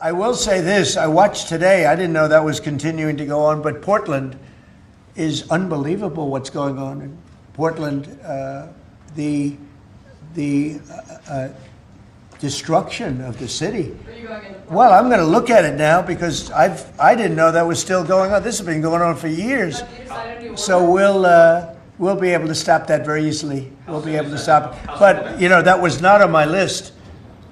I will say this. I watched today. I didn't know that was continuing to go on, but Portland is unbelievable what's going on in Portland. The destruction of the city. Are you going into Well, I'm going to look at it now because I didn't know that was still going on. This has been going on for years. So we'll be able to stop that very easily. We'll be able to stop it. But, you know, that was not on my list,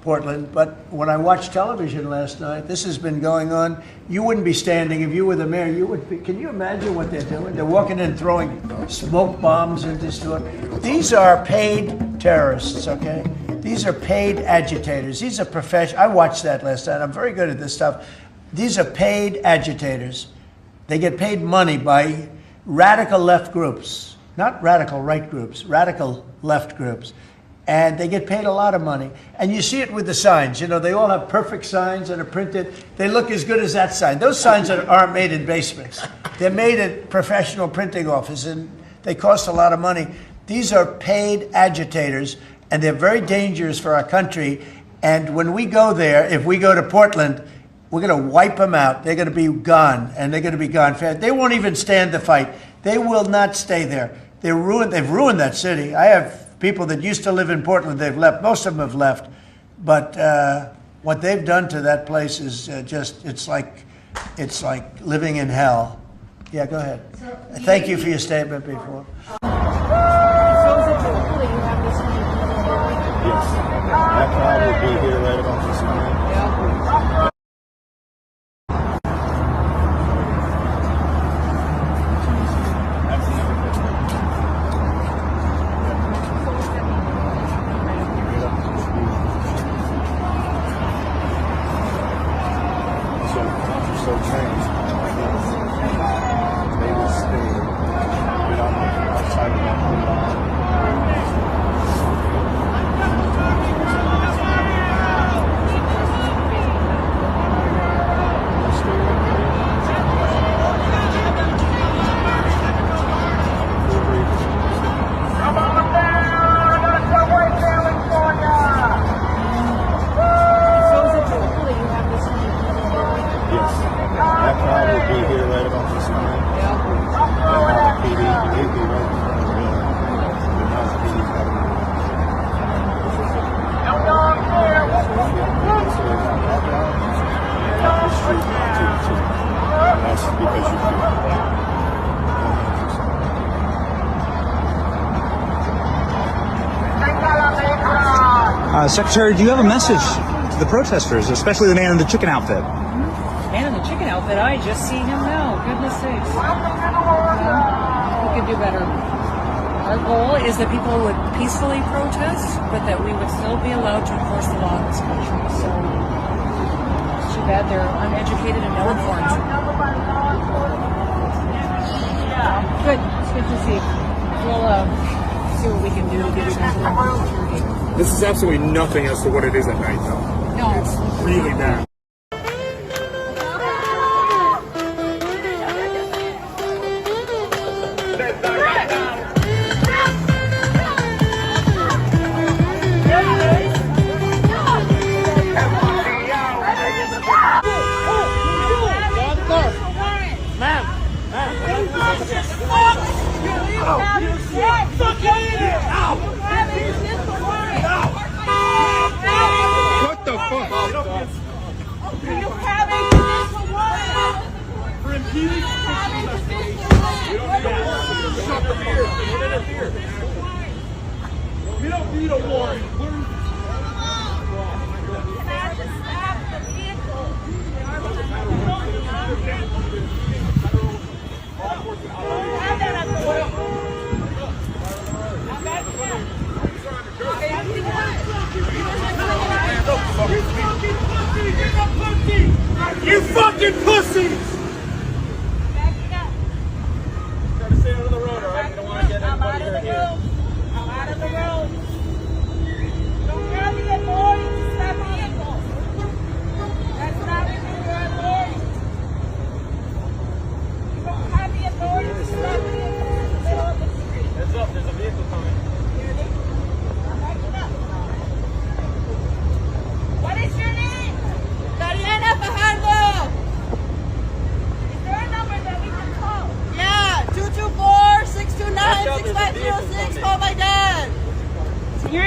Portland. But when I watched television last night, this has been going on. You wouldn't be standing if you were the mayor. You would be. Can you imagine what they're doing? They're walking in throwing smoke bombs into stores. These are paid terrorists, okay? These are paid agitators. These are professional. I watched that last night. I'm very good at this stuff. These are paid agitators. They get paid money by radical left groups, not radical right groups, radical left groups. And they get paid a lot of money. And you see it with the signs. You know, they all have perfect signs that are printed. They look as good as that sign. Those signs aren't made in basements. They're made at professional printing offices, and they cost a lot of money. These are paid agitators, and they're very dangerous for our country. And when we go there, if we go to Portland, we're going to wipe them out. They're going to be gone, and they're going to be gone fast. They won't even stand the fight. They will not stay there. They've ruined that city. I have people that used to live in Portland. They've left. Most of them have left. But what they've done to that place is it's like living in hell. Yeah, go ahead. Thank you for your statement before. Yes. That crowd will be here right about this time. So changed. They will stay without the outside of that. That crowd will be here right about this time. And the PD, they'll be right there. The PD got That's because you Secretary, do you have a message to the protesters, especially the man in the chicken outfit? Man in the chicken outfit, I just see him now. Goodness sakes. We could do better. Our goal is that people would peacefully protest, but that we would still be allowed to enforce the law in this country. So it's too bad they're uneducated and ill-informed. Good. It's good to see. We'll see what we can do to get some security. This is absolutely nothing as to what it is at night, though. No. It's really bad. What the fuck? You have a judicial warrant for impeding investigation. Shut the fuck up. Don't interfere. We don't need a warrant. Can I just stop the vehicle? Have that on the way. You fucking pussies! Back it up. Gotta stay out of the road, alright? You don't want to get I'm out anybody of the hurt road. I'm out of the road. You don't have the authority to stop vehicles. That's not even your authority. You don't have the authority to stop vehicles in the middle of the street. Heads up, there's a vehicle coming. I'm backing up. What is your name? Mariana.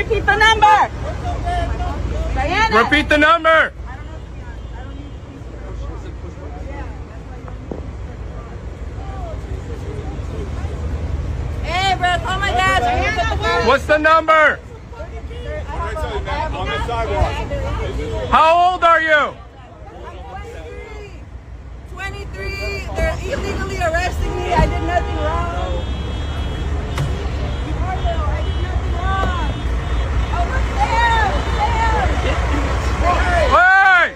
Repeat the number. Diana. Repeat the number. Hey, bro, call my dad. Diana, What's the number? On the sidewalk. How old are you? 23. They're illegally arresting me. I did nothing wrong. I did nothing wrong. Oh, look there. Hey!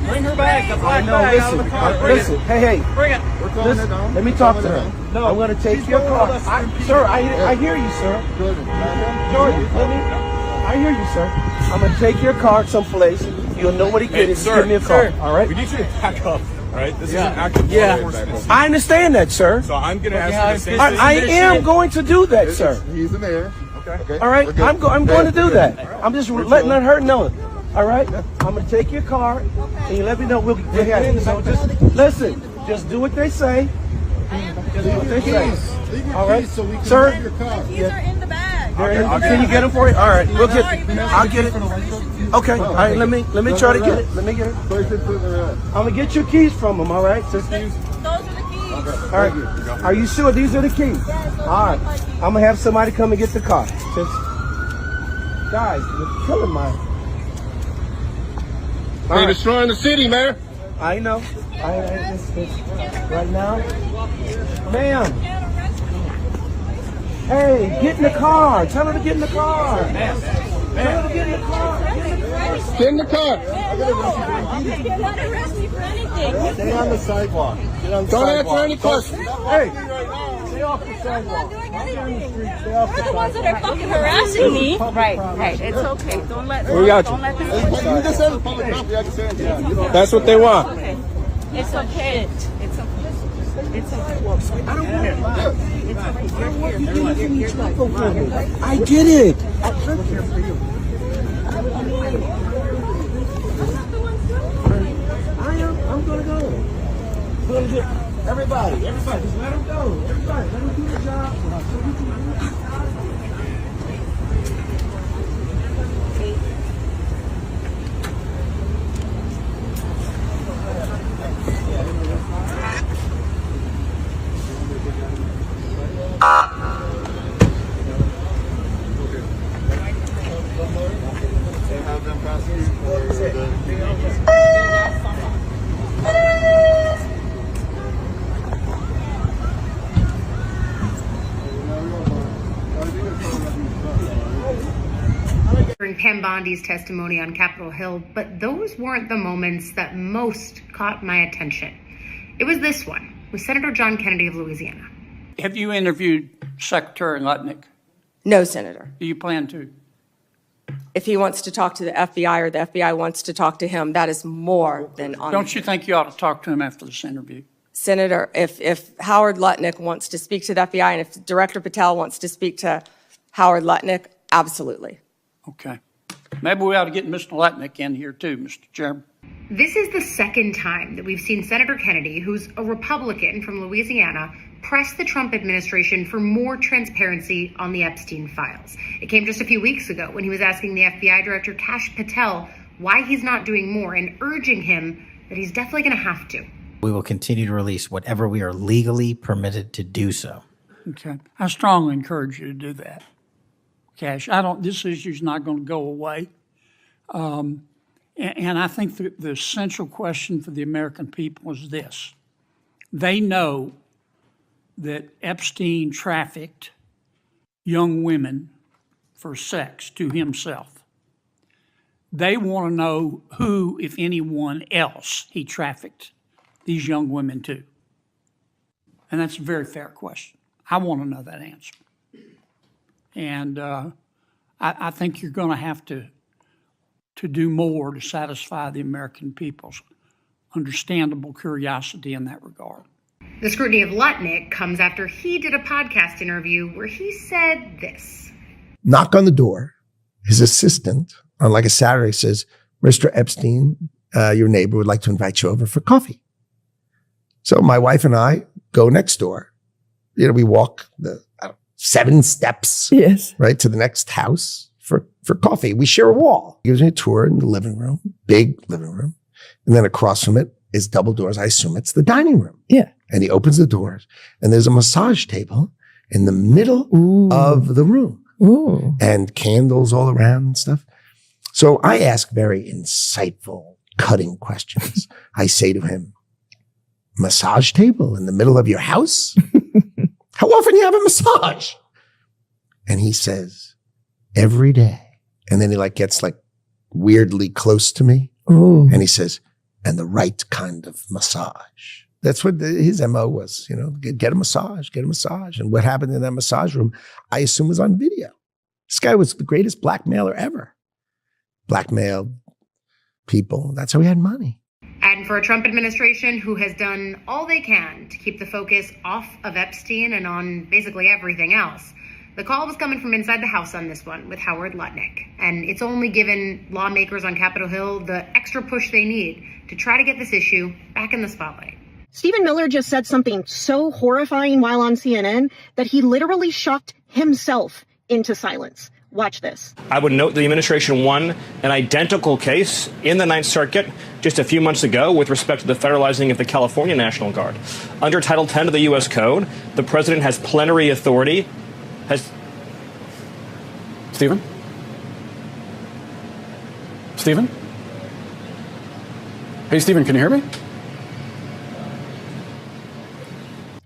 Bring her back. The black bag out of the car. Bring Listen, it. hey, Bring it. listen, let me talk to her. No, I'm going to take she's your going car. with us to impede. Sir, I hear you, sir. Jordan, I hear you, sir. I'm going to take your car someplace. You'll know what he did. Just give me a car, all right? We need you to back up, all right? This is an active Yeah. law enforcement. I understand that, sir. So I'm going to ask you to say I am going to do that, sir. He's the mayor. Okay. All right? We're good. I'm going to do that. I'm just letting chilling. her know. All right? I'm going to take your car, and you let me know. We'll have it. So just listen. Just do what they say. Just do what they say. Leave your All right, keys so we can sir. have your car. Keys are in the bag. Can you get them for you? All right, we'll get. I'll get it. Okay. All right. Let me try to get it. Let me get it. Place it to the I'm gonna get your keys from them. All right. Those are the keys. All right. Are you sure these are the keys? All right. I'm gonna have somebody come and get the car. Guys, you're killing my. They're destroying the city, man. I know. Right now, ma'am. Hey, get in the car. Tell her to get in the car. Tell her to get in the car. Get in the car. You cannot arrest me for anything. Stay on the sidewalk. Get on the Don't sidewalk. answer any questions. Hey, stay off the I'm sidewalk. not doing anything. Stay off the They're the ones sidewalk. that are fucking harassing me. Right. It's okay. Don't let them. We got you. Don't let them. You just said it's public property. I can say it. Yeah. You don't That's what they want. It's okay. It's okay. It's okay. I get it. I'm gonna go. Everybody, just let them go. Everybody, let them do the job. have them pass you. During Pam Bondi's testimony on Capitol Hill, but those weren't the moments that most caught my attention. It was this one with Senator John Kennedy of Louisiana. Have you interviewed Secretary Lutnick? No, Senator. Do you plan to? If he wants to talk to the FBI or the FBI wants to talk to him, that is more than on. Don't you think you ought to talk to him after this interview? Senator, if Howard Lutnick wants to speak to the FBI and if Director Patel wants to speak to Howard Lutnick, absolutely. Okay. Maybe we ought to get Mr. Lutnick in here too, Mr. Chairman. This is the second time that we've seen Senator Kennedy, who's a Republican from Louisiana, press the Trump administration for more transparency on the Epstein files. It came just a few weeks ago when he was asking the FBI Director Kash Patel why he's not doing more and urging him that he's definitely going to have to. We will continue to release whatever we are legally permitted to do so. Okay. I strongly encourage you to do that. Cash, this issue's not going to go away. And I think the essential question for the American people is this. They know that Epstein trafficked young women for sex to himself. They want to know who, if anyone else, he trafficked these young women to. And that's a very fair question. I want to know that answer. And I think you're going to have to do more to satisfy the American people's understandable curiosity in that regard. The scrutiny of Lutnick comes after he did a podcast interview where he said this. Knock on the door. His assistant on like a Saturday says, Mr. Epstein, your neighbor would like to invite you over for coffee. So my wife and I go next door. We walk the 7 steps, Yes. right, to the next house for coffee. We share a wall. He gives me a tour in the living room, big living room. And then across from it is double doors. I assume it's the dining room. Yeah. And he opens the doors and there's a massage table in the middle of the room. Ooh. And candles all around and stuff. So I ask very insightful, cutting questions. I say to him, massage table in the middle of your house? How often do you have a massage? And he says, every day. And then he gets weirdly close to me. Ooh. And he says, and the right kind of massage. That's what his MO was, get a massage, get a massage. And what happened in that massage room, I assume was on video. This guy was the greatest blackmailer ever. Blackmailed people. That's how he had money. And for a Trump administration who has done all they can to keep the focus off of Epstein and on basically everything else, the call was coming from inside the House on this one with Howard Lutnick. And it's only given lawmakers on Capitol Hill the extra push they need to try to get this issue back in the spotlight. Stephen Miller just said something so horrifying while on CNN that he literally shocked himself into silence. Watch this. I would note the administration won an identical case in the Ninth Circuit just a few months ago with respect to the federalizing of the California National Guard. Under Title 10 of the U.S. Code, the president has plenary authority. Stephen? Stephen? Hey, Stephen, can you hear me?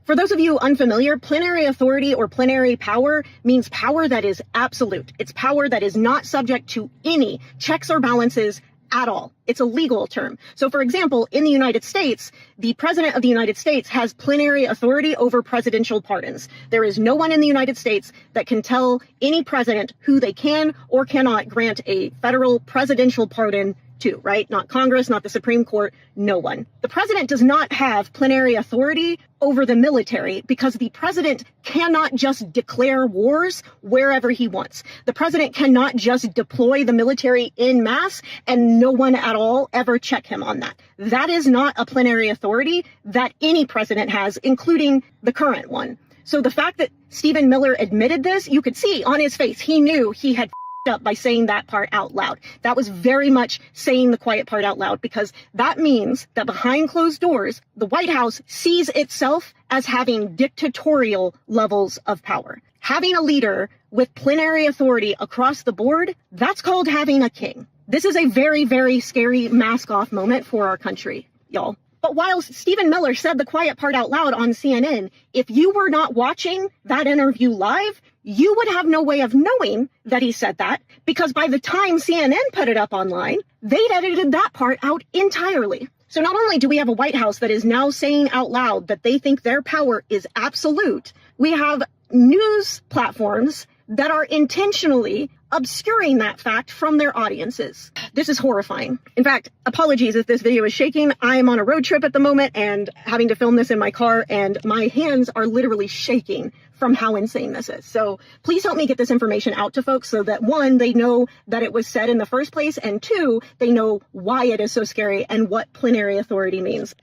For those of you unfamiliar, plenary authority or plenary power means power that is absolute. It's power that is not subject to any checks or balances at all. It's a legal term. So for example, in the United States, the president of the United States has plenary authority over presidential pardons. There is no one in the United States that can tell any president who they can or cannot grant a federal presidential pardon to, right? Not Congress, not the Supreme Court, no one. The president does not have plenary authority over the military because the president cannot just declare wars wherever he wants. The president cannot just deploy the military en masse and no one at all ever check him on that. That is not a plenary authority that any president has, including the current one. So the fact that Stephen Miller admitted this, you could see on his face, he knew he had up by saying that part out loud. That was very much saying the quiet part out loud, because that means that behind closed doors, the White House sees itself as having dictatorial levels of power. Having a leader with plenary authority across the board, that's called having a king. This is a very, very scary mask-off moment for our country, y'all. But while Stephen Miller said the quiet part out loud on CNN, if you were not watching that interview live, you would have no way of knowing that he said that, because by the time CNN put it up online, they'd edited that part out entirely. So not only do we have a White House that is now saying out loud that they think their power is absolute, we have news platforms that are intentionally obscuring that fact from their audiences. This is horrifying. In fact, apologies if this video is shaking. I am on a road trip at the moment and having to film this in my car, and my hands are literally shaking from how insane this is. So please help me get this information out to folks so that, one, they know that it was said in the first place, and two, they know why it is so scary and what plenary authority means.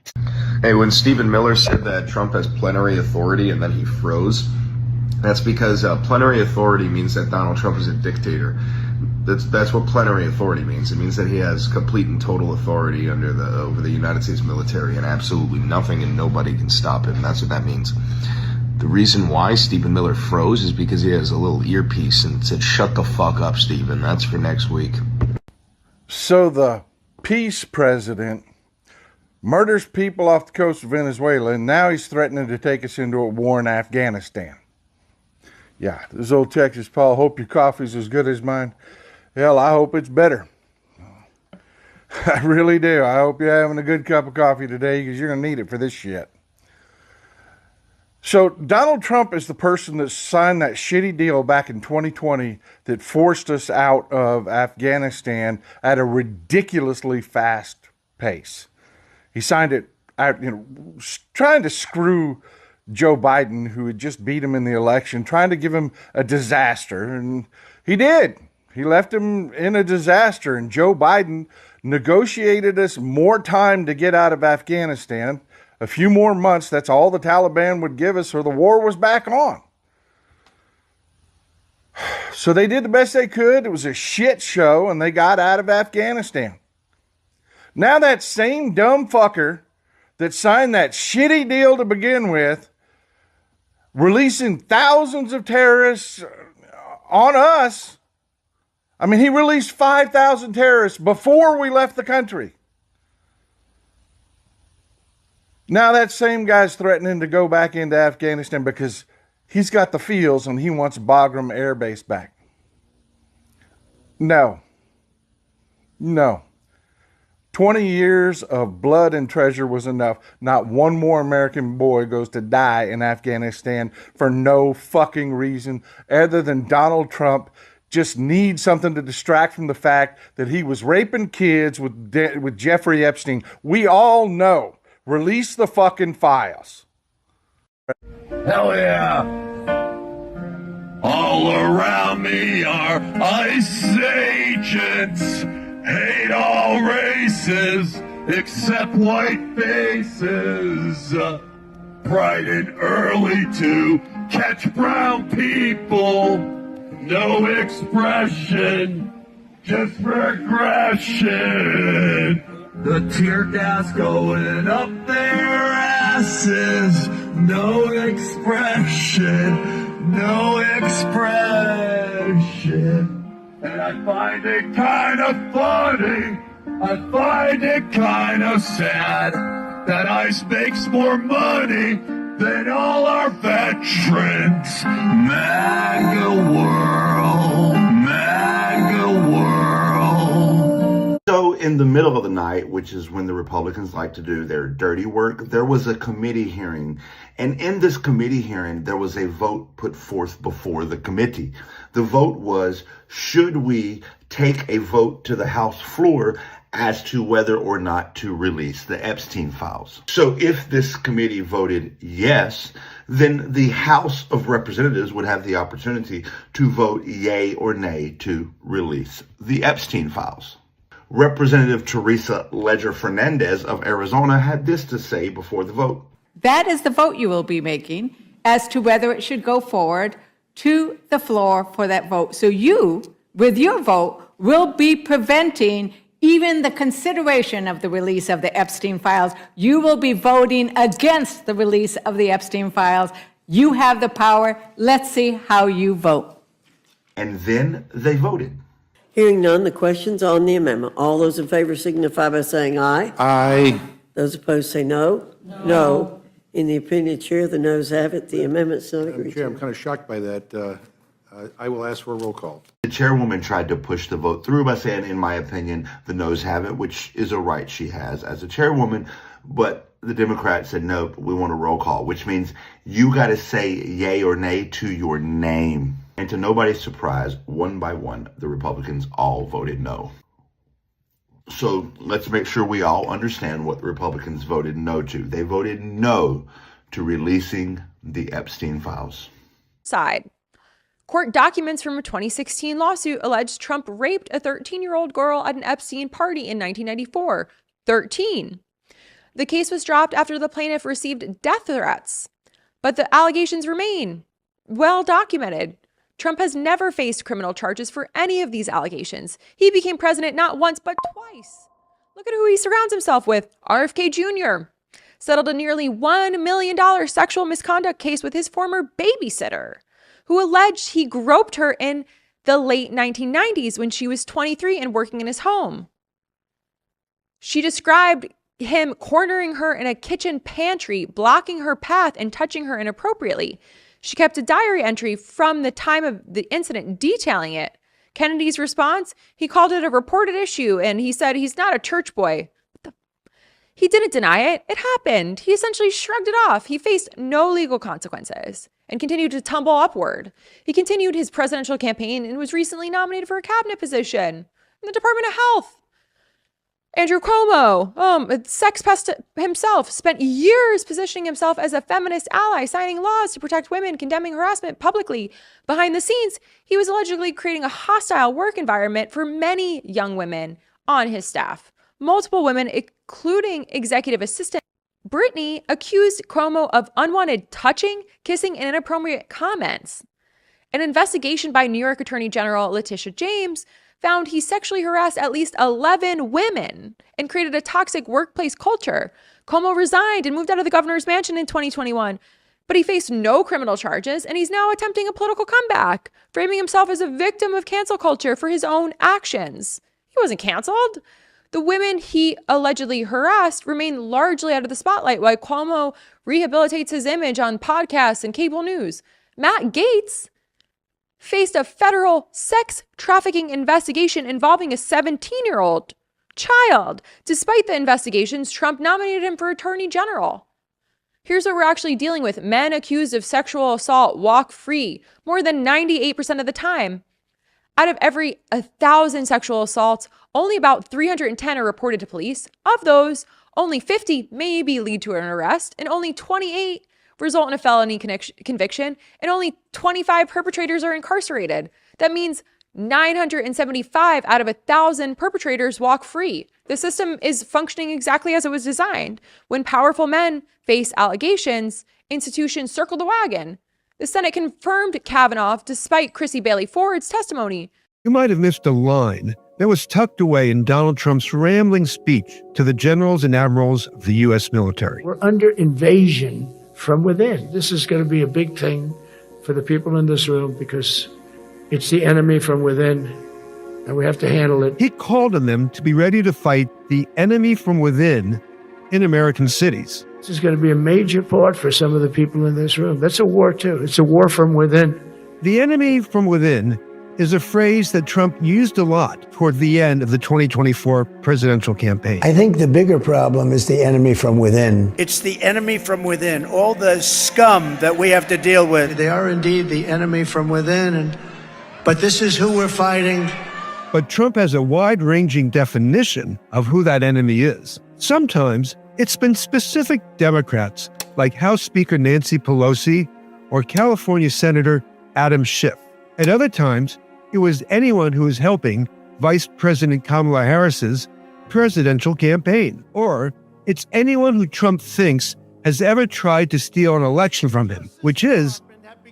Hey, when Stephen Miller said that Trump has plenary authority and then he froze, that's because plenary authority means that Donald Trump is a dictator. That's what plenary authority means. It means that he has complete and total authority over the United States military, and absolutely nothing and nobody can stop him. That's what that means. The reason why Stephen Miller froze is because he has a little earpiece and said, "Shut the fuck up, Stephen." That's for next week. So the peace president murders people off the coast of Venezuela, and now he's threatening to take us into a war in Afghanistan. Yeah, this is old Texas Paul. Hope your coffee's as good as mine. Hell, I hope it's better. I really do. I hope you're having a good cup of coffee today, because you're going to need it for this shit. So Donald Trump is the person that signed that shitty deal back in 2020 that forced us out of Afghanistan at a ridiculously fast pace. He signed it out, trying to screw Joe Biden, who had just beat him in the election, trying to give him a disaster. And he did. He left him in a disaster. And Joe Biden negotiated us more time to get out of Afghanistan. A few more months, that's all the Taliban would give us, or the war was back on. So they did the best they could. It was a shit show, and they got out of Afghanistan. Now that same dumb fucker that signed that shitty deal to begin with, releasing thousands of terrorists on us. I mean, he released 5,000 terrorists before we left the country. Now that same guy's threatening to go back into Afghanistan because he's got the feels and he wants Bagram Air Base back. No. 20 years of blood and treasure was enough. Not one more American boy goes to die in Afghanistan for no fucking reason other than Donald Trump just needs something to distract from the fact that he was raping kids with Jeffrey Epstein. We all know. Release the fucking files. Hell yeah. All around me are ICE agents. Hate all races except white faces. Bright and early to catch brown people. No expression, just regression. The tear gas going up their asses. No expression, no expression. And I find it kind of funny, I find it kind of sad that ICE makes more money than all our veterans. MAGA world, MAGA world. So in the middle of the night, which is when the Republicans like to do their dirty work, there was a committee hearing. And in this committee hearing, there was a vote put forth before the committee. The vote was, should we take a vote to the House floor as to whether or not to release the Epstein files? So if this committee voted yes, then the House of Representatives would have the opportunity to vote yay or nay to release the Epstein files. Representative Teresa Ledger Fernandez of Arizona had this to say before the vote. That is the vote you will be making as to whether it should go forward to the floor for that vote. So you, with your vote, will be preventing even the consideration of the release of the Epstein files. You will be voting against the release of the Epstein files. You have the power. Let's see how you vote. And then they voted. Hearing none, the question's on the amendment. All those in favor signify by saying aye. Aye. Those opposed say no. No. In the opinion of the chair, the noes have it. The amendment's not agreed Chair, to. I'm kind of shocked by that. I will ask for a roll call. The chairwoman tried to push the vote through by saying, in my opinion, the noes have it, which is a right she has as a chairwoman. But the Democrats said, no, we want a roll call, which means you got to say yay or nay to your name. And to nobody's surprise, one by one, the Republicans all voted no. So let's make sure we all understand what the Republicans voted no to. They voted no to releasing the Epstein files. Side. Court documents from a 2016 lawsuit alleged Trump raped a 13-year-old girl at an Epstein party in 1994. 13. The case was dropped after the plaintiff received death threats, but the allegations remain well documented. Trump has never faced criminal charges for any of these allegations. He became president not once, but twice. Look at who he surrounds himself with. RFK Jr. settled a nearly $1 million sexual misconduct case with his former babysitter, who alleged he groped her in the late 1990s when she was 23 and working in his home. She described him cornering her in a kitchen pantry, blocking her path, and touching her inappropriately. She kept a diary entry from the time of the incident detailing it. Kennedy's response? He called it a reported issue, and he said he's not a church boy. He didn't deny it. It happened. He essentially shrugged it off. He faced no legal consequences and continued to tumble upward. He continued his presidential campaign and was recently nominated for a cabinet position in the Department of Health. Andrew Cuomo, a sex pest himself, spent years positioning himself as a feminist ally, signing laws to protect women, condemning harassment publicly. Behind the scenes, he was allegedly creating a hostile work environment for many young women on his staff. Multiple women, including executive assistant Brittany, accused Cuomo of unwanted touching, kissing, and inappropriate comments. An investigation by New York Attorney General Letitia James found he sexually harassed at least 11 women and created a toxic workplace culture. Cuomo resigned and moved out of the governor's mansion in 2021, but he faced no criminal charges, and he's now attempting a political comeback, framing himself as a victim of cancel culture for his own actions. He wasn't canceled. The women he allegedly harassed remain largely out of the spotlight while Cuomo rehabilitates his image on podcasts and cable news. Matt Gaetz faced a federal sex trafficking investigation involving a 17-year-old child. Despite the investigations, Trump nominated him for attorney general. Here's what we're actually dealing with. Men accused of sexual assault walk free more than 98% of the time. Out of every 1,000 sexual assaults, only about 310 are reported to police. Of those, only 50 maybe lead to an arrest, and only 28 result in a felony conviction, and only 25 perpetrators are incarcerated. That means 975 out of 1,000 perpetrators walk free. The system is functioning exactly as it was designed. When powerful men face allegations, institutions circle the wagon. The Senate confirmed Kavanaugh despite Chrissy Bailey Ford's testimony. You might have missed a line that was tucked away in Donald Trump's rambling speech to the generals and admirals of the U.S. military. We're under invasion from within. This is going to be a big thing for the people in this room because it's the enemy from within, and we have to handle it. He called on them to be ready to fight the enemy from within in American cities. This is going to be a major part for some of the people in this room. That's a war, too. It's a war from within. The enemy from within is a phrase that Trump used a lot toward the end of the 2024 presidential campaign. I think the bigger problem is the enemy from within. It's the enemy from within, all the scum that we have to deal with. They are indeed the enemy from within, but this is who we're fighting. But Trump has a wide-ranging definition of who that enemy is. Sometimes it's been specific Democrats like House Speaker Nancy Pelosi or California Senator Adam Schiff. At other times, it was anyone who is helping Vice President Kamala Harris's presidential campaign. Or it's anyone who Trump thinks has ever tried to steal an election from him, which is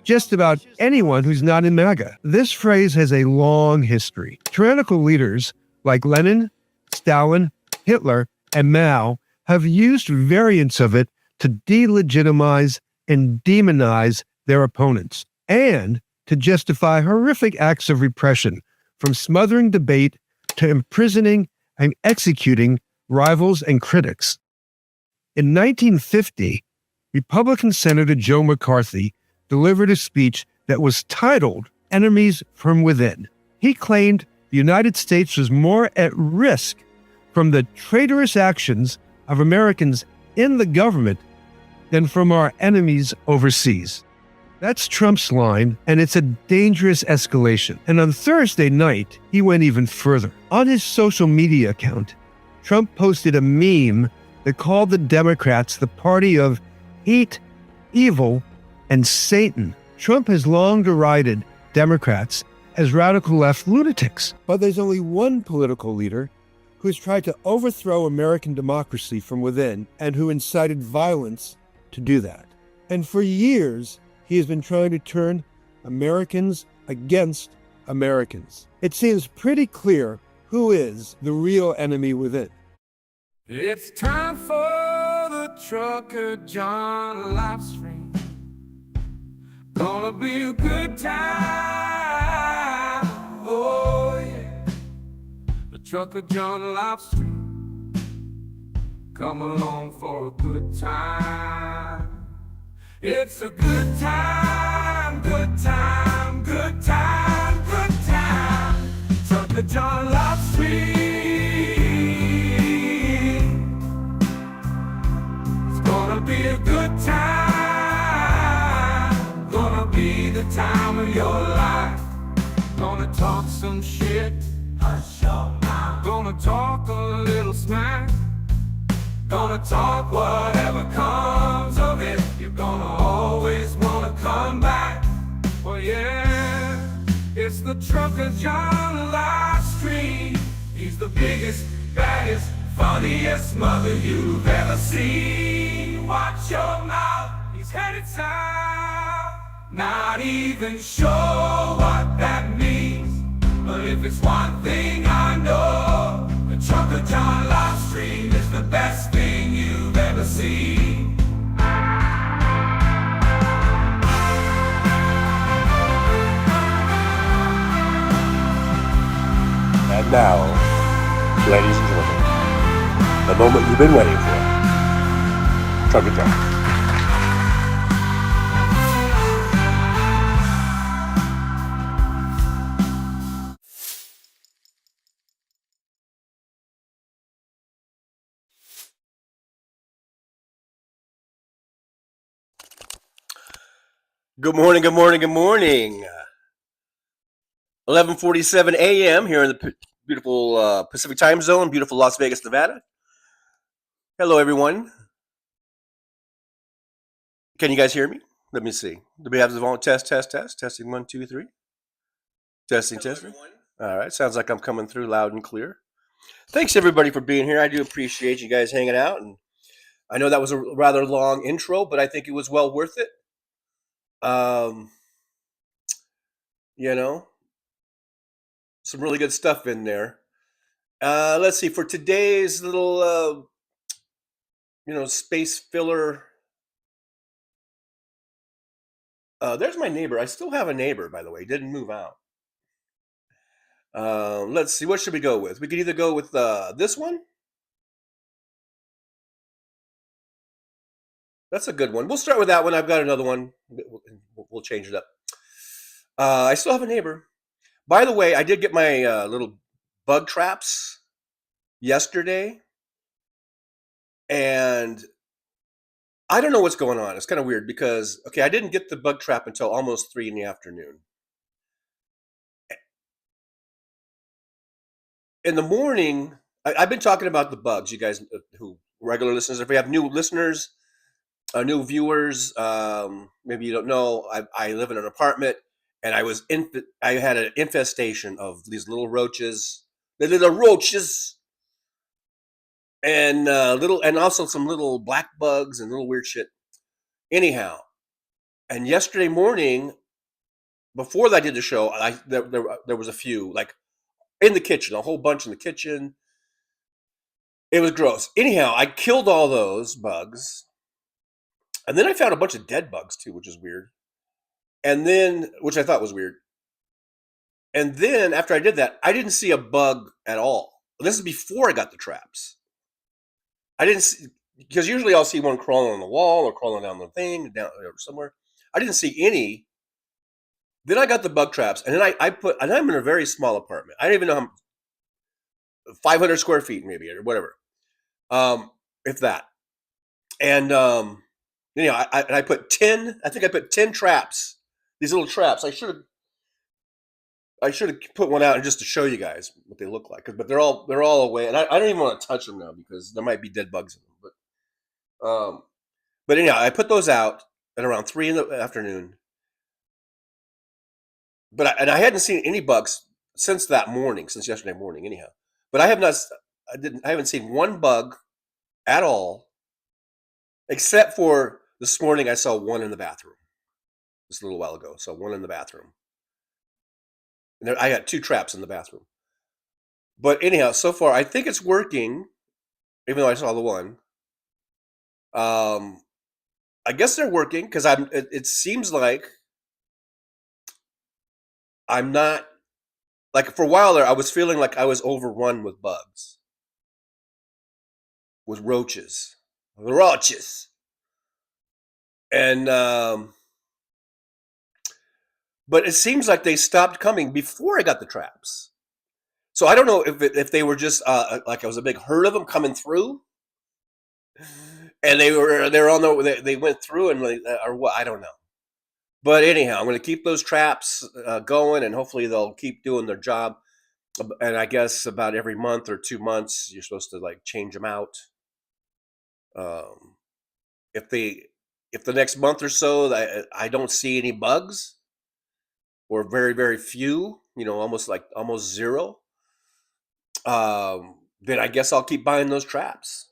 just about anyone who's not in MAGA. This phrase has a long history. Tyrannical leaders like Lenin, Stalin, Hitler, and Mao have used variants of it to delegitimize and demonize their opponents, and to justify horrific acts of repression, from smothering debate to imprisoning and executing rivals and critics. In 1950, Republican Senator Joe McCarthy delivered a speech that was titled Enemies from Within. He claimed the United States was more at risk from the traitorous actions of Americans in the government than from our enemies overseas. That's Trump's line, and it's a dangerous escalation. And on Thursday night, he went even further. On his social media account, Trump posted a meme that called the Democrats the party of hate, evil, and Satan. Trump has long derided Democrats as radical left lunatics. But there's only one political leader who has tried to overthrow American democracy from within and who incited violence to do that. And for years, he has been trying to turn Americans against Americans. It seems pretty clear who is the real enemy within. It's time for the Trucker John Livestream. Gonna be a good time. Oh yeah. The Trucker John Livestream. Come along for a good time. It's a good time, good time, good time, good time. Trucker John Livestream. time. Gonna be the time of your life. Gonna talk some shit. Hush your mouth. Gonna talk a little smack. Gonna talk whatever comes of it. You're gonna always wanna come back. Well, yeah, it's the Trucker John Livestream. He's the biggest, baddest, funniest mother you've ever seen. Watch your mouth, he's headed south. Not even sure what that means, but if it's one thing I know, the Trucker John Livestream is the best thing you've ever seen. And now, ladies and gentlemen, the moment you've been waiting for. Trucker John. Good morning, good morning, good morning. 11:47 a.m. here in the beautiful Pacific time zone, beautiful Las Vegas, Nevada. Hello, everyone. Can you guys hear me? Let me see. Do we have the volume? Test. Testing 1, 2, 3. Testing. All right. Sounds like I'm coming through loud and clear. Thanks, everybody, for being here. I do appreciate you guys hanging out. And I know that was a rather long intro, but I think it was well worth it. You know, some really good stuff in there. Let's see. For today's little, space filler. There's my neighbor. I still have a neighbor, by the way. He didn't move out. Let's see. What should we go with? We could either go with this one. That's a good one. We'll start with that one. I've got another one. We'll change it up. I still have a neighbor. By the way, I did get my little bug traps yesterday. And I don't know what's going on. It's kind of weird because, okay, I didn't get the bug trap until almost 3 in the afternoon. In the morning, I've been talking about the bugs, you guys who regular listeners. If we have new listeners, new viewers, maybe you don't know, I live in an apartment, and I had an infestation of these little roaches, and and also some little black bugs and little weird shit. Anyhow, and yesterday morning, before I did the show, there was a few, like in the kitchen, a whole bunch in the kitchen. It was gross. Anyhow, I killed all those bugs. And then I found a bunch of dead bugs too, which is weird. And then, which I thought was weird. And then after I did that, I didn't see a bug at all. This is before I got the traps. I didn't see, because usually I'll see one crawling on the wall or crawling down the thing, down somewhere. I didn't see any. Then I got the bug traps, and then and I'm in a very small apartment. I don't even know how, 500 square feet maybe, or whatever. If that. And, I put 10, I think I put 10 traps, these little traps. I should have put one out just to show you guys what they look like, but they're all away, and I don't even want to touch them now because there might be dead bugs in them. But anyhow, I put those out at around 3 in the afternoon. But I hadn't seen any bugs since yesterday morning. Anyhow, but I haven't seen one bug at all, except for this morning. I saw one in the bathroom. Just a little while ago, saw one in the bathroom. And I got 2 traps in the bathroom. But anyhow, so far I think it's working, even though I saw the one. I guess they're working because it seems like I'm not, like, for a while there, I was feeling like I was overrun with bugs, with roaches. And, but it seems like they stopped coming before I got the traps. So I don't know if they were just, like, I was a big herd of them coming through. and they're on they went through and or what, I don't know. But anyhow, I'm going to keep those traps going, and hopefully they'll keep doing their job. And I guess about every month or 2 months, you're supposed to like change them out. If the next month or so I don't see any bugs, or very, very few, almost zero, then I guess I'll keep buying those traps.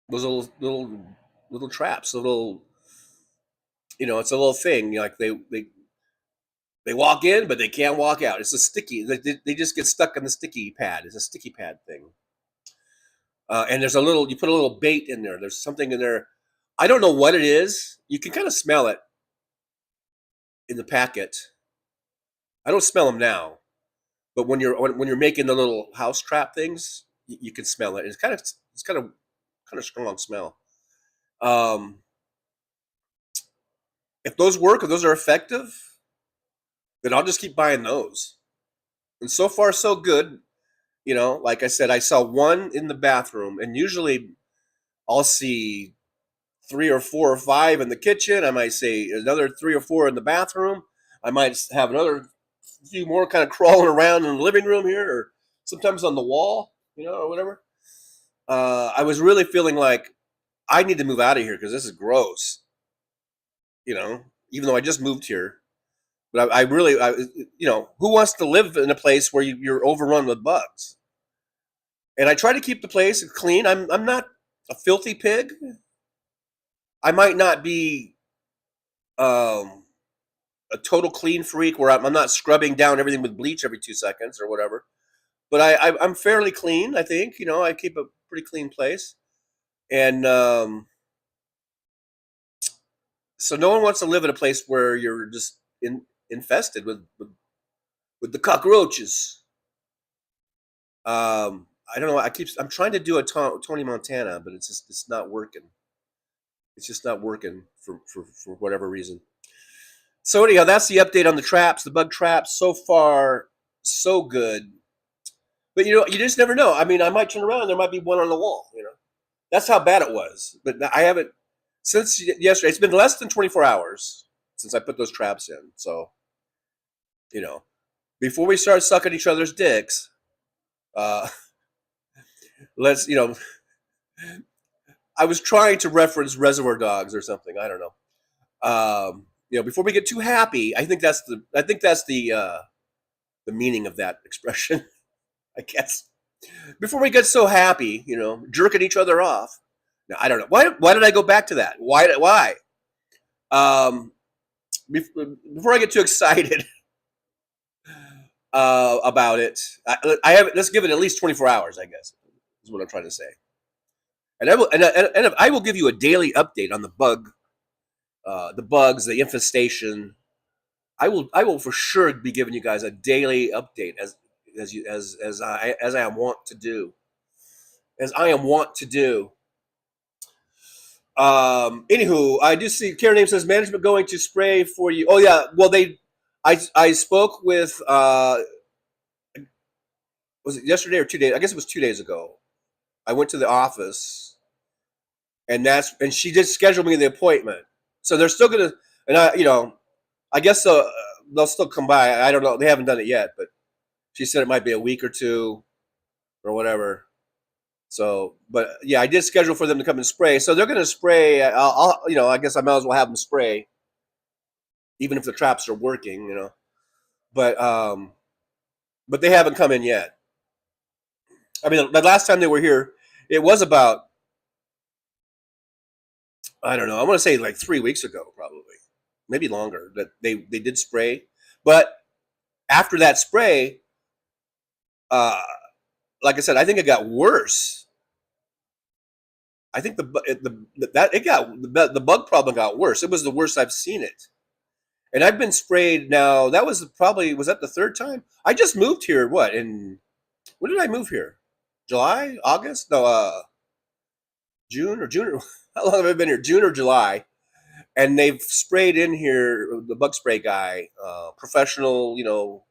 Those little traps, it's a little thing. Like they walk in, but they can't walk out. It's a sticky. They just get stuck in the sticky pad. It's a sticky pad thing. And there's you put a little bait in there. There's something in there. I don't know what it is. You can kind of smell it in the packet. I don't smell them now, but when you're making the little house trap things, you can smell it. It's kind of strong smell. If those work, if those are effective, then I'll just keep buying those. And so far, so good. Like I said, I saw one in the bathroom, and usually I'll see 3 or 4 or 5 in the kitchen. I might say another 3 or 4 in the bathroom. I might have another few more kind of crawling around in the living room here, or sometimes on the wall, or whatever. I was really feeling like I need to move out of here because this is gross. Even though I just moved here. But I really, who wants to live in a place where you're overrun with bugs? And I try to keep the place clean. I'm not a filthy pig. I might not be a total clean freak where I'm not scrubbing down everything with bleach every 2 seconds or whatever. But I'm fairly clean, I think. I keep a pretty clean place. And so no one wants to live in a place where you're just infested with the cockroaches. I don't know. I'm trying to do a Tony Montana, but it's not working. It's just not working for whatever reason. So anyhow, that's the update on the traps, the bug traps. So far, so good. But you just never know. I mean, I might turn around and there might be one on the wall. That's how bad it was. But I haven't since yesterday. It's been less than 24 hours since I put those traps in. So, before we start sucking each other's dicks, let's, I was trying to reference Reservoir Dogs or something. I don't know. Before we get too happy, I think that's the meaning of that expression, I guess. Before we get so happy, jerking each other off. Now, I don't know. Why did I go back to that? Why? Before I get too excited about it, let's give it at least 24 hours, I guess, is what I'm trying to say. And I will give you a daily update on the bugs, the infestation. I will for sure be giving you guys a daily update as I am wont to do. As I am wont to do. Anywho, I do see Karen Name says management going to spray for you. Oh yeah, well I spoke with was it yesterday or 2 days? I guess it was 2 days ago. I went to the office, and she did schedule me the appointment. So they're still gonna, and I guess they'll still come by. I don't know. They haven't done it yet, but she said it might be a week or two, or whatever. So, but yeah, I did schedule for them to come and spray. So they're gonna spray. I guess I might as well have them spray, even if the traps are working. But they haven't come in yet. I mean, the last time they were here, it was about, I don't know, I want to say like 3 weeks ago, probably, maybe longer, that they did spray. But after that spray, like I said, I think it got worse. I think the bug problem got worse. It was the worst I've seen it. And I've been sprayed now. That was that the third time? I just moved here. When did I move here? July, August? No, June. How long have I been here? June or July? And they've sprayed in here, the bug spray guy, professional,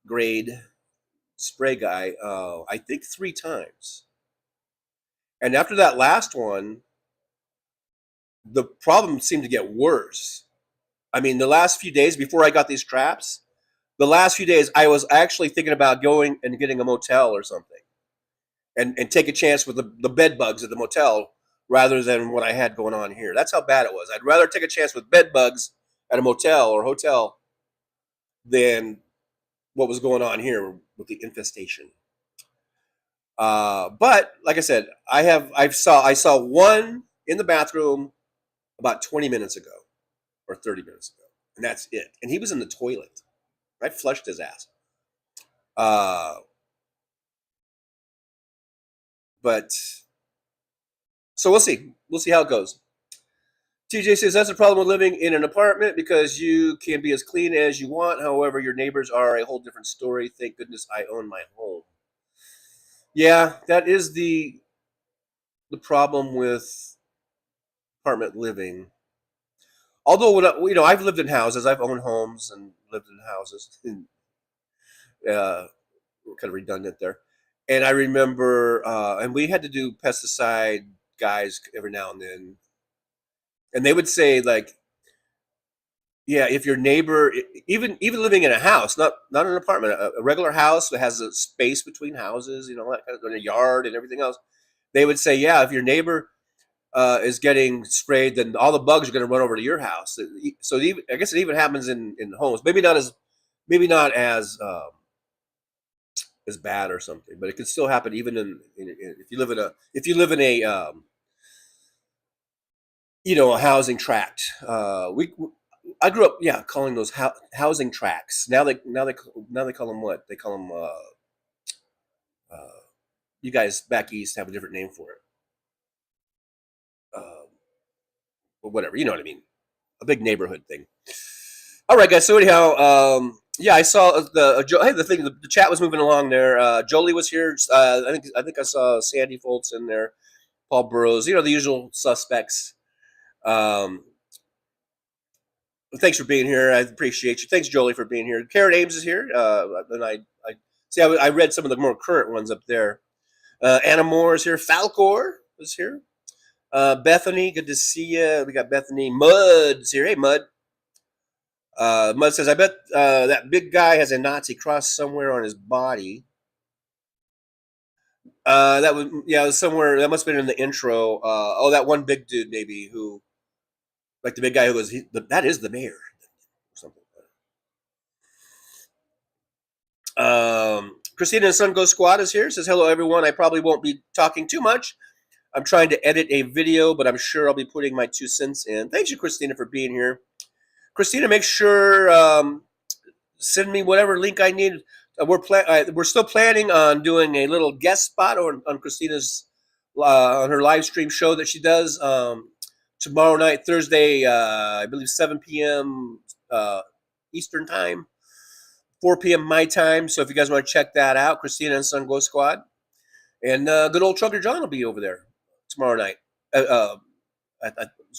grade spray guy, I think 3 times. And after that last one, the problem seemed to get worse. I mean, the last few days before I got these traps, the last few days I was actually thinking about going and getting a motel or something, and take a chance with the bed bugs at the motel rather than what I had going on here. That's how bad it was. I'd rather take a chance with bed bugs at a motel or hotel than what was going on here with the infestation. But like I said, I saw one in the bathroom about 20 minutes ago or 30 minutes ago, and that's it. And he was in the toilet. I flushed his ass. But so we'll see. We'll see how it goes. TJ says that's the problem with living in an apartment, because you can be as clean as you want. However, your neighbors are a whole different story. Thank goodness I own my home. Yeah, that is the problem with apartment living. Although when I've lived in houses, I've owned homes and lived in houses. And, we're kind of redundant there. And I remember, and we had to do pesticide guys every now and then. And they would say, like, yeah, if your neighbor, even living in a house, not an apartment, a regular house that has a space between houses, like in a yard and everything else, they would say, yeah, if your neighbor is getting sprayed, then all the bugs are going to run over to your house. So I guess it even happens in homes. Maybe not as bad or something, but it could still happen even if you live in a a housing tract. I grew up, calling those housing tracts. Now they call them what? They call them. You guys back east have a different name for it. But whatever, you know what I mean. A big neighborhood thing. All right, guys. So anyhow, I saw the chat was moving along there. Jolie was here. I think I saw Sandy Foltz in there. Paul Burrows. The usual suspects. Thanks for being here. I appreciate you. Thanks, Jolie, for being here. Karen Ames is here. And I see. I read some of the more current ones up there. Anna Moore is here. Falcor is here. Bethany, good to see you. We got Bethany. Mud's here. Hey, Mud. Mud says, I bet that big guy has a Nazi cross somewhere on his body. It was somewhere. That must have been in the intro. That one big dude maybe who, like the big guy who was, that is the mayor. Or something like that. Christina and Sun Go Squad is here. Says, hello, everyone. I probably won't be talking too much. I'm trying to edit a video, but I'm sure I'll be putting my 2 cents in. Thanks you, Christina, for being here. Christina, make sure send me whatever link I need. We're still planning on doing a little guest spot on Christina's on her live stream show that she does tomorrow night, Thursday, I believe 7 p.m. Eastern time, 4 p.m. my time. So if you guys want to check that out, Christina and Sun Go Squad, and good old Trucker John will be over there tomorrow night. As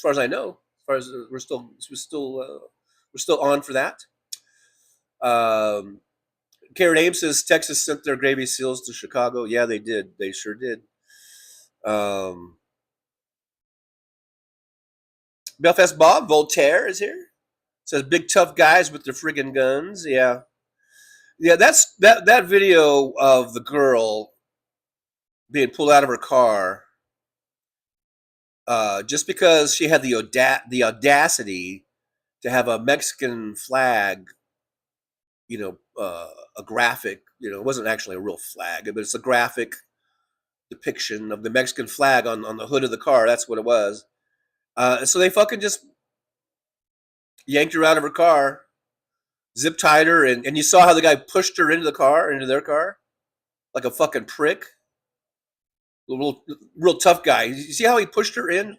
far as I know, as far as we're still on for that. Karen Ames says Texas sent their gravy seals to Chicago. Yeah, they did. They sure did. Belfast Bob Voltaire is here. Says big tough guys with their friggin' guns. Yeah. That's that video of the girl being pulled out of her car. Just because she had the audacity to have a Mexican flag, a graphic, it wasn't actually a real flag, but it's a graphic depiction of the Mexican flag on the hood of the car. That's what it was. So they fucking just yanked her out of her car, zip tied her, and you saw how the guy pushed her into their car, like a fucking prick. Real tough guy. You see how he pushed her in?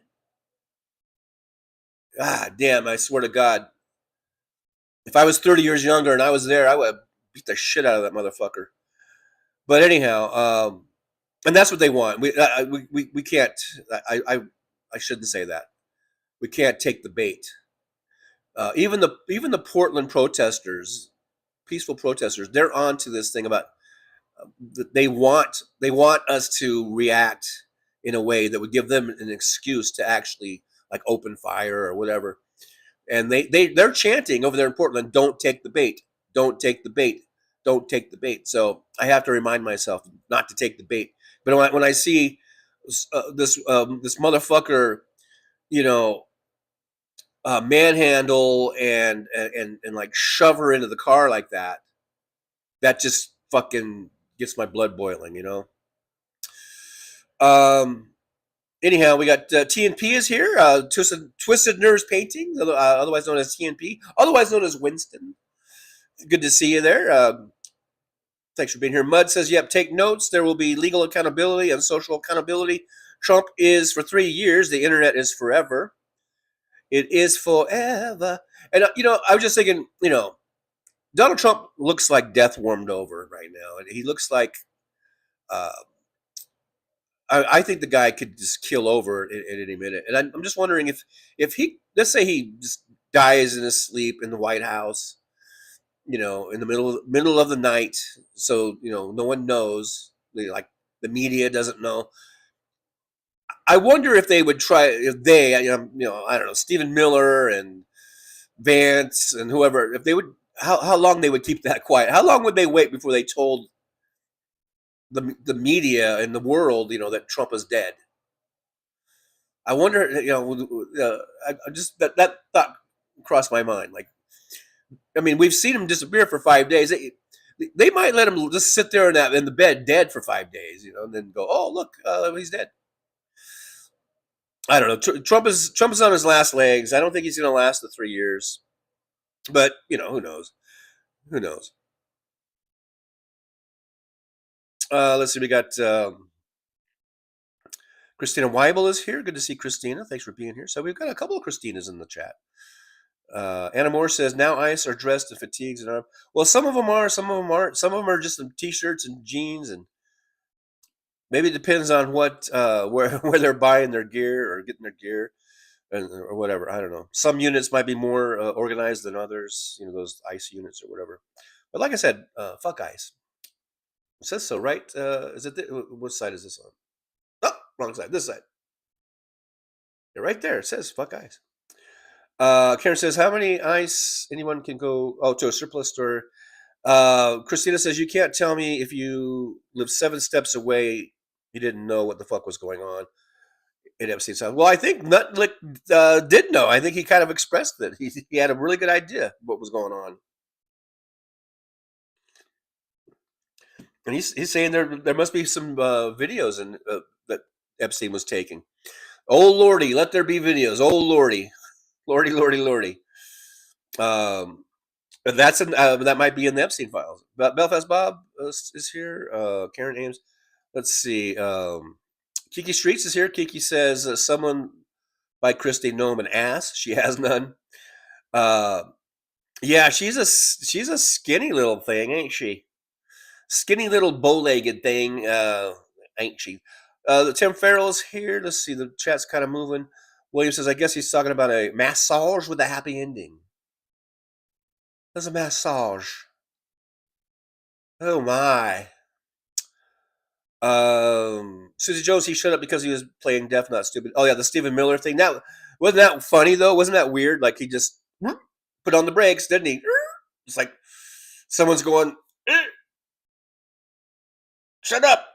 Ah, damn, I swear to God. If I was 30 years younger and I was there, I would have beat the shit out of that motherfucker. But anyhow, and that's what they want. We can't, I shouldn't say that. We can't take the bait. Even the Portland protesters, peaceful protesters, they're on to this thing about they want us to react in a way that would give them an excuse to actually like open fire or whatever. And they're chanting over there in Portland, "Don't take the bait, don't take the bait, don't take the bait." So I have to remind myself not to take the bait. But when I see this motherfucker, you know, manhandle and like shove her into the car like that, that just fucking gets my blood boiling, you know. Anyhow, we got TNP is here. Twisted Nerves Painting, otherwise known as TNP, otherwise known as Winston. Good to see you there. Thanks for being here. Mud says, yep, take notes. There will be legal accountability and social accountability. Trump is for 3 years. The internet is forever. It is forever. And, you know, I was just thinking, you know, Donald Trump looks like death warmed over right now. And he looks like, I think the guy could just kill over at any minute. And I'm just wondering if he, let's say he just dies in his sleep in the White House, you know, in the middle of the night. So, you know, no one knows, like the media doesn't know. I wonder if they would try, if they, you know, I don't know, Stephen Miller and Vance and whoever, if they would, how long they would keep that quiet. How long would they wait before they told the media and the world, you know, that Trump is dead? I wonder, you know, I just that thought crossed my mind. Like, I mean, we've seen him disappear for 5 days. They might let him just sit there in the bed dead for 5 days, you know, and then go, oh look, he's dead. I don't know. Trump is on his last legs. I don't think he's going to last the 3 years, but you know, who knows? Who knows? Let's see. We got Christina Weibel is here. Good to see Christina. Thanks for being here. So we've got a couple of Christinas in the chat. Anna Moore says, now ICE are dressed in fatigues and arm. Well, some of them are, some of them aren't. Some of them are just in t-shirts and jeans, and maybe it depends on what where they're buying their gear or getting their gear, or whatever. I don't know. Some units might be more organized than others. You know, those ICE units or whatever. But like I said, fuck ICE. It says so, right? Is it what side is this on? Oh, wrong side. This side. Yeah, right there. It says fuck ICE. Karen says, how many ICE anyone can go to a surplus store? Christina says, you can't tell me if you live 7 steps away, you didn't know what the fuck was going on in Epstein's house. Well, I think Nutlick did know. I think he kind of expressed it. He had a really good idea what was going on. And he's saying there must be some videos that Epstein was taking. Oh, Lordy, let there be videos. Oh, Lordy. Lordy, Lordy, Lordy. That might be in the Epstein files. Belfast Bob is here. Karen Ames. Let's see. Kiki Streets is here. Kiki says, someone by Christy Nome an ass. She has none. Yeah, she's a skinny little thing, ain't she? Skinny little bow-legged thing, ain't she? Tim Farrell's here. Let's see. The chat's kind of moving. William says, I guess he's talking about a massage with a happy ending. There's a massage. Oh, my. Susie Jones, he shut up because he was playing deaf, not stupid. Oh, yeah, the Stephen Miller thing. That wasn't that funny, though? Wasn't that weird? Like, he just put on the brakes, didn't he? It's like someone's going, shut up.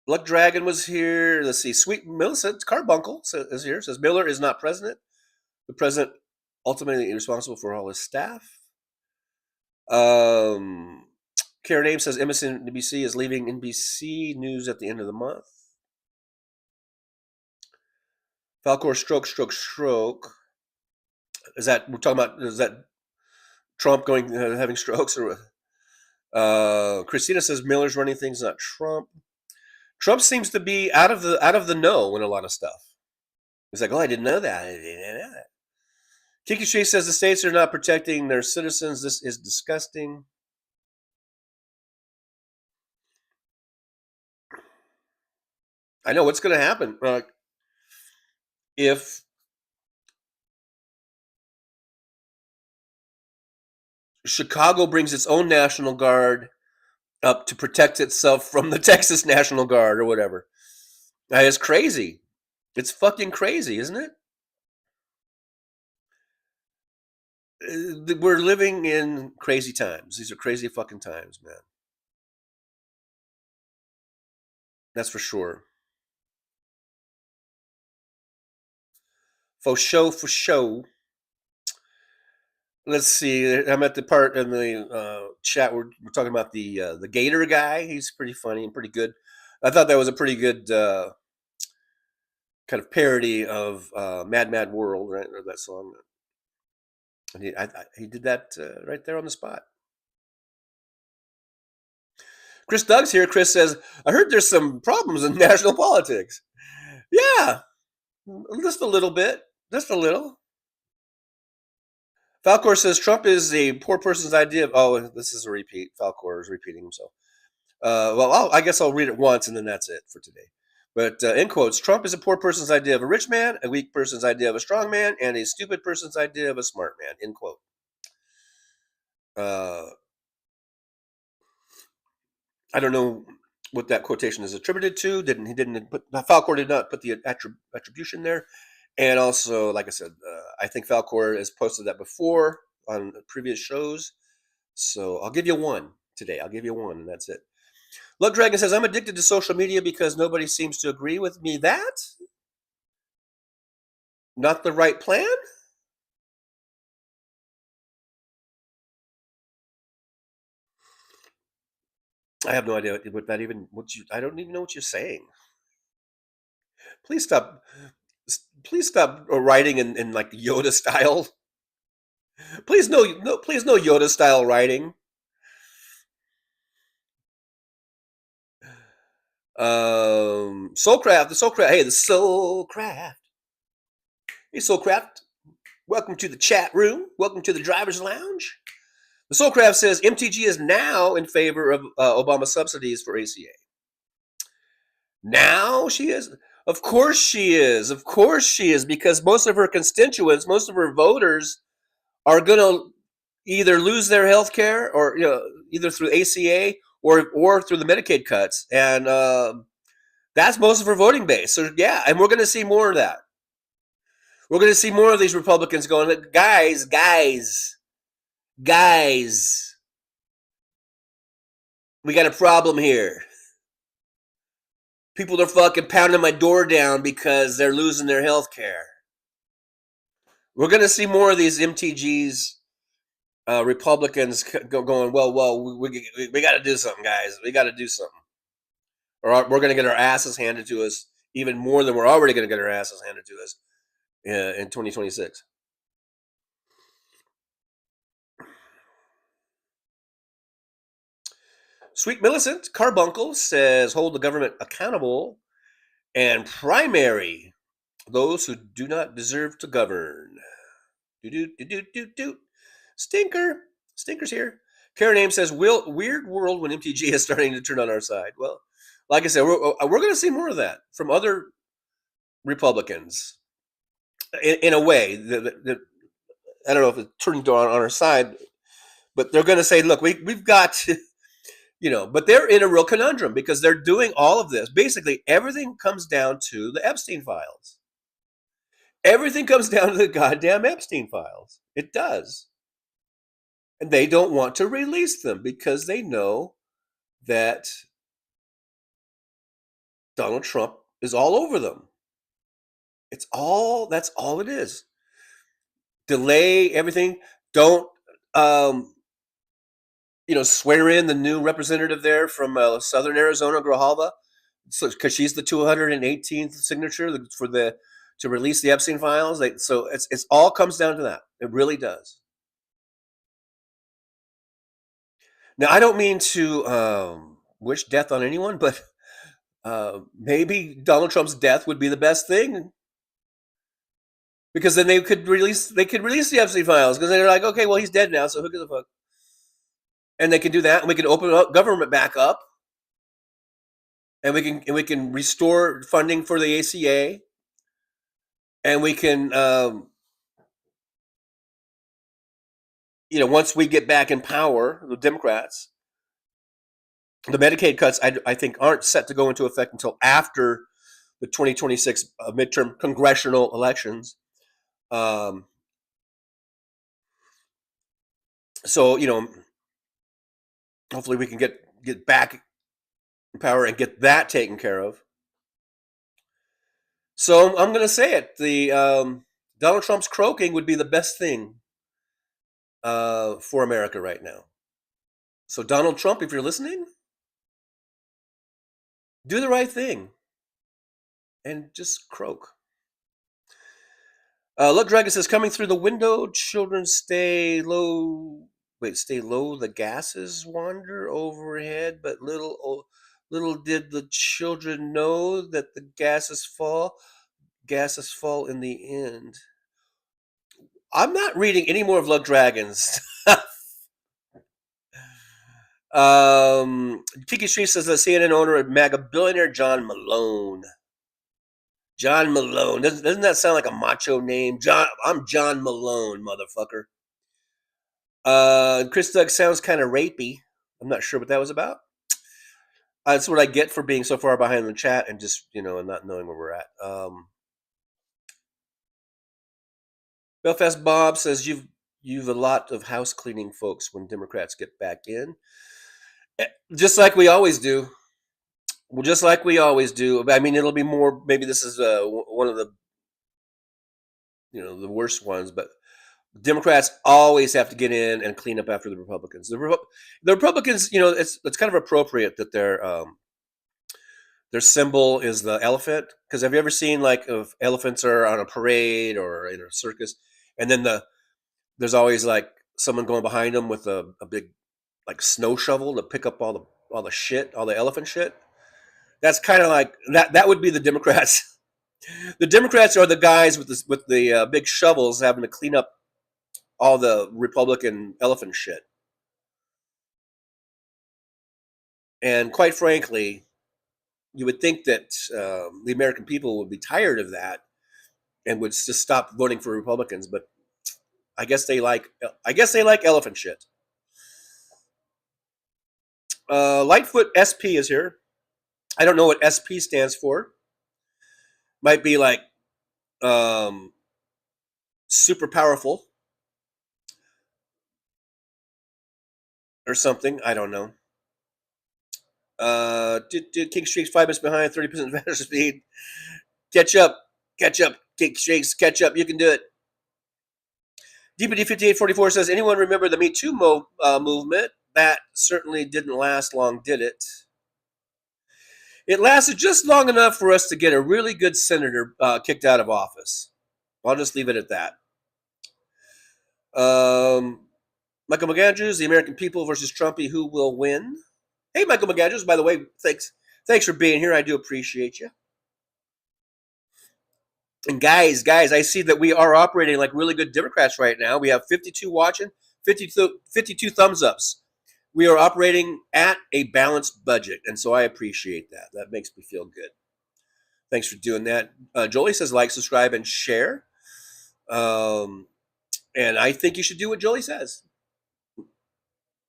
Luck Dragon was here. Let's see. Sweet Millicent Carbuncle is here. Says Miller is not president. The president ultimately responsible for all his staff. Karen Ames says MSNBC is leaving NBC News at the end of the month. Falcor stroke. Is that we're talking about? Is that Trump going having strokes or? Christina says Miller's running things, not Trump. Trump seems to be out of the know in a lot of stuff. He's like, oh, I didn't know that. I didn't know that. Kiki Street says the states are not protecting their citizens. This is disgusting. I know what's going to happen. If Chicago brings its own National Guard up to protect itself from the Texas National Guard or whatever. It's crazy. It's fucking crazy, isn't it? We're living in crazy times. These are crazy fucking times, man. That's for sure. For show. Let's see. I'm at the part in the chat. We're talking about the Gator guy. He's pretty funny and pretty good. I thought that was a pretty good kind of parody of Mad Mad World, right? Or that song. And he did that right there on the spot. Chris Doug's here. Chris says, I heard there's some problems in national politics. Yeah, just a little bit. Just a little. Falcor says, Trump is a poor person's idea of... Oh, this is a repeat. Falcor is repeating himself. I guess I'll read it once, and then that's it for today. But in quotes, Trump is a poor person's idea of a rich man, a weak person's idea of a strong man, and a stupid person's idea of a smart man, end quote. I don't know what that quotation is attributed to. Falcor did not put the attribution there. And also, like I said, I think Falcor has posted that before on previous shows. So I'll give you one today. I'll give you one, and that's it. Lug Dragon says, I'm addicted to social media because nobody seems to agree with me. That? Not the right plan? I have no idea what that even... I don't even know what you're saying. Please stop writing in like Yoda style. Please no Yoda style writing. Soulcraft, the Soulcraft. Hey, the Soulcraft. Hey, Soulcraft. Welcome to the chat room. Welcome to the driver's lounge. The Soulcraft says MTG is now in favor of Obama subsidies for ACA. Now she is. Of course she is. Of course she is, because most of her constituents, most of her voters are going to either lose their health care or either through ACA or through the Medicaid cuts. And that's most of her voting base. So, yeah, and we're going to see more of that. We're going to see more of these Republicans going, guys, we got a problem here. People are fucking pounding my door down because they're losing their health care. We're going to see more of these MTGs, Republicans going, well, we got to do something, guys. We got to do something. Or we're going to get our asses handed to us even more than we're already going to get our asses handed to us in 2026. Sweet Millicent Carbuncle says, hold the government accountable and primary those who do not deserve to govern. Stinker's here. Karen Ames says, weird world when MTG is starting to turn on our side. Well, like I said, we're going to see more of that from other Republicans in a way that I don't know if it's turning on our side, but they're going to say, look, we've got to, but they're in a real conundrum because they're doing all of this. Basically, everything comes down to the Epstein files. Everything comes down to the goddamn Epstein files. It does. And they don't want to release them because they know that Donald Trump is all over them. That's all it is. Delay everything. Don't, swear in the new representative there from Southern Arizona, Grijalva, because she's the 218th signature to release the Epstein files. So it's all comes down to that. It really does. Now, I don't mean to wish death on anyone, but maybe Donald Trump's death would be the best thing, because then they could release the Epstein files, because they're like, okay, well, he's dead now, so who gives a fuck? And they can do that, and we can open up government back up, and we can restore funding for the ACA, and we can, once we get back in power, the Democrats, The Medicaid cuts, I think, aren't set to go into effect until after the 2026 midterm congressional elections. So, hopefully we can get back in power and get that taken care of. So I'm going to say it. The Donald Trump's croaking would be the best thing for America right now. So Donald Trump, if you're listening, do the right thing and just croak. Look, Dragon says, coming through the window, children stay low. Wait, stay low. The gases wander overhead, but little did the children know that the gases fall. Gases fall in the end. I'm not reading any more of Luck Dragons. Tiki Street says the CNN owner of MAGA billionaire John Malone. John Malone. Doesn't that sound like a macho name? I'm John Malone, motherfucker. Chris Doug sounds kind of rapey. I'm not sure what that was about. That's what I get for being so far behind in the chat and just, and not knowing where we're at. Belfast Bob says you've a lot of house cleaning folks when Democrats get back in. Just like we always do. Well, just like we always do. I mean, it'll be more. Maybe this is one of the, the worst ones. But Democrats always have to get in and clean up after the Republicans. The Republicans, it's kind of appropriate that their symbol is the elephant. Because have you ever seen if elephants are on a parade or in a circus, and then there's always someone going behind them with a big snow shovel to pick up all the shit, all the elephant shit. That's kind of like that. That would be the Democrats. The Democrats are the guys with the big shovels having to clean up all the Republican elephant shit. And quite frankly, you would think that the American people would be tired of that and would just stop voting for Republicans. But I guess they like elephant shit. Lightfoot SP is here. I don't know what SP stands for. Might be super powerful or something. I don't know. King Streaks 5 minutes behind, 30% faster speed. Catch up, King Streaks, catch up. You can do it. DPD5844 says, anyone remember the Me Too movement? That certainly didn't last long, did it? It lasted just long enough for us to get a really good senator kicked out of office. I'll just leave it at that. Michael McAndrews, the American people versus Trumpy, who will win? Hey, Michael McAndrews, by the way, thanks for being here. I do appreciate you. And guys, I see that we are operating like really good Democrats right now. We have 52 watching, 52 thumbs ups. We are operating at a balanced budget, and so I appreciate that. That makes me feel good. Thanks for doing that. Jolie says like, subscribe, and share. And I think you should do what Jolie says.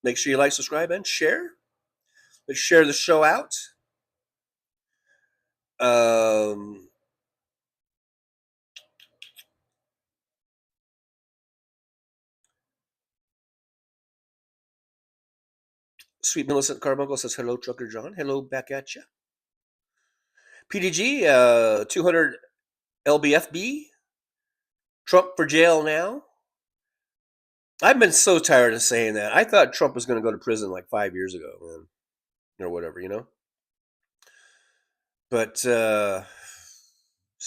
Make sure you like, subscribe, and share. Let's share the show out. Sweet Millicent Carbuncle says, hello, Trucker John. Hello, back at you. PDG, 200 LBFB. Trump for jail now. I've been so tired of saying that. I thought Trump was going to go to prison 5 years ago, man. Or whatever, But, so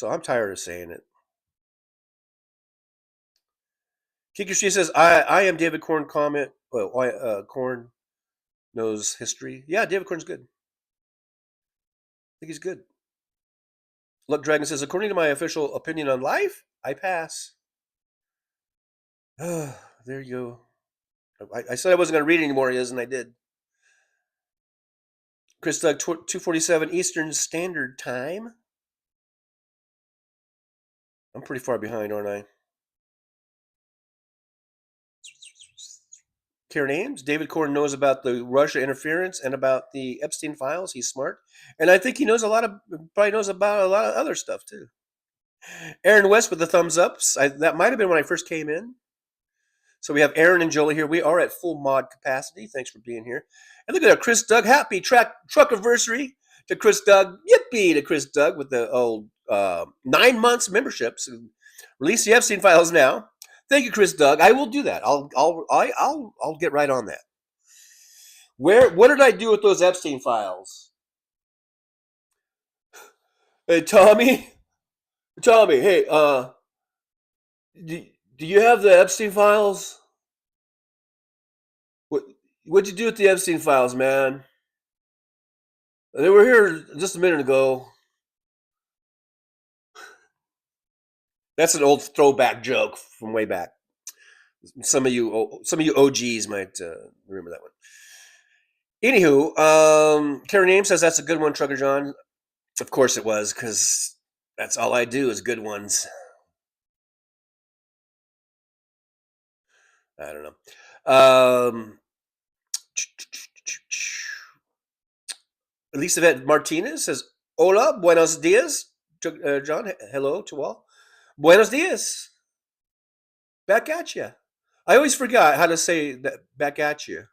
I'm tired of saying it. Kikushi says, I am David Corn comment. Well, Corn knows history. Yeah, David Corn's good. I think he's good. Luck Dragon says, according to my official opinion on life, I pass. There you go. I said I wasn't going to read any more of his, and I did. Chris Doug, 2:47 Eastern Standard Time. I'm pretty far behind, aren't I? Karen Ames. David Corn knows about the Russia interference and about the Epstein files. He's smart. And I think he knows probably knows about a lot of other stuff too. Aaron West with the thumbs ups. That might have been when I first came in. So we have Aaron and Jolie here. We are at full mod capacity. Thanks for being here. And look at that, Chris Doug. Happy Truckiversary to Chris Doug. Yippee to Chris Doug with the old 9 months memberships. Release the Epstein files now. Thank you, Chris Doug. I will do that. I'll get right on that. What did I do with those Epstein files? Hey, Tommy. Hey, do you have the Epstein files? What'd you do with the Epstein files, man? They were here just a minute ago. That's an old throwback joke from way back. Some of you OGs might remember that one. Anywho, Karen Ames says that's a good one, Trucker John. Of course it was, because that's all I do is good ones. I don't know. Elizabeth Martinez says, "Hola, buenos dias, John. Hello to all. Buenos dias. Back at you. I always forgot how to say that. Back at you.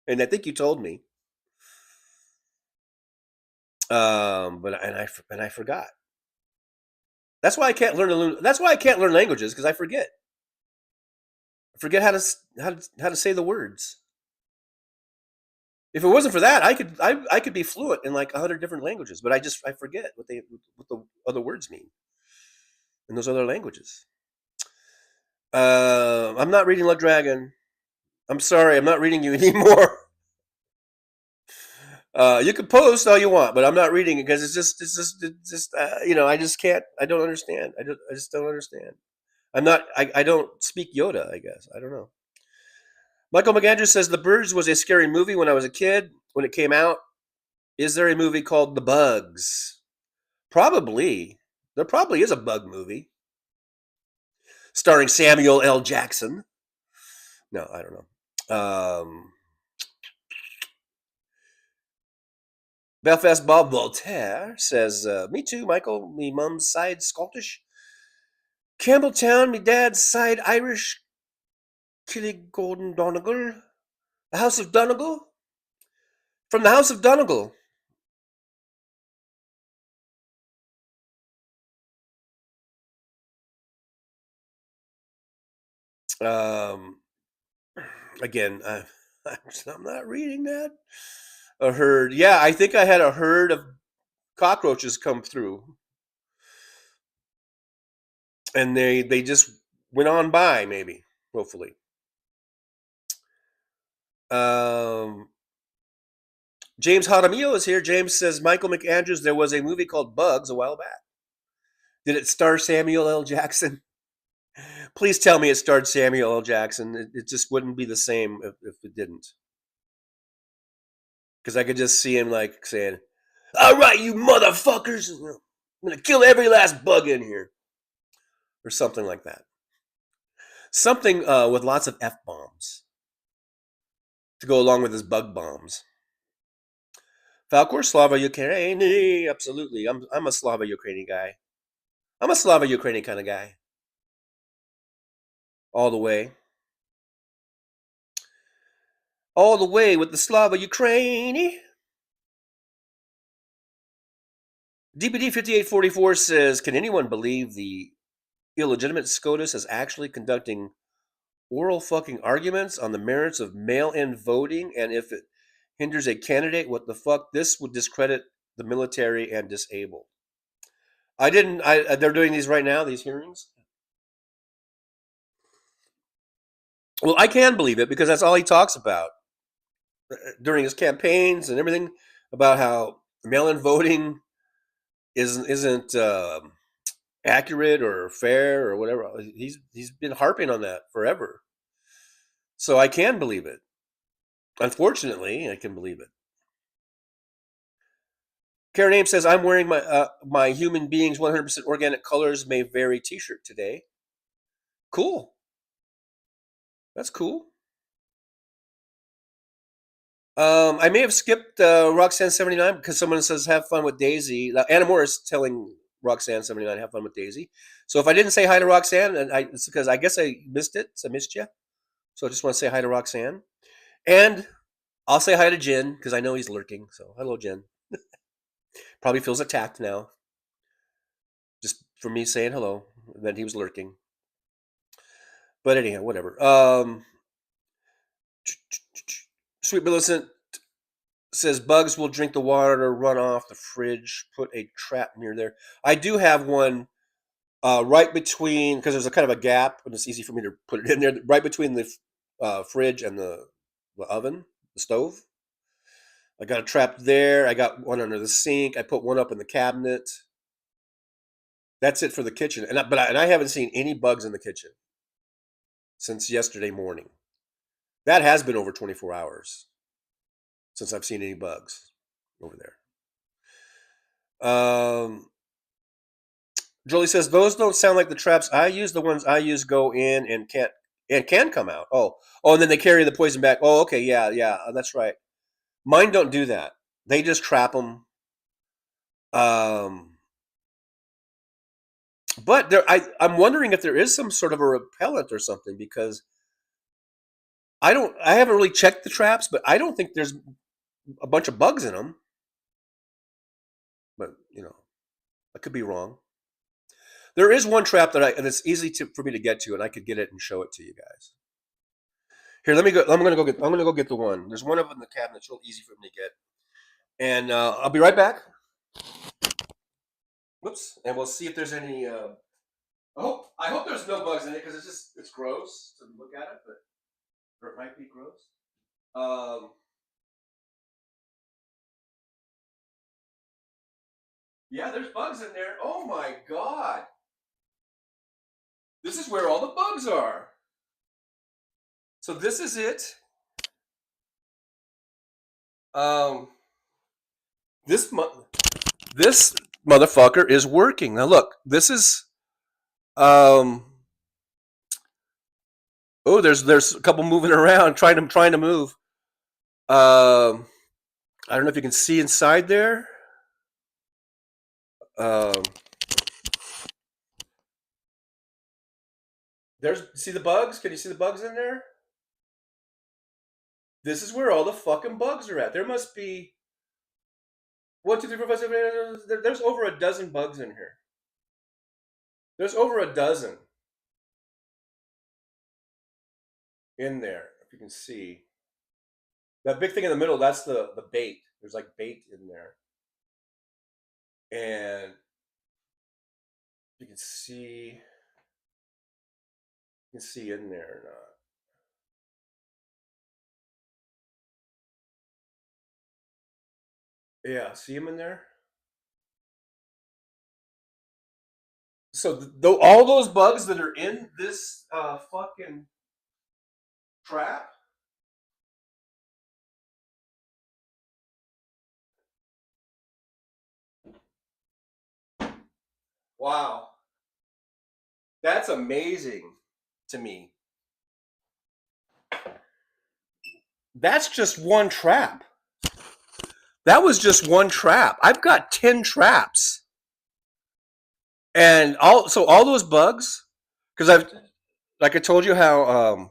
And I think you told me. But I forgot. That's why I can't learn. That's why I can't learn languages, because I forget. I forget how to say the words. If it wasn't for that, I could be fluent in like 100 different languages, but I forget what the other words mean in those other languages. I'm not reading Love Dragon. I'm sorry, I'm not reading you anymore. You can post all you want, but I'm not reading it because it's just I just can't. I don't understand. I just don't understand. I don't speak Yoda, I guess. I don't know. Michael McAndrews says The Birds was a scary movie when I was a kid, when it came out. Is there a movie called The Bugs? Probably. There probably is a bug movie. Starring Samuel L. Jackson. No, I don't know. Belfast Bob Voltaire says, me too, Michael. Me mum's side Scottish. Campbelltown, me dad's side Irish. Killigordon Donegal. The House of Donegal. From the House of Donegal. Again, I'm not reading that. A herd. Yeah, I think I had a herd of cockroaches come through. And they just went on by, maybe, hopefully. James Jaramillo is here. James says, Michael McAndrews, there was a movie called Bugs a while back. Did it star Samuel L. Jackson? Please tell me it starred Samuel L. Jackson. It just wouldn't be the same if it didn't. Because I could just see him like saying, all right, you motherfuckers, I'm going to kill every last bug in here. Or something like that. Something with lots of F-bombs. To go along with his bug bombs. Falkor, Slava Ukraini. Absolutely. I'm a Slava Ukraini guy. I'm a Slava Ukraini kind of guy. All the way. All the way with the Slava Ukraini. DPD 5844 says, can anyone believe the illegitimate SCOTUS is actually conducting oral fucking arguments on the merits of mail-in voting, and if it hinders a candidate, what the fuck? This would discredit the military and disable. They're doing these right now, these hearings. Well, I can believe it because that's all he talks about during his campaigns and everything, about how mail-in voting isn't accurate or fair or whatever. He's been harping on that forever. So I can believe it. Unfortunately, I can believe it. Karen Ames says, I'm wearing my Human Beings 100% Organic Colors May Vary t-shirt today. Cool. That's cool. I may have skipped Roxanne 79 because someone says have fun with Daisy. Anna Moore is telling Roxanne 79 have fun with Daisy. So if I didn't say hi to Roxanne, and it's because I guess I missed it. So I missed you. So I just want to say hi to Roxanne, and I'll say hi to Jen because I know he's lurking. So hello, Jen. Probably feels attacked now, just for me saying hello. That he was lurking. But anyhow, whatever. Sweet Millicent says bugs will drink the water or run off the fridge. Put a trap near there. I do have one right between, because there's a kind of a gap, and it's easy for me to put it in there. Right between the fridge and the oven, the stove. I got a trap there. I got one under the sink. I put one up in the cabinet. That's it for the kitchen. And I haven't seen any bugs in the kitchen since yesterday morning. That has been over 24 hours since I've seen any bugs over there. Jolie says those don't sound like the traps I use. The ones I use go in and can come out. Oh, and then they carry the poison back. Oh, okay, yeah, that's right. Mine don't do that. They just trap them. But I'm wondering if there is some sort of a repellent or something, because I haven't really checked the traps, but I don't think there's a bunch of bugs in them. But I could be wrong. There is one trap and it's easy for me to get to, and I could get it and show it to you guys. Here, let me go. I'm gonna go get the one. There's one of them in the cabinet. It's real easy for me to get, and I'll be right back. Whoops, and we'll see if there's any. I hope there's no bugs in it, because it's gross to look at it, or it might be gross. Yeah, there's bugs in there. Oh my god. This is where all the bugs are. So this is it. This motherfucker is working. Now look, this is there's a couple moving around trying to move. I don't know if you can see inside there. See the bugs? Can you see the bugs in there? This is where all the fucking bugs are at. There must be 1, 2, 3, 4, 5, 6, 7, 8, there's over a dozen bugs in here. There's over a dozen in there, if you can see. That big thing in the middle, that's the bait. There's like bait in there. And you can see in there or not. Yeah, see him in there? So all those bugs that are in this fucking trap, wow. That's amazing to me. That's just one trap. That was just one trap. I've got 10 traps. And all those bugs, because like I told you how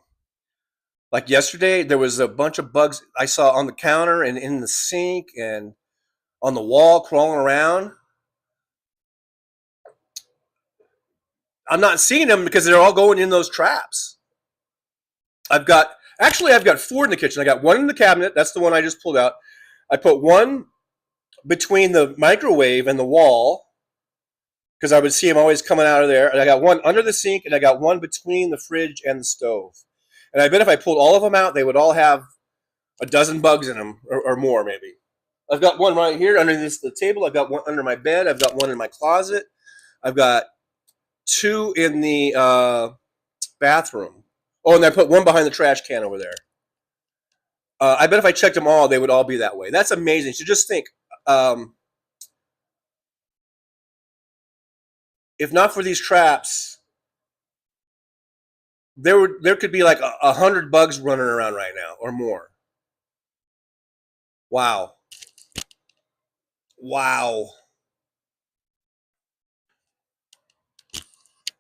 like yesterday there was a bunch of bugs I saw on the counter and in the sink and on the wall crawling around. I'm not seeing them because they're all going in those traps. I've got 4 in the kitchen. I got one in the cabinet. That's the one I just pulled out. I put one between the microwave and the wall, because I would see them always coming out of there. And I got one under the sink, and I got one between the fridge and the stove. And I bet if I pulled all of them out, they would all have a dozen bugs in them, or more maybe. I've got one right here under the table. I've got one under my bed. I've got one in my closet. I've got 2 in the bathroom. Oh, and I put one behind the trash can over there. I bet if I checked them all, they would all be that way. That's amazing. So just think, if not for these traps, there could be like 100 bugs running around right now or more. Wow. Wow.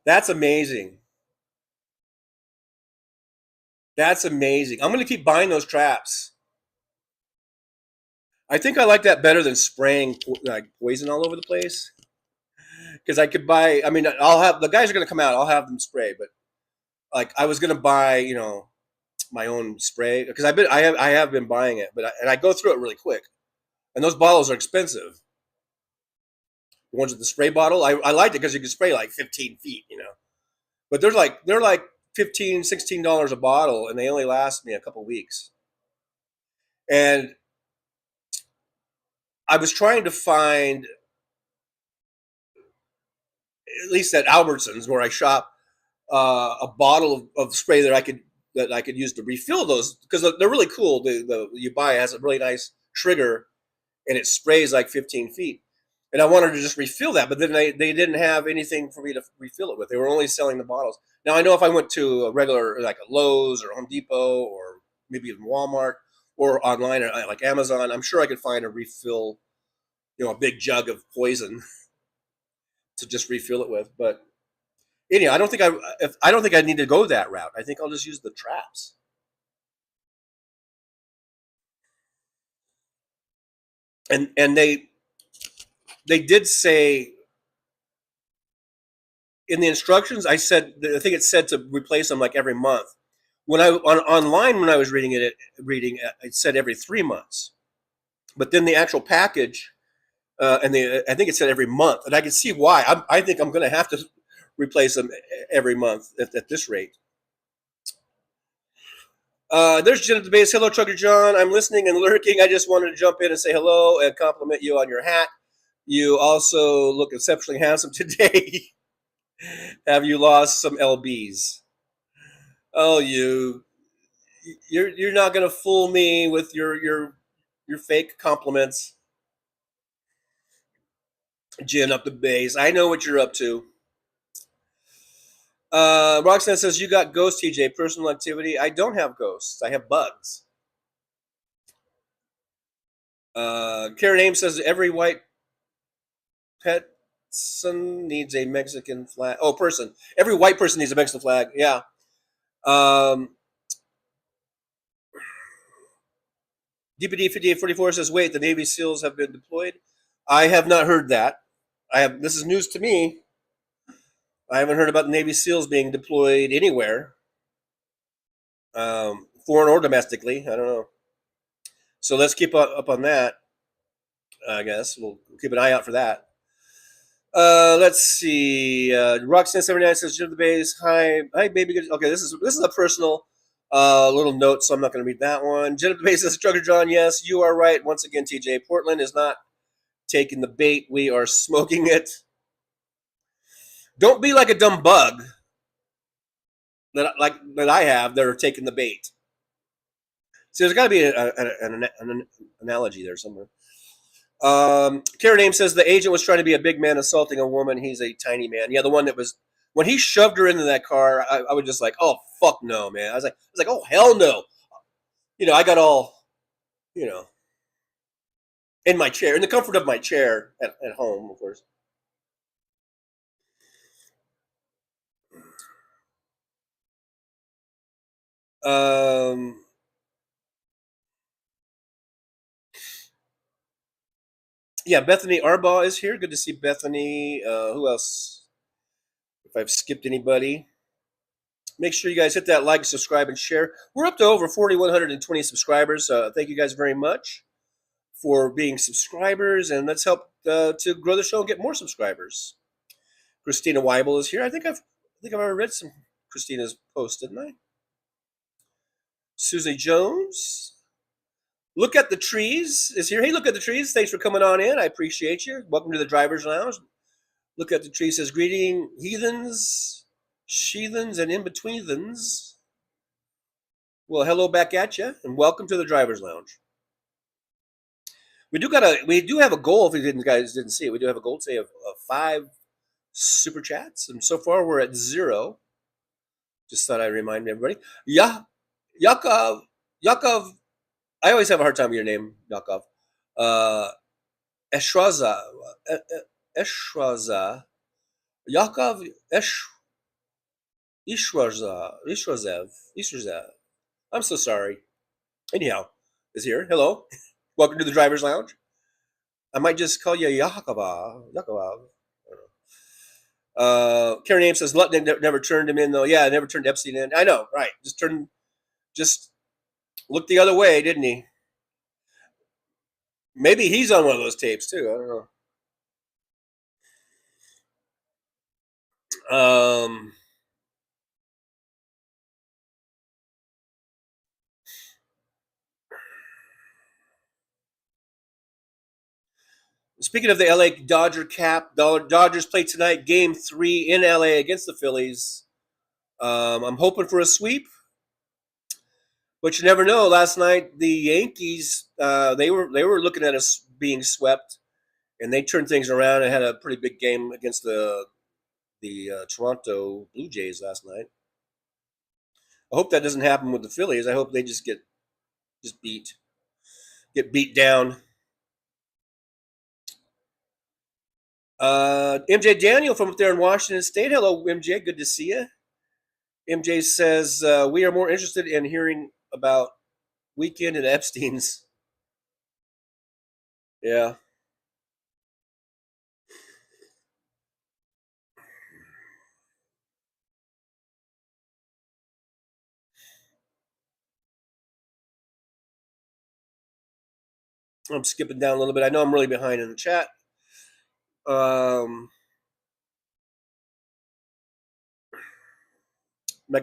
That's amazing. That's amazing. I'm going to keep buying those traps. I think I like that better than spraying like poison all over the place. Because I could buy, I mean, I'll have, the guys are going to come out, I'll have them spray, but like I was going to buy, you know, my own spray because I have been buying it, but I go through it really quick. And those bottles are expensive. The ones with the spray bottle, I liked it because you can spray like 15 feet, you know. But they're like $15, $16 a bottle, and they only last me a couple weeks. And I was trying to find, at least at Albertsons where I shop, a bottle of spray that I could use to refill those because they're really cool. The you buy it has a really nice trigger, and it sprays like 15 feet. And I wanted to just refill that, but then they didn't have anything for me to refill it with. They were only selling the bottles. Now I know if I went to a regular like a Lowe's or Home Depot or maybe even Walmart or online like Amazon, I'm sure I could find a refill, you know, a big jug of poison to just refill it with. But anyhow, I don't think I need to go that route. I think I'll just use the traps. And they did say in the instructions, I think it said to replace them like every month. When online when I was reading it said every 3 months. But then the actual package, I think it said every month, and I can see why. I think I'm going to have to replace them every month at this rate. There's Jen at the base. Hello, Trucker John. I'm listening and lurking. I just wanted to jump in and say hello and compliment you on your hat. You also look exceptionally handsome today. Have you lost some lbs? Oh, you're not gonna fool me with your fake compliments. Jen up the base. I know what you're up to. Roxanne says you got ghosts, TJ. Personal activity. I don't have ghosts. I have bugs. Karen Ames says every white person needs a Mexican flag. Oh, person. Every white person needs a Mexican flag. Yeah. DPD 5844 says, wait, the Navy SEALs have been deployed? I have not heard that. This is news to me. I haven't heard about the Navy SEALs being deployed anywhere, foreign or domestically. I don't know. So let's keep up on that. I guess we'll keep an eye out for that. Let's see. Roxanne79 says, Jim the base. Hi, baby. Okay, this is a personal little note, so I'm not going to read that one. Jen the base says, Trucker John, yes, you are right. Once again, TJ, Portland is not taking the bait. We are smoking it. Don't be like a dumb bug that I have. They're taking the bait. So there's got to be an analogy there somewhere. Karen Ames says the agent was trying to be a big man assaulting a woman. He's a tiny man. Yeah, the one that was when he shoved her into that car. I was just like, oh fuck no, man. I was like, oh hell no. You know, I got all, you know, in my chair, in the comfort of my chair at home, of course. Yeah, Bethany Arbaugh is here. Good to see Bethany. Who else? If I've skipped anybody, make sure you guys hit that like, subscribe, and share. We're up to over 4,120 subscribers. Thank you guys very much for being subscribers, and let's help to grow the show and get more subscribers. Christina Weibel is here. I think I've already read some Christina's posts, didn't I? Susie Jones. Look at the trees is here. Hey, look at the trees. Thanks for coming on in. I appreciate you. Welcome to the Driver's Lounge. Look at the trees says, greeting heathens, sheathens, and in-betweethens. Well, hello back at you, and welcome to the Driver's Lounge. We do have a goal. If you guys didn't see it, we do have a goal today of 5 super chats, and so far we're at 0. Just thought I'd remind everybody. Yakov I always have a hard time with your name, Yakov. Eshraza. Yakov Ishrazev. I'm so sorry. Anyhow, is here. Hello. Welcome to the Driver's Lounge. I might just call you Yakov. Karen Ames says Lutnick never turned him in though. Yeah, never turned Epstein in. I know, right? Just looked the other way, didn't he? Maybe he's on one of those tapes too. I don't know. Speaking of the LA Dodgers play tonight, Game 3 in LA against the Phillies. I'm hoping for a sweep, but you never know. Last night the Yankees they were looking at us being swept, and they turned things around and had a pretty big game against the Toronto Blue Jays last night. I hope that doesn't happen with the Phillies. I hope they just get beat down. MJ Daniel from up there in Washington State. Hello, MJ. Good to see you. MJ says, we are more interested in hearing about Weekend and Epstein's. Yeah. I'm skipping down a little bit. I know I'm really behind in the chat. Michael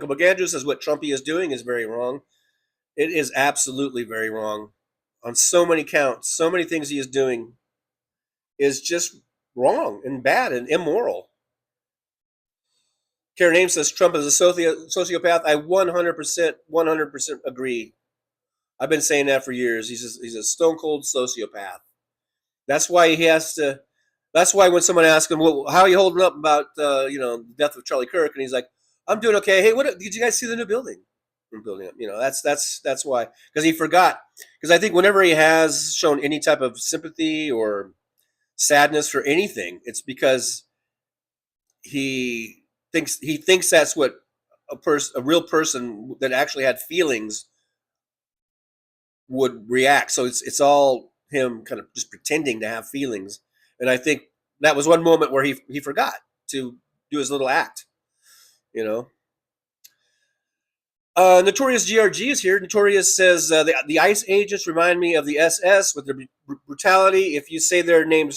McAndrew says what Trumpy is doing is very wrong. It is absolutely very wrong on so many counts. So many things he is doing is just wrong and bad and immoral. Karen Ames says Trump is a sociopath. I 100% agree. I've been saying that for years. He's a stone cold sociopath. That's why he has to. That's why when someone asks him, "Well, how are you holding up about the death of Charlie Kirk?" and he's like, "I'm doing okay." Hey, what did you guys see the new building? We're building up. That's why, because he forgot. Because I think whenever he has shown any type of sympathy or sadness for anything, it's because he thinks that's what a real person that actually had feelings would react. So it's all him kind of just pretending to have feelings. And I think that was one moment where he forgot to do his little act, Notorious GRG is here. Notorious says the ICE agents remind me of the SS with their brutality. If you say their name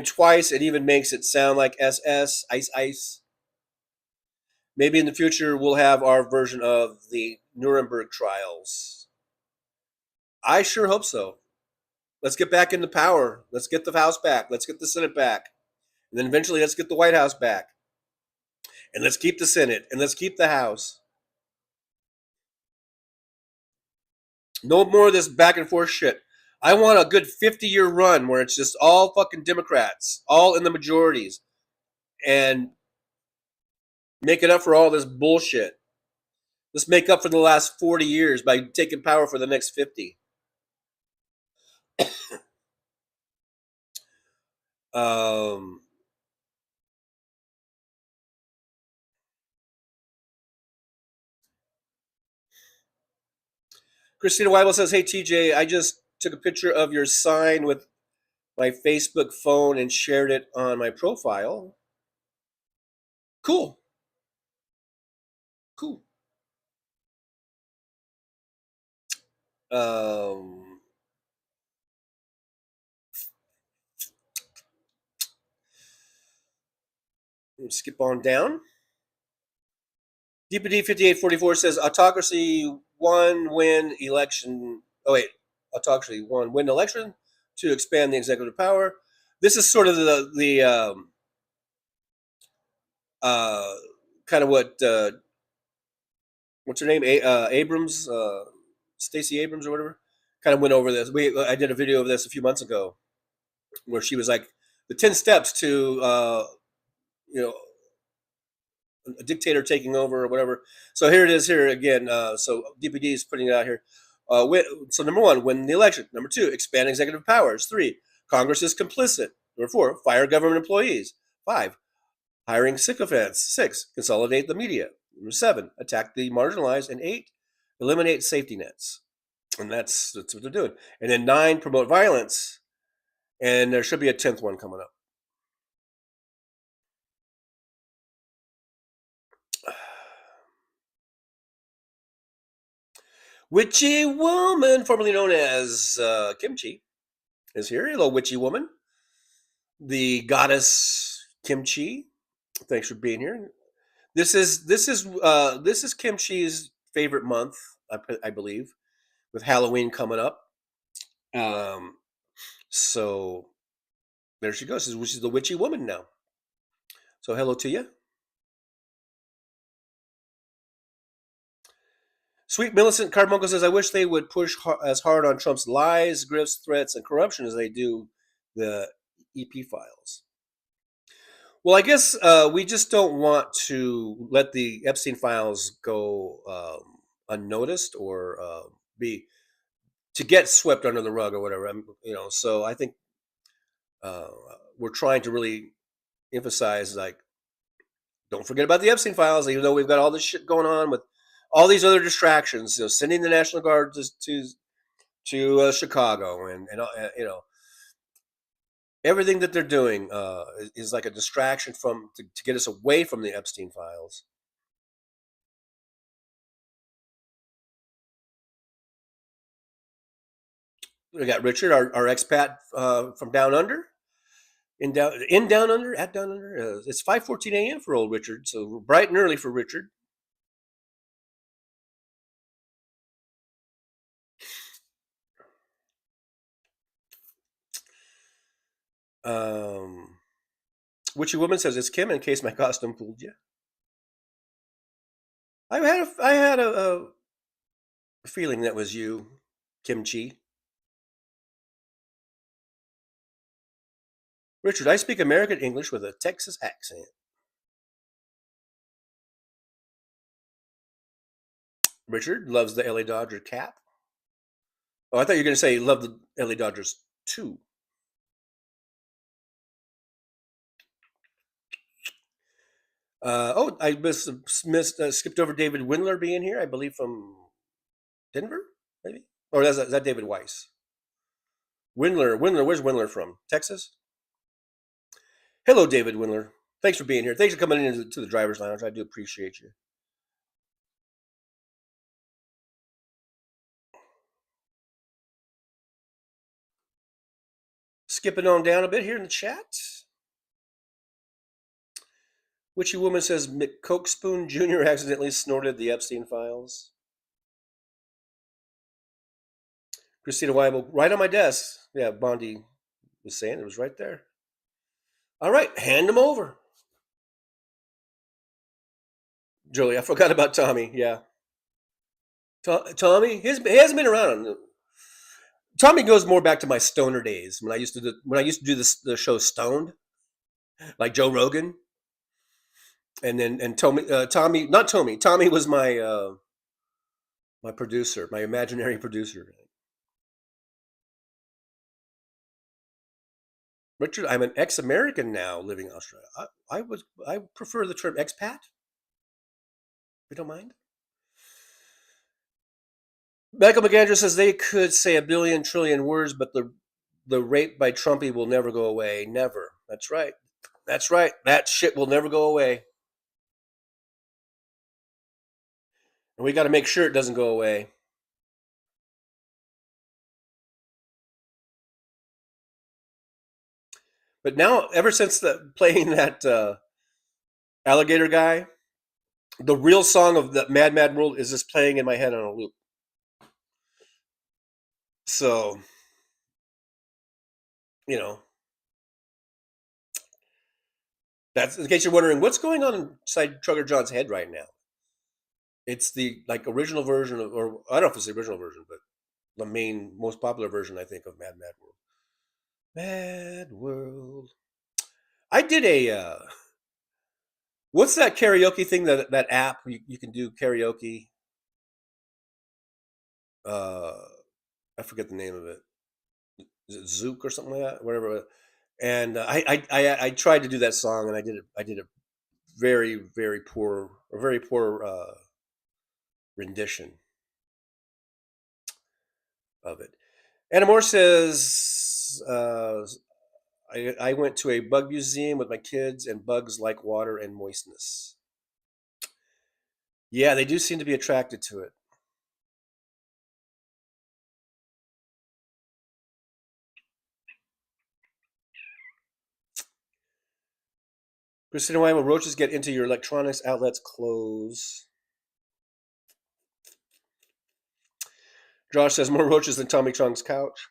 twice, it even makes it sound like SS, ICE. Maybe in the future we'll have our version of the Nuremberg trials. I sure hope so. Let's get back into power. Let's get the House back. Let's get the Senate back. And then eventually let's get the White House back. And let's keep the Senate. And let's keep the House. No more of this back and forth shit. I want a good 50-year run where it's just all fucking Democrats, all in the majorities, and make it up for all this bullshit. Let's make up for the last 40 years by taking power for the next 50. Christina Weibel says, hey, TJ, I just took a picture of your sign with my Facebook phone and shared it on my profile. Cool. Skip on down. DPD 5844 says autocracy win election. Oh wait, autocracy win election to expand the executive power. This is sort of the kind of what what's her name? Abrams, Stacey Abrams or whatever, kind of went over this. I did a video of this a few months ago, where she was like the 10 steps to a dictator taking over or whatever. So here it is here again. So DPD is putting it out here. So number 1, win the election. Number 2, expand executive powers. 3, Congress is complicit. Number 4, fire government employees. 5, hiring sycophants. 6, consolidate the media. Number 7, attack the marginalized. And 8, eliminate safety nets. And that's what they're doing. And then 9, promote violence. And there should be a 10th one coming up. Witchy woman, formerly known as Kimchi, is here. Hello, witchy woman. The goddess Kimchi. Thanks for being here. This is Kimchi's favorite month, I believe, with Halloween coming up. So there she goes. She's the witchy woman now. So hello to you. Sweet Millicent Carbuncle says, I wish they would push as hard on Trump's lies, grifts, threats, and corruption as they do the EP files. Well, I guess we just don't want to let the Epstein files go unnoticed or to get swept under the rug or whatever. So I think we're trying to really emphasize, like, don't forget about the Epstein files, even though we've got all this shit going on with all these other distractions, sending the National Guard to Chicago, and everything that they're doing is like a distraction to get us away from the Epstein files. We got Richard, our expat from down under, at down under. It's 5:14 a.m. for old Richard, so bright and early for Richard. Witchy woman says, it's Kim, in case my costume fooled you. I had a feeling that was you, Kimchi. Richard, I speak American English with a Texas accent. Richard loves the LA Dodger cap. Oh, I thought you were going to say love the LA Dodgers too. I skipped over David Windler being here, I believe from Denver, maybe? Or is that David Weiss? Windler, where's Windler from? Texas? Hello, David Windler. Thanks for being here. Thanks for coming into the driver's lounge. I do appreciate you. Skipping on down a bit here in the chat. Witchy woman says McCokespoon Jr. accidentally snorted the Epstein files. Christina Weibel, right on my desk. Yeah, Bondi was saying it was right there. All right, hand them over. Joey, I forgot about Tommy. Yeah. Tommy, he hasn't been around. Tommy goes more back to my stoner days when I used to do the show Stoned, like Joe Rogan. And Tommy was my my producer, my imaginary producer. Richard, I'm an ex-American now living in Australia. I prefer the term expat. If you don't mind. Michael McAndrew says they could say a billion trillion words, but the rape by Trumpy will never go away. Never. That's right. That's right. That shit will never go away. And we got to make sure it doesn't go away. But now, ever since playing that alligator guy, the real song of the Mad Mad World is just playing in my head on a loop. So, that's in case you're wondering what's going on inside Trucker John's head right now. It's the original version or I don't know if it's the original version, but the most popular version, I think, of Mad Mad World. Mad World. I did a what's that karaoke thing, that app you can do karaoke? I forget the name of it. Is it Zook or something like that? Whatever. And I tried to do that song, and I did a very poor rendition of it. Anna Moore says, I went to a bug museum with my kids, and bugs like water and moistness. Yeah, they do seem to be attracted to it. Christina, why will roaches get into your electronics outlets clothes? Josh says more roaches than Tommy Chong's couch.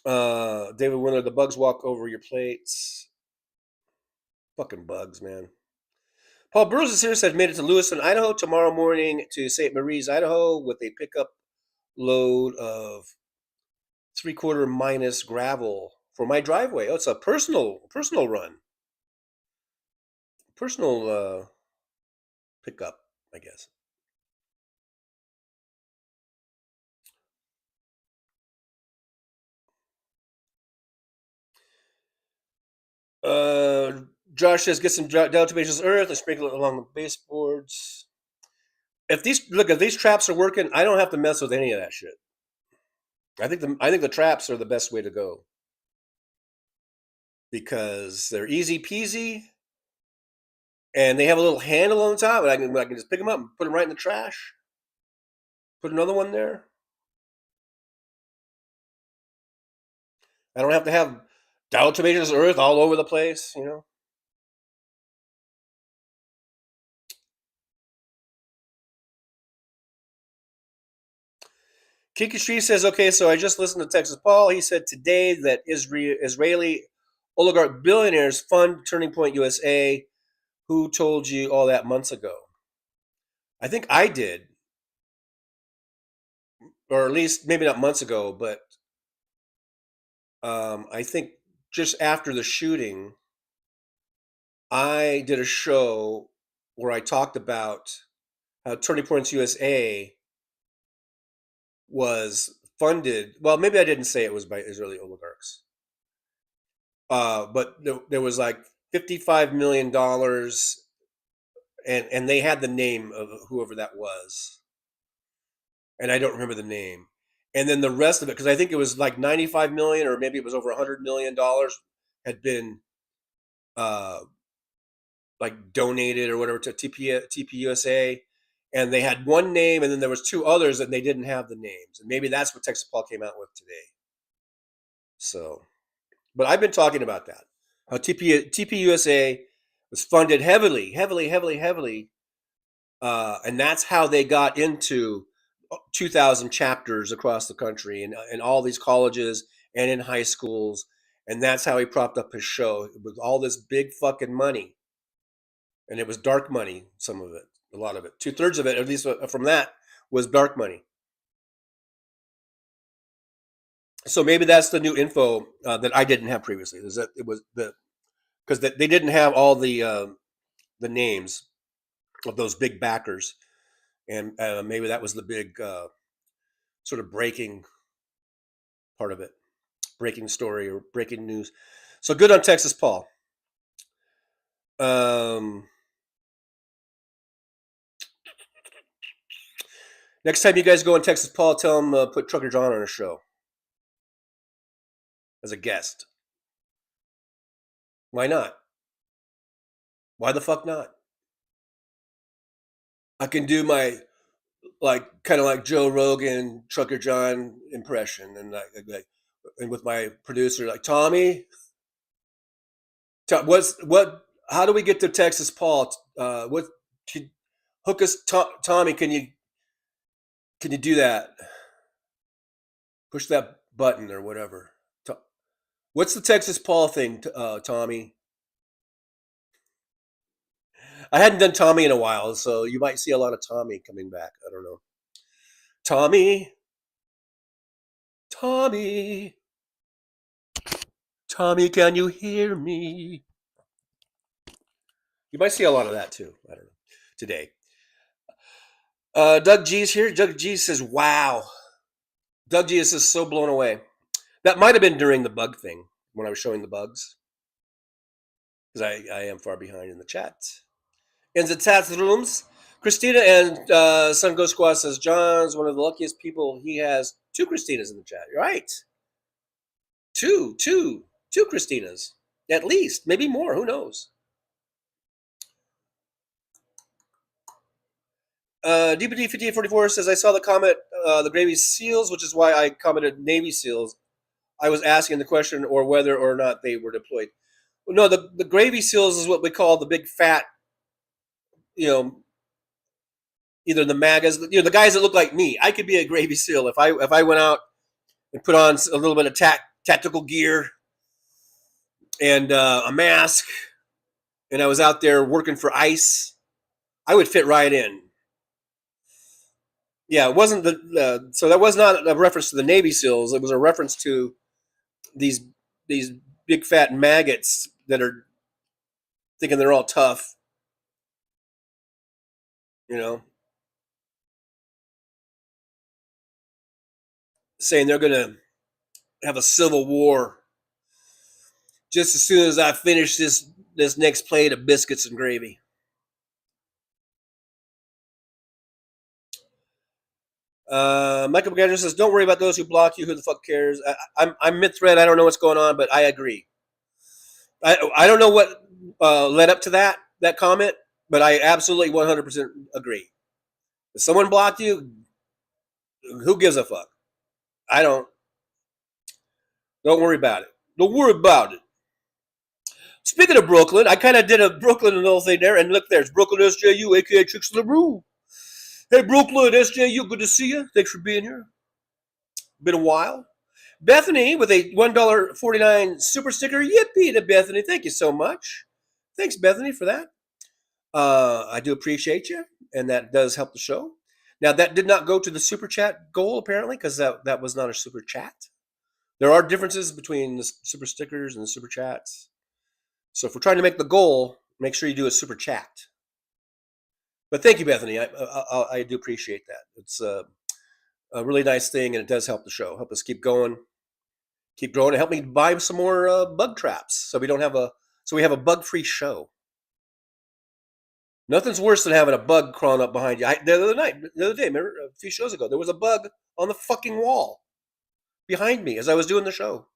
David Winter, the bugs walk over your plates. Fucking bugs, man. Paul Burroughs is here, said made it to Lewiston, Idaho tomorrow morning to St. Marie's, Idaho with a pickup load of 3/4 minus gravel for my driveway. Oh, it's a personal run. Personal pickup, I guess. Josh says, get some diatomaceous earth and sprinkle it along the baseboards. If these traps are working, I don't have to mess with any of that shit. I think the traps are the best way to go because they're easy peasy, and they have a little handle on the top, and I can just pick them up and put them right in the trash. Put another one there. I don't have to have diatomaceous earth all over the place, you know. Kiki Street says, okay, so I just listened to Texas Paul. He said today that Israeli oligarch billionaires fund Turning Point USA. Who told you all that months ago? I think I did. Or at least maybe not months ago, but I think just after the shooting, I did a show where I talked about how Turning Points USA was funded. Well, maybe I didn't say it was by Israeli oligarchs, but there was like $55 million, and they had the name of whoever that was, and I don't remember the name. And then the rest of it, because I think it was like 95 million, or maybe it was over $100 million, had been like donated or whatever to TPUSA, and they had one name, and then there was two others, and they didn't have the names, and maybe that's what Texas Paul came out with today. So, but I've been talking about that, how TPUSA was funded heavily, and that's how they got into 2,000 chapters across the country, and all these colleges and in high schools, and that's how he propped up his show with all this big fucking money. And it was dark money, some of it, a lot of it. 2/3 of it, at least from that, was dark money. So maybe that's the new info that I didn't have previously. Is that it was because they didn't have all the names of those big backers, and maybe that was the big sort of breaking part of it, breaking story or breaking news. So good on Texas Paul. Next time you guys go in Texas Paul, tell him put Trucker John on a show as a guest. Why not? Why the fuck not? I can do my kind of like Joe Rogan Trucker John impression, and and with my producer, like, Tommy, how do we get to Texas Paul? Hook us, Tommy? Can you do that? Push that button or whatever. What's the Texas Paul thing, Tommy? I hadn't done Tommy in a while, so you might see a lot of Tommy coming back. I don't know. Tommy, can you hear me? You might see a lot of that too. I don't know. Today. Doug G's here. Doug G says, wow. Doug G is just so blown away. That might have been during the bug thing when I was showing the bugs. Because I am far behind in the chat. In the chat rooms, Christina and Sun Ghost Squad says, John's one of the luckiest people. He has 2 Christinas in the chat. You're right. Two Christinas. At least. Maybe more. Who knows? DPD 5844 says, I saw the comment, the Gravy SEALs, which is why I commented Navy SEALs. I was asking the question or whether or not they were deployed. No, the Gravy SEALs is what we call the big fat, either the MAGAs, the guys that look like me. I could be a Gravy SEAL if I went out and put on a little bit of tactical gear and a mask, and I was out there working for ICE. I would fit right in. Yeah, it wasn't so that was not a reference to the Navy SEALs. It was a reference to these big fat maggots that are thinking they're all tough, saying they're going to have a civil war just as soon as I finish this next plate of biscuits and gravy. Michael McAndrew says, don't worry about those who block you. Who the fuck cares? I'm mid-thread. I don't know what's going on, but I agree. I don't know what led up to that comment, but I absolutely 100% agree. If someone blocked you, who gives a fuck? I don't. Don't worry about it. Don't worry about it. Speaking of Brooklyn, I kind of did a Brooklyn little thing there, and look, there's Brooklyn SJU, aka Tricks LaRue. Hey, Brooklyn SJU, good to see you. Thanks for being here. Been a while. Bethany with a $1.49 super sticker. Yippee to Bethany. Thank you so much. Thanks, Bethany, for that. I do appreciate you, and that does help the show. Now, that did not go to the super chat goal, apparently, because that was not a super chat. There are differences between the super stickers and the super chats. So if we're trying to make the goal, make sure you do a super chat. But thank you, Bethany. I do appreciate that. It's a really nice thing, and it does help the show. Help us keep going, keep growing, and help me buy some more bug traps so we have a bug-free show. Nothing's worse than having a bug crawling up behind you. The other day, remember a few shows ago, there was a bug on the fucking wall behind me as I was doing the show.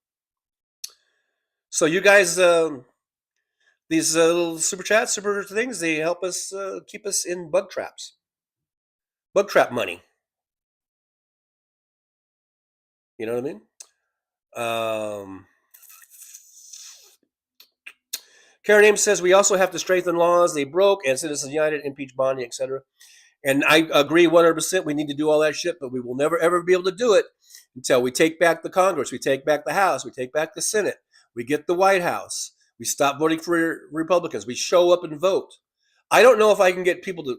So you guys, these little super chats, super things, they help us keep us in bug traps. Bug trap money. You know what I mean? Karen Ames says we also have to strengthen laws they broke and Citizens United, impeach Bondi, etc. And I agree 100%. We need to do all that shit, but we will never, ever be able to do it until we take back the Congress, we take back the House, we take back the Senate, we get the White House, we stop voting for Republicans, we show up and vote. I don't know if I can get people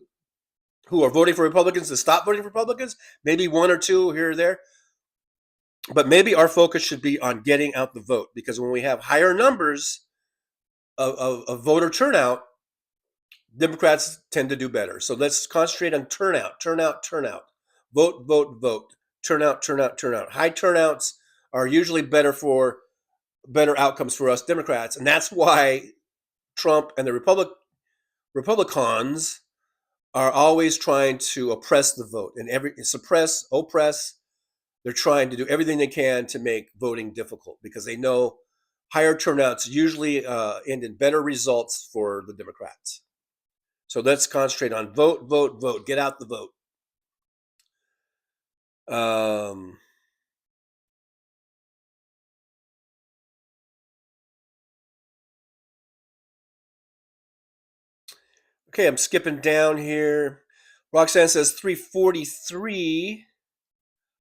who are voting for Republicans to stop voting for Republicans, maybe one or two here or there. But maybe our focus should be on getting out the vote, because when we have higher numbers of voter turnout, Democrats tend to do better. So let's concentrate on turnout. Vote, vote, vote. Turnout. High turnouts are usually better outcomes for us Democrats. And that's why Trump and the Republicans are always trying to oppress the vote and oppress. They're trying to do everything they can to make voting difficult, because they know higher turnouts usually end in better results for the Democrats. So let's concentrate on vote, vote, vote. Get out the vote. Okay, I'm skipping down here. Roxanne says 343.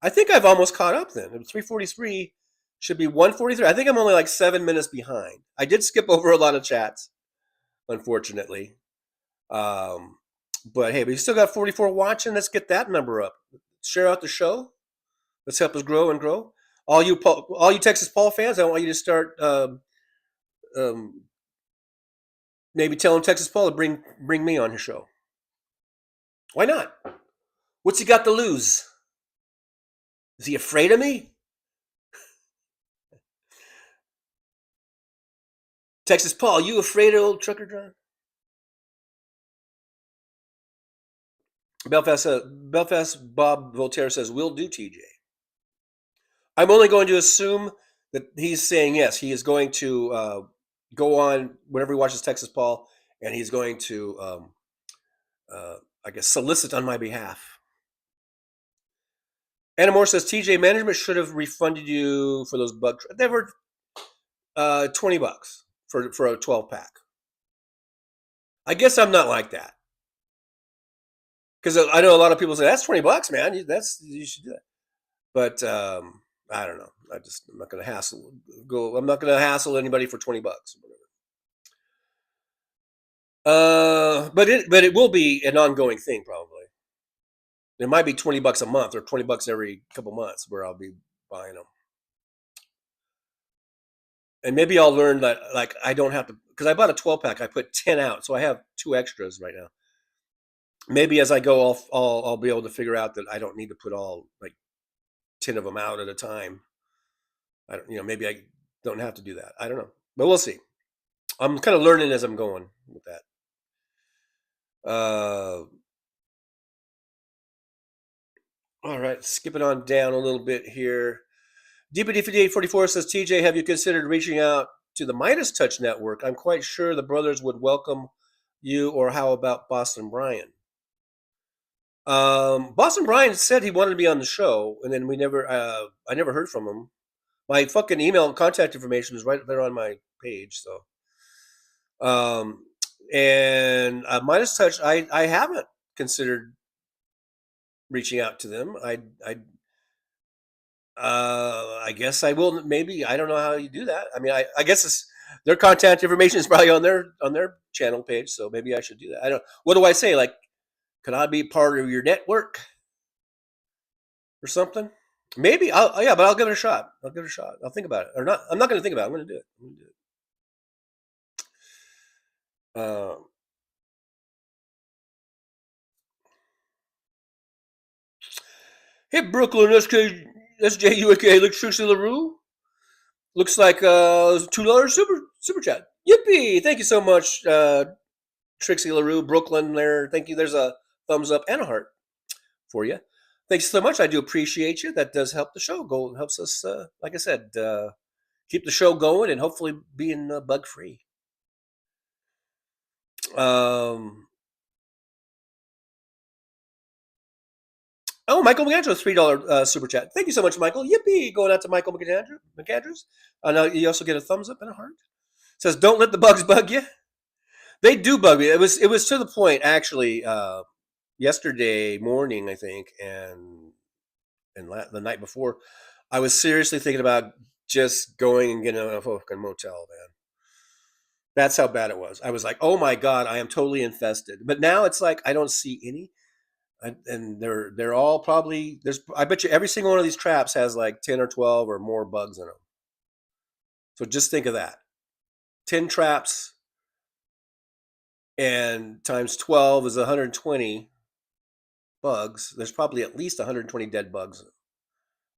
I think I've almost caught up then. 343 should be 143. I think I'm only like 7 minutes behind. I did skip over a lot of chats, unfortunately. But hey, we still got 44 watching. Let's get that number up. Share out the show. Let's help us grow and grow. All you Texas Paul fans, I want you to start maybe telling Texas Paul to bring me on his show. Why not? What's he got to lose? Is he afraid of me? Texas Paul, you afraid of old Trucker John? Belfast Bob Voltaire says, will do, TJ. I'm only going to assume that he's saying yes. He is going to go on whenever he watches Texas Paul, and he's going to, I guess, solicit on my behalf. Anna Moore says, TJ, management should have refunded you for those bug. They were $20 for a 12-pack. I guess I'm not like that. Because I know a lot of people say, that's $20, man. You should do that. But I don't know. I'm not going to hassle. I'm not going to hassle anybody for $20 or whatever. But it will be an ongoing thing probably. It might be $20 a month or $20 every couple months where I'll be buying them. And maybe I'll learn that like I don't have to, because I bought a 12-pack. I put 10 out, so I have 2 extras right now. Maybe as I go, I'll be able to figure out that I don't need to put all like 10 of them out at a time. Maybe I don't have to do that. I don't know, but we'll see. I'm kind of learning as I'm going with that. All right, skipping on down a little bit here. DPD5844 says, TJ, have you considered reaching out to the Midas Touch Network? I'm quite sure the brothers would welcome you. Or how about Boston Brian? Boston Brian said he wanted to be on the show, and then I never heard from him. My fucking email and contact information is right there on my page. So, and Midas Touch, I haven't considered reaching out to them. I guess I will. Maybe I don't know how you do that. I mean, I guess their contact information is probably on their channel page. So maybe I should do that. I don't. What do I say? Like, could I be part of your network or something? Maybe. But I'll give it a shot. I'll think about it. Or not. I'm not going to think about it. I'm going to do it. Hey, Brooklyn, SJUAK, looks Trixie LaRue. Looks like $2 super chat. Yippee! Thank you so much, Trixie LaRue, Brooklyn there. Thank you. There's a thumbs up and a heart for you. Thanks so much. I do appreciate you. That does help the show go. It helps us, like I said, keep the show going and hopefully being bug free. Oh, Michael McAndrews, $3 super chat. Thank you so much, Michael. Yippee! Going out to Michael McAndrews. Now you also get a thumbs up and a heart. Says, don't let the bugs bug you. They do bug me. It was to the point actually yesterday morning, I think, and the night before, I was seriously thinking about just going and getting a fucking motel, man. That's how bad it was. I was like, oh my God, I am totally infested. But now it's like I don't see any. And they're all probably I bet you every single one of these traps has like 10 or 12 or more bugs in them. So just think of that. 10 traps and times 12 is 120 bugs. There's probably at least 120 dead bugs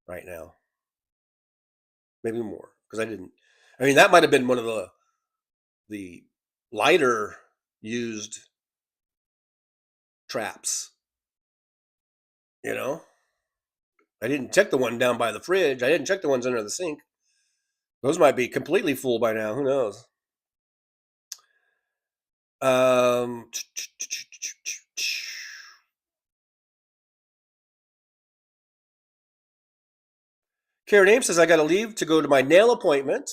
right now. Maybe more, because I mean, that might have been one of the lighter used traps. You know, I didn't check the one down by the fridge. I didn't check the ones under the sink. Those might be completely full by now. Who knows? Karen Ames says, I got to leave to go to my nail appointment.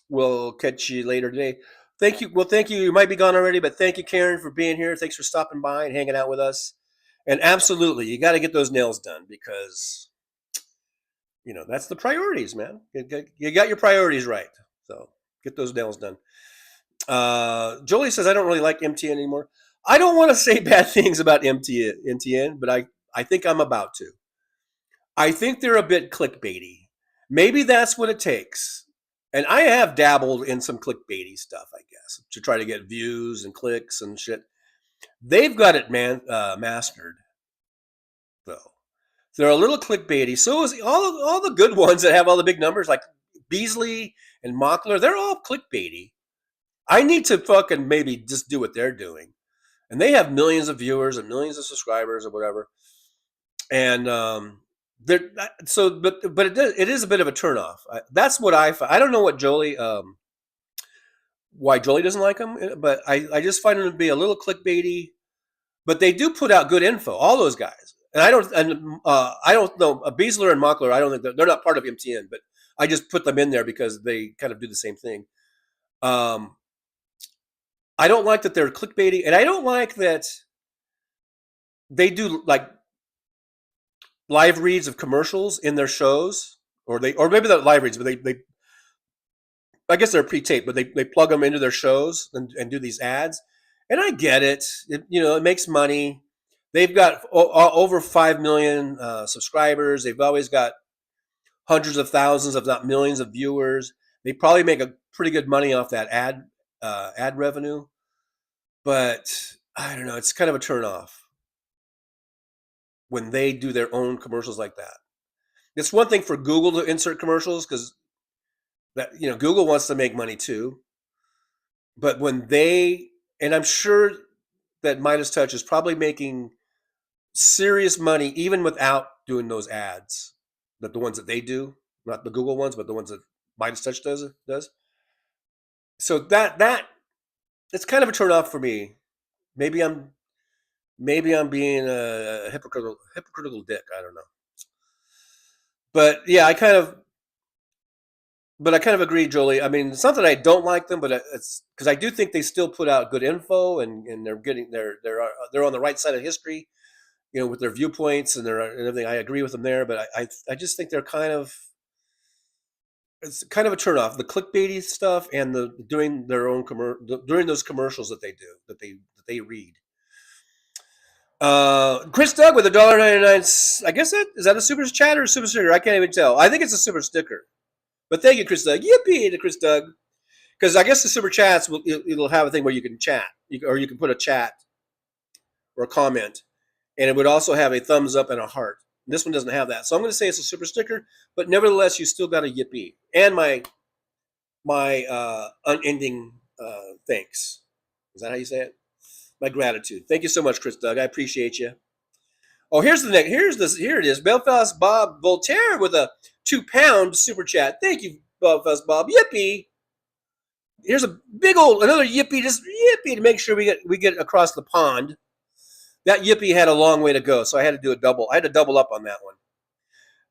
We'll catch you later today. Thank you. Well, thank you. You might be gone already, but thank you, Karen, for being here. Thanks for stopping by and hanging out with us. And absolutely, you got to get those nails done because, that's the priorities, man. You got your priorities right. So get those nails done. Jolie says, I don't really like MTN anymore. I don't want to say bad things about MTN, but I think I'm about to. I think they're a bit clickbaity. Maybe that's what it takes. And I have dabbled in some clickbaity stuff, I guess, to try to get views and clicks and shit. They've got it mastered. though. They're a little clickbaity. So is all the good ones that have all the big numbers, like Beasley and Mockler. They're all clickbaity. I need to fucking maybe just do what they're doing, and they have millions of viewers and millions of subscribers or whatever. And they're so, but it is a bit of a turnoff. That's what I don't know what Jolie, why Jolie doesn't like them, but I just find them to be a little clickbaity. But they do put out good info, all those guys. And I don't know Beasler and Mockler. I don't think they're not part of MTN, but I just put them in there because they kind of do the same thing. I don't like that they're clickbaity, and I don't like that they do like live reads of commercials in their shows, or maybe not live reads, but they I guess they're pre-taped, but they plug them into their shows and do these ads. And I get it. It makes money. They've got over 5 million subscribers. They've always got hundreds of thousands, if not millions, of viewers. They probably make a pretty good money off that ad revenue. But I don't know. It's kind of a turnoff when they do their own commercials like that. It's one thing for Google to insert commercials because Google wants to make money too. But when and I'm sure that Midas Touch is probably making serious money even without doing those ads, the ones that they do, not the Google ones, but the ones that Midas Touch does. So that it's kind of a turnoff for me. Maybe I'm being a hypocritical dick. I don't know. But yeah, I kind of agree, Jolie. I mean, it's not that I don't like them, but it's because I do think they still put out good info, and they're on the right side of history, with their viewpoints and everything. I agree with them there, but I just think they're it's kind of a turnoff. The clickbaity stuff and the doing their own during those commercials that they do that they read. Chris Doug with $1.99. I guess is that a super chat or a super sticker? I can't even tell. I think it's a super sticker. But thank you, Chris Doug. Yippee to Chris Doug. Because I guess the super chats it'll have a thing where you can chat, or you can put a chat or a comment, and it would also have a thumbs up and a heart. This one doesn't have that, so I'm going to say it's a super sticker. But nevertheless, you still got a yippee and my unending thanks. Is that how you say it? My gratitude. Thank you so much, Chris Doug. I appreciate you. Oh, here's the next. Here it is. Belfast Bob Voltaire with a £2 super chat. Thank you, Belfast Bob. Yippee! Here's a another yippee, just yippee to make sure we get across the pond. That yippee had a long way to go, so I had to do a double. I had to double up on that one.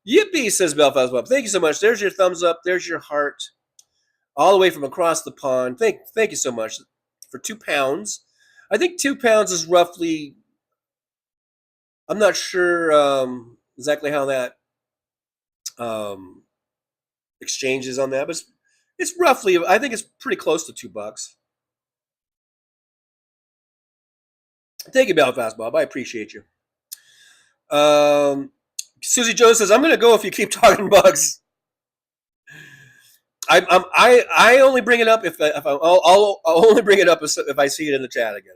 Yippee, says Belfast Bob. Thank you so much. There's your thumbs up. There's your heart, all the way from across the pond. Thank you so much for £2. I think £2 is roughly. I'm not sure exactly how that exchanges on that, but it's roughly. I think it's pretty close to $2. Thank you, Belfast Bob. I appreciate you. Susie Jones says, "I'm going to go if you keep talking bugs." I only bring it up I'll only bring it up if I see it in the chat again.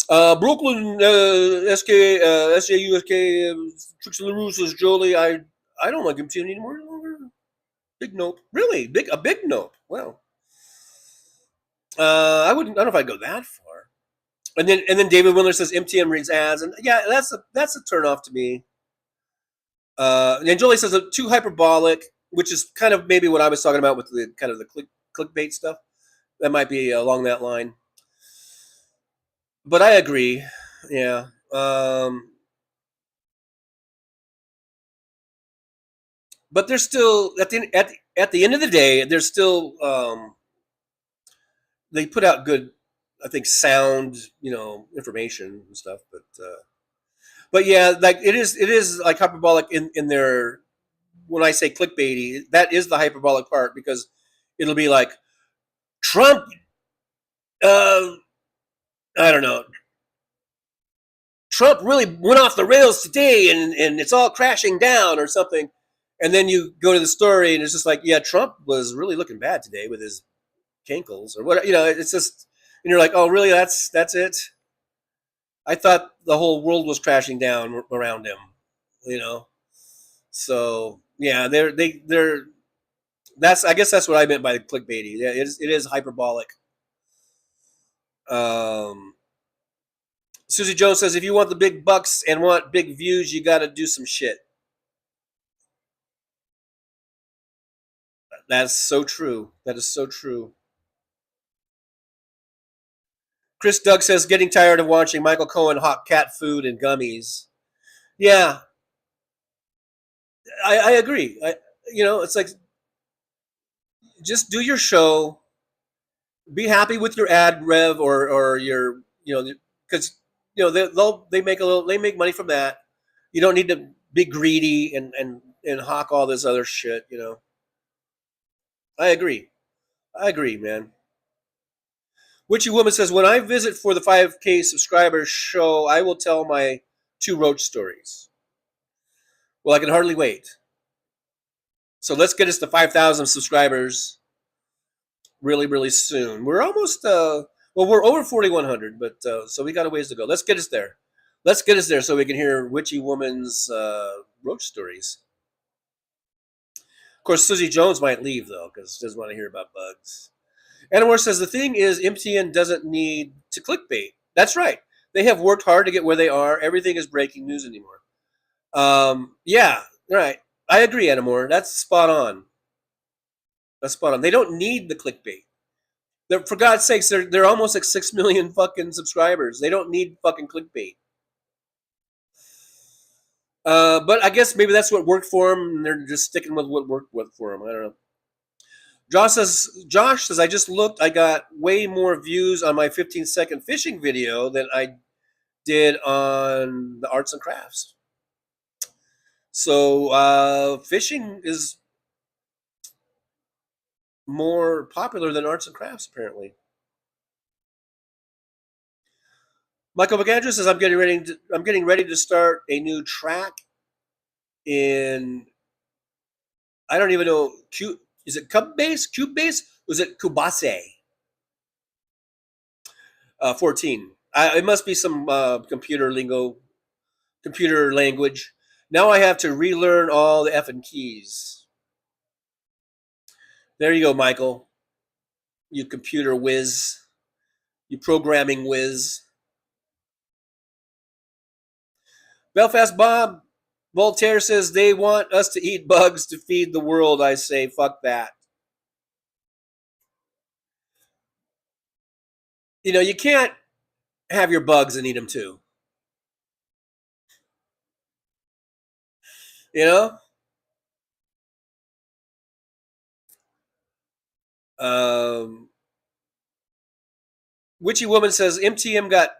Brooklyn SJUSK Tricks and LaRue says, Jolie, I don't like MTN anymore. Big nope. Really? A big nope. Wow. I don't know if I'd go that far. And then David Windler says MTN reads ads, and yeah, that's a turn off to me. And Jolie says too hyperbolic, which is kind of maybe what I was talking about with the kind of the clickbait stuff. That might be along that line. But I agree. Yeah. But there's still at the end of the day, there's still they put out good, I think, sound, information and stuff. But yeah, like it is like hyperbolic in their. When I say clickbaity, that is the hyperbolic part, because it'll be like Trump. I don't know. Trump really went off the rails today, and it's all crashing down or something. And then you go to the story, and it's just like, yeah, Trump was really looking bad today with his cankles or what. It's just, and you're like, oh, really? That's it. I thought the whole world was crashing down around him, you know. So yeah, they're I guess that's what I meant by clickbaity. Yeah, it is hyperbolic. Susie Jones says, if you want the big bucks and want big views, you got to do some shit. That's so true. That is so true. Chris Doug says, getting tired of watching Michael Cohen hawk cat food and gummies. Yeah, I agree. It's like, just do your show. Be happy with your ad rev or your, because they make money from that. You don't need to be greedy and hawk all this other shit. I agree, man. Witchy Woman says, when I visit for the 5K subscribers show, I will tell my 2 roach stories. Well, I can hardly wait. So let's get us to 5,000 subscribers really, really soon. We're almost, we're over 4,100, but so we got a ways to go. Let's get us there. Let's get us there so we can hear Witchy Woman's roach stories. Of course, Susie Jones might leave, though, because she doesn't want to hear about bugs. Anamore says, the thing is, MTN doesn't need to clickbait. That's right. They have worked hard to get where they are. Everything is breaking news anymore. Yeah, right. I agree, Anamore. That's spot on. That's spot on. They don't need the clickbait. For God's sakes, they're almost like 6 million fucking subscribers. They don't need fucking clickbait. But I guess maybe that's what worked for them, and they're just sticking with what worked for them. I don't know. Josh says, I just looked. I got way more views on my 15-second fishing video than I did on the arts and crafts. So fishing is more popular than arts and crafts, apparently. Michael McAndrew says, I'm getting ready to start a new track in, I don't even know, is it Cubase? Was it Cubase? 14. It must be some computer lingo, computer language. Now I have to relearn all the effing keys. There you go, Michael. You computer whiz. You programming whiz. Belfast Bob Voltaire says, they want us to eat bugs to feed the world. I say, fuck that. You can't have your bugs and eat them too. Witchy Woman says, MTM got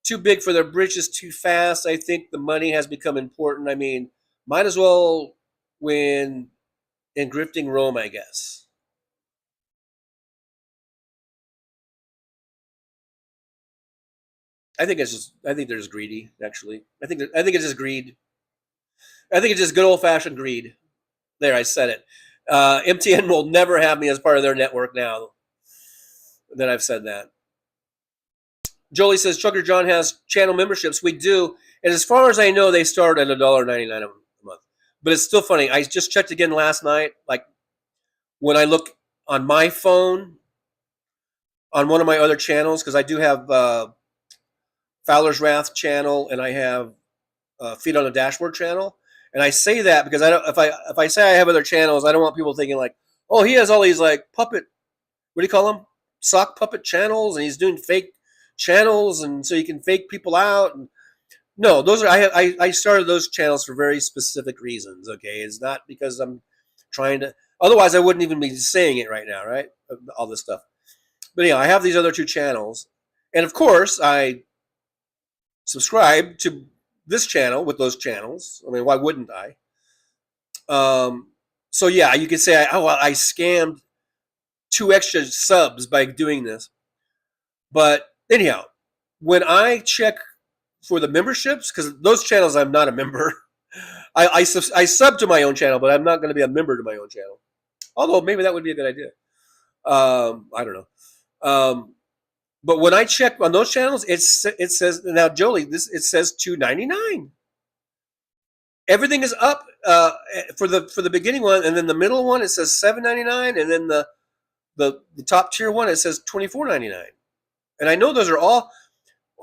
too big for their britches too fast. I think the money has become important. I mean, might as well win in grifting Rome, I guess. I think they're just greedy, actually. I think it's just greed. I think it's just good old-fashioned greed. There, I said it. MTN will never have me as part of their network now that I've said that. Jolie says, Trucker John has channel memberships. We do. And as far as I know, they start at $1.99 a month. But it's still funny. I just checked again last night. Like, when I look on my phone, on one of my other channels, because I do have Fowler's Wrath channel, and I have Feet on the Dashboard channel. And I say that because if I say I have other channels, I don't want people thinking like, oh, he has all these like puppet, what do you call them? Sock puppet channels, and he's doing fake channels, and so you can fake people out. And no, those are I started those channels for very specific reasons. Okay, it's not because I'm trying to. Otherwise, I wouldn't even be saying it right now, right? All this stuff. But yeah, I have these other 2 channels, and of course, I subscribe to this channel with those channels. I mean, why wouldn't I? So yeah, you could say, I scammed 2 extra subs by doing this. But anyhow, when I check for the memberships, because those channels I'm not a member, I sub to my own channel, but I'm not going to be a member to my own channel. Although maybe that would be a good idea. I don't know. But when I check on those channels, it says now, Jolie, it says $2.99. Everything is up for the beginning one, and then the middle one it says $7.99, and then the top tier one it says $24.99. And I know those are all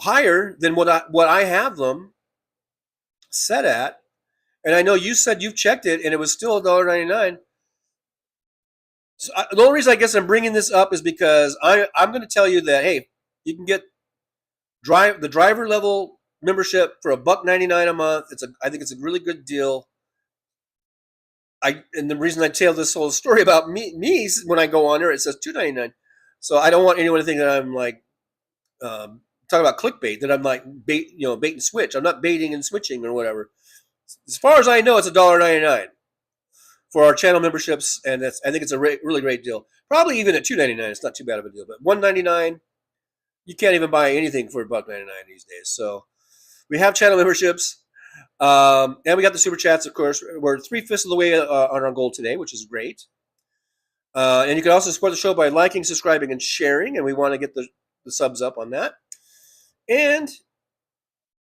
higher than what I have them set at. And I know you said you've checked it, and it was still $1.99. So the only reason I guess I'm bringing this up is because I'm going to tell you that, hey, you can get the driver level membership for $1.99 a month. I think it's a really good deal. And the reason I tell this whole story about me when I go on there, it says $2.99. So I don't want anyone to think that I'm like talking about clickbait, that I'm like bait and switch. I'm not baiting and switching or whatever. As far as I know, it's $1.99 for our channel memberships, and I think it's a really great deal. Probably even at $2.99, it's not too bad of a deal. But $1.99, you can't even buy anything for $1.99 these days. So we have channel memberships, and we got the super chats. Of course, we're 3/5 of the way on our goal today, which is great. And you can also support the show by liking, subscribing, and sharing. And we want to get the subs up on that. And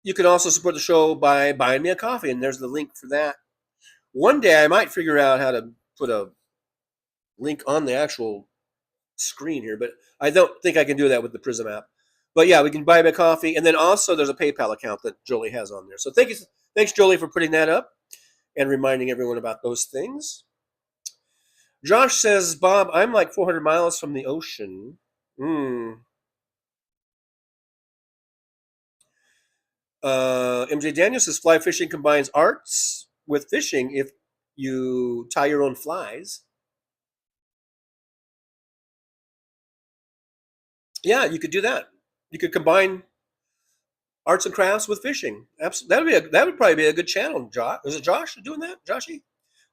you can also support the show by buying me a coffee, and there's the link for that. One day I might figure out how to put a link on the actual screen here, but I don't think I can do that with the Prism app. But yeah, we can buy me a coffee, and then also there's a PayPal account that Jolie has on there. So thanks Jolie for putting that up and reminding everyone about those things. Josh says, Bob, I'm like 400 miles from the ocean. MJ Daniel says, fly fishing combines arts with fishing if you tie your own flies. Yeah, you could do that. You could combine arts and crafts with fishing. Absolutely, that would probably be a good channel. Josh, is it Josh doing that? Joshy,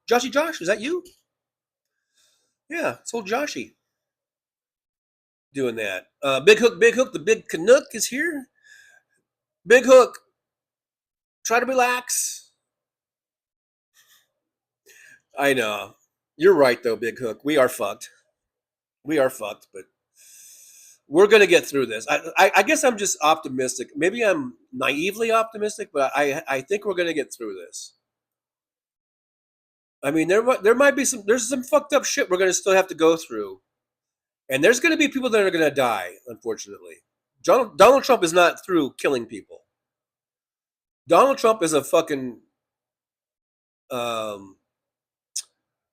Josh, is that you? Yeah, it's old Joshy doing that. Big Hook, the big Canuck is here. Big Hook, try to relax. I know. You're right, though, Big Hook. We are fucked. But we're going to get through this. I guess I'm just optimistic. Maybe I'm naively optimistic, but I think we're going to get through this. I mean, there might be there's some fucked up shit we're going to still have to go through. And there's going to be people that are going to die, unfortunately. Donald Trump is not through killing people. Donald Trump is a fucking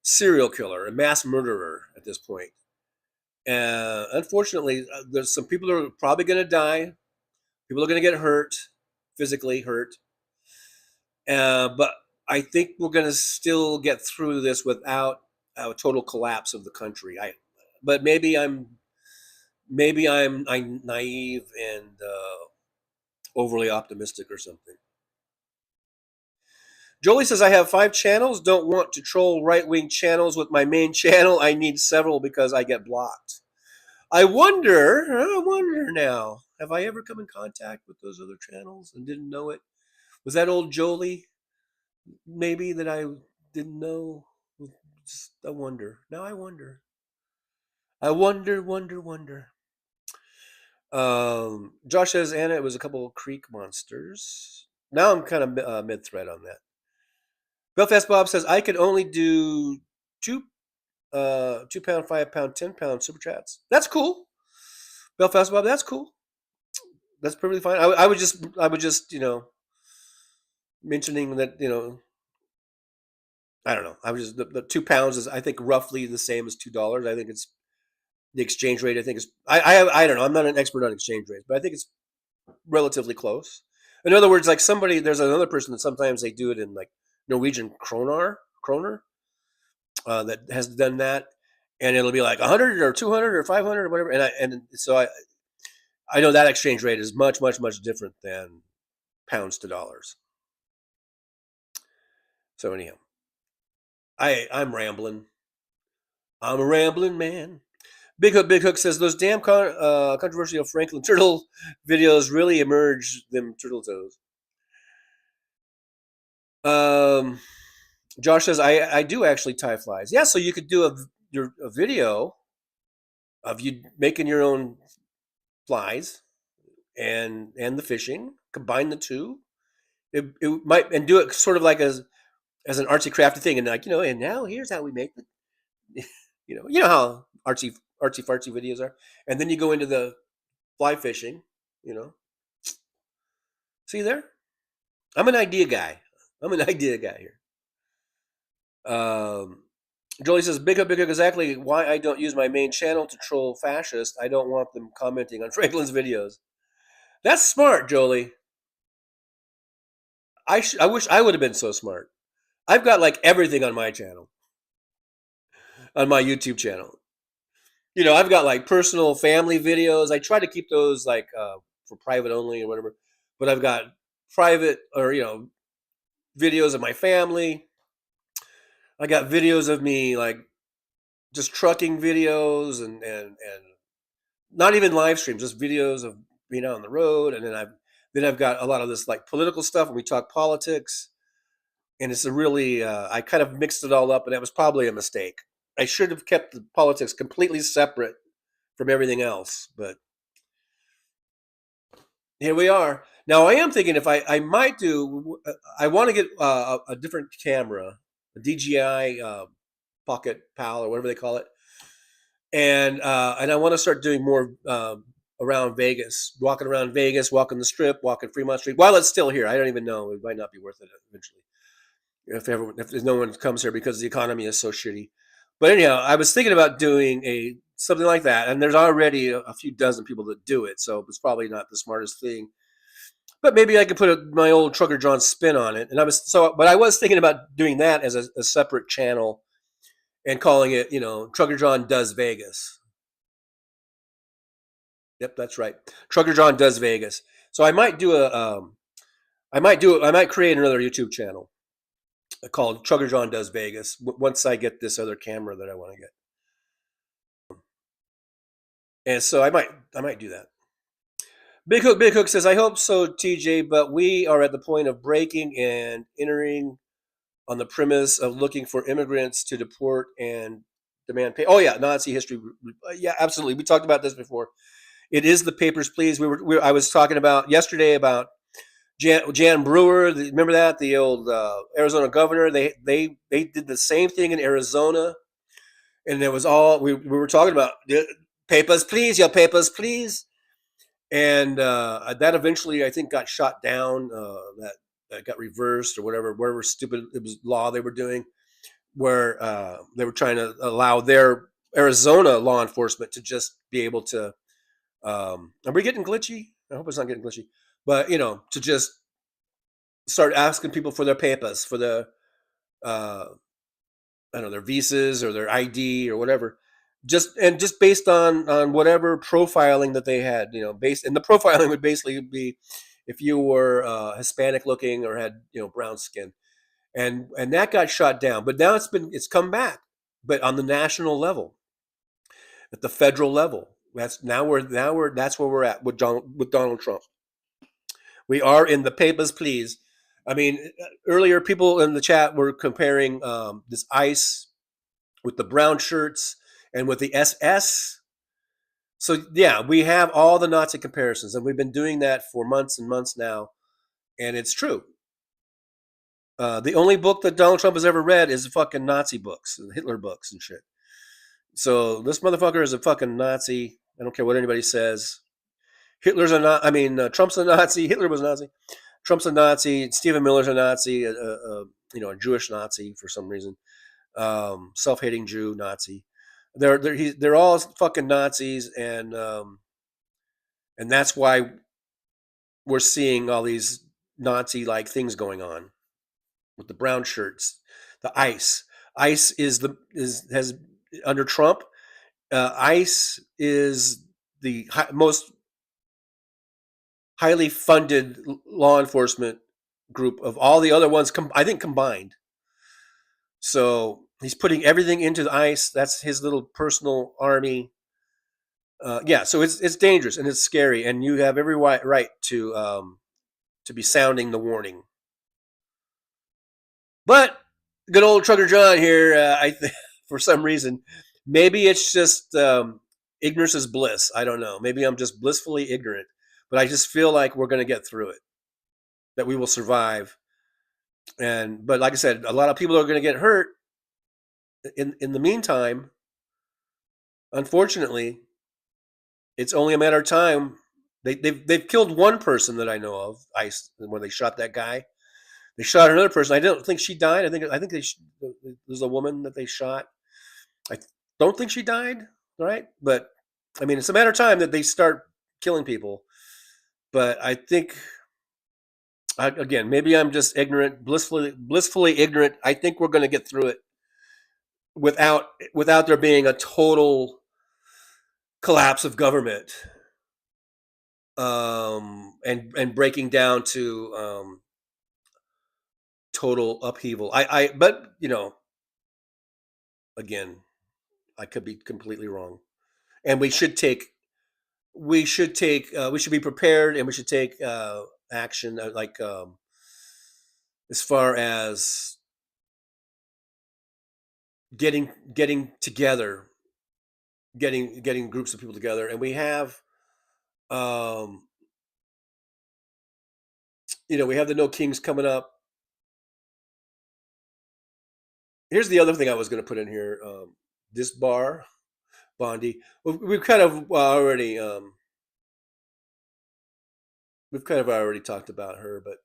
serial killer, a mass murderer at this point. Unfortunately, there's some people that are probably going to die. People are going to get hurt, physically hurt. But I think we're going to still get through this without a total collapse of the country. But maybe I'm naive and overly optimistic or something. Jolie says, I have 5 channels. Don't want to troll right-wing channels with my main channel. I need several because I get blocked. I wonder now, have I ever come in contact with those other channels and didn't know it? Was that old Jolie maybe that I didn't know? I wonder. Now I wonder. Wonder. Josh says, Anna, it was a couple of creek monsters. Now I'm kind of mid-thread on that. Belfast Bob says, I could only do 2 £2, £5, £10 super chats. That's cool. Belfast Bob, that's cool. That's perfectly fine. I would just mentioning that, I don't know. I was just the £2 is, I think, roughly the same as $2. I think it's the exchange rate. I think is I don't know. I'm not an expert on exchange rates, but I think it's relatively close. In other words, like there's another person that sometimes they do it in like Norwegian kroner that has done that, and it'll be like 100 or 200 or 500 or whatever. And so I know that exchange rate is much different than pounds to dollars. So anyhow, I'm rambling. I'm a rambling man. Big Hook says those damn controversial Franklin turtle videos really emerge them turtle toes. Josh says I do actually tie flies. Yeah, so you could do a video of you making your own flies and the fishing, combine the two. It might, and do it sort of like as an artsy crafty thing, and like, and now here's how we make the you know how artsy fartsy videos are, and then you go into the fly fishing. See there, I'm an idea guy. Here. Jolie says, big up exactly why I don't use my main channel to troll fascists. I don't want them commenting on Franklin's videos. That's smart, Jolie. I wish I would have been so smart. I've got like everything on my channel, on my YouTube channel. I've got like personal family videos. I try to keep those like for private only or whatever. But I've got private or videos of my family. I got videos of me like just trucking videos and not even live streams, just videos of being out on the road. And then I've got a lot of this like political stuff, and we talk politics. And it's a really I kind of mixed it all up, and that was probably a mistake. I should have kept the politics completely separate from everything else, but here we are. Now I am thinking if I might do, I want to get a different camera, a DJI Pocket Pal or whatever they call it, and I want to start doing more around Vegas, walking the Strip, walking Fremont Street while it's still here. I don't even know; it might not be worth it eventually if no one comes here because the economy is so shitty. But anyhow, I was thinking about doing something like that, and there's already a few dozen people that do it, so it's probably not the smartest thing. But maybe I could put my old Trucker John spin on it. And but I was thinking about doing that as a separate channel and calling it, Trucker John Does Vegas. Yep, that's right. Trucker John Does Vegas. So I might do I might create another YouTube channel called Trucker John Does Vegas once I get this other camera that I want to get. And so I might do that. Big Hook says, I hope so, TJ, but we are at the point of breaking and entering on the premise of looking for immigrants to deport and demand pay. Oh yeah, Nazi history. Yeah, absolutely. We talked about this before. It is the Papers, Please. I was talking about yesterday about Jan Brewer. Remember that? The old Arizona governor. They did the same thing in Arizona, and it was all we were talking about. Papers, please, your papers, please. And that eventually, I think, got shot down. That got reversed or whatever stupid it was law they were doing, where they were trying to allow their Arizona law enforcement to just be able to. Are we getting glitchy? I hope it's not getting glitchy. But to just start asking people for their papers, for their I don't know, their visas or their ID or whatever. Just based on whatever profiling that they had, and the profiling would basically be if you were Hispanic looking or had brown skin, and that got shot down. But now it's come back, but on the national level, at the federal level, that's where we're at with Donald Trump. We are in the Papers, Please. I mean, earlier people in the chat were comparing this ICE with the brown shirts and with the SS. So yeah, we have all the Nazi comparisons, and we've been doing that for months and months now, and it's true. The only book that Donald Trump has ever read is fucking Nazi books, Hitler books and shit. So this motherfucker is a fucking Nazi. I don't care what anybody says. Trump's a Nazi. Hitler was a Nazi. Trump's a Nazi. Stephen Miller's a Nazi. A Jewish Nazi for some reason. Self-hating Jew Nazi. They're all fucking Nazis, and that's why we're seeing all these Nazi-like things going on with the brown shirts, the ICE. ICE has under Trump. ICE is the most highly funded law enforcement group of all the other ones, I think, combined. So he's putting everything into the ICE. That's his little personal army. So it's dangerous and it's scary, and you have every right to be sounding the warning. But good old Trucker John here, for some reason, maybe it's just ignorance is bliss. I don't know. Maybe I'm just blissfully ignorant, but I just feel like we're going to get through it, that we will survive. But like I said, a lot of people are going to get hurt in the meantime. Unfortunately, it's only a matter of time. They've killed one person that I know of. When they shot that guy, they shot another person. I don't think she died. I think there's a woman that they shot. I don't think she died, right? But I mean, it's a matter of time that they start killing people. But I think, again, maybe I'm just ignorant, blissfully ignorant. I think we're going to get through it without there being a total collapse of government, and breaking down to total upheaval. But again, I could be completely wrong, and we should be prepared, and we should take action, as far as getting together, getting groups of people together, and we have, we have the No Kings coming up. Here's the other thing I was going to put in here. This bar, Bondi. We've kind of already talked about her, but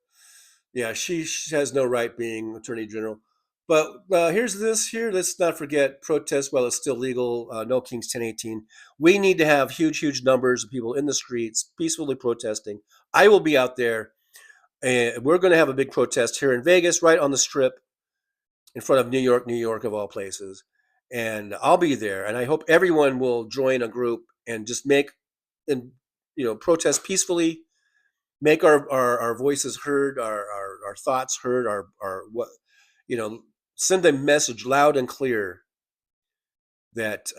yeah, she has no right being Attorney General. But here's this here. Let's not forget protest while it's still legal. No Kings 1018. We need to have huge numbers of people in the streets peacefully protesting. I will be out there, and we're going to have a big protest here in Vegas, right on the Strip, in front of New York of all places. And I'll be there, and I hope everyone will join a group and just protest peacefully, make our voices heard, our thoughts heard, send a message loud and clear that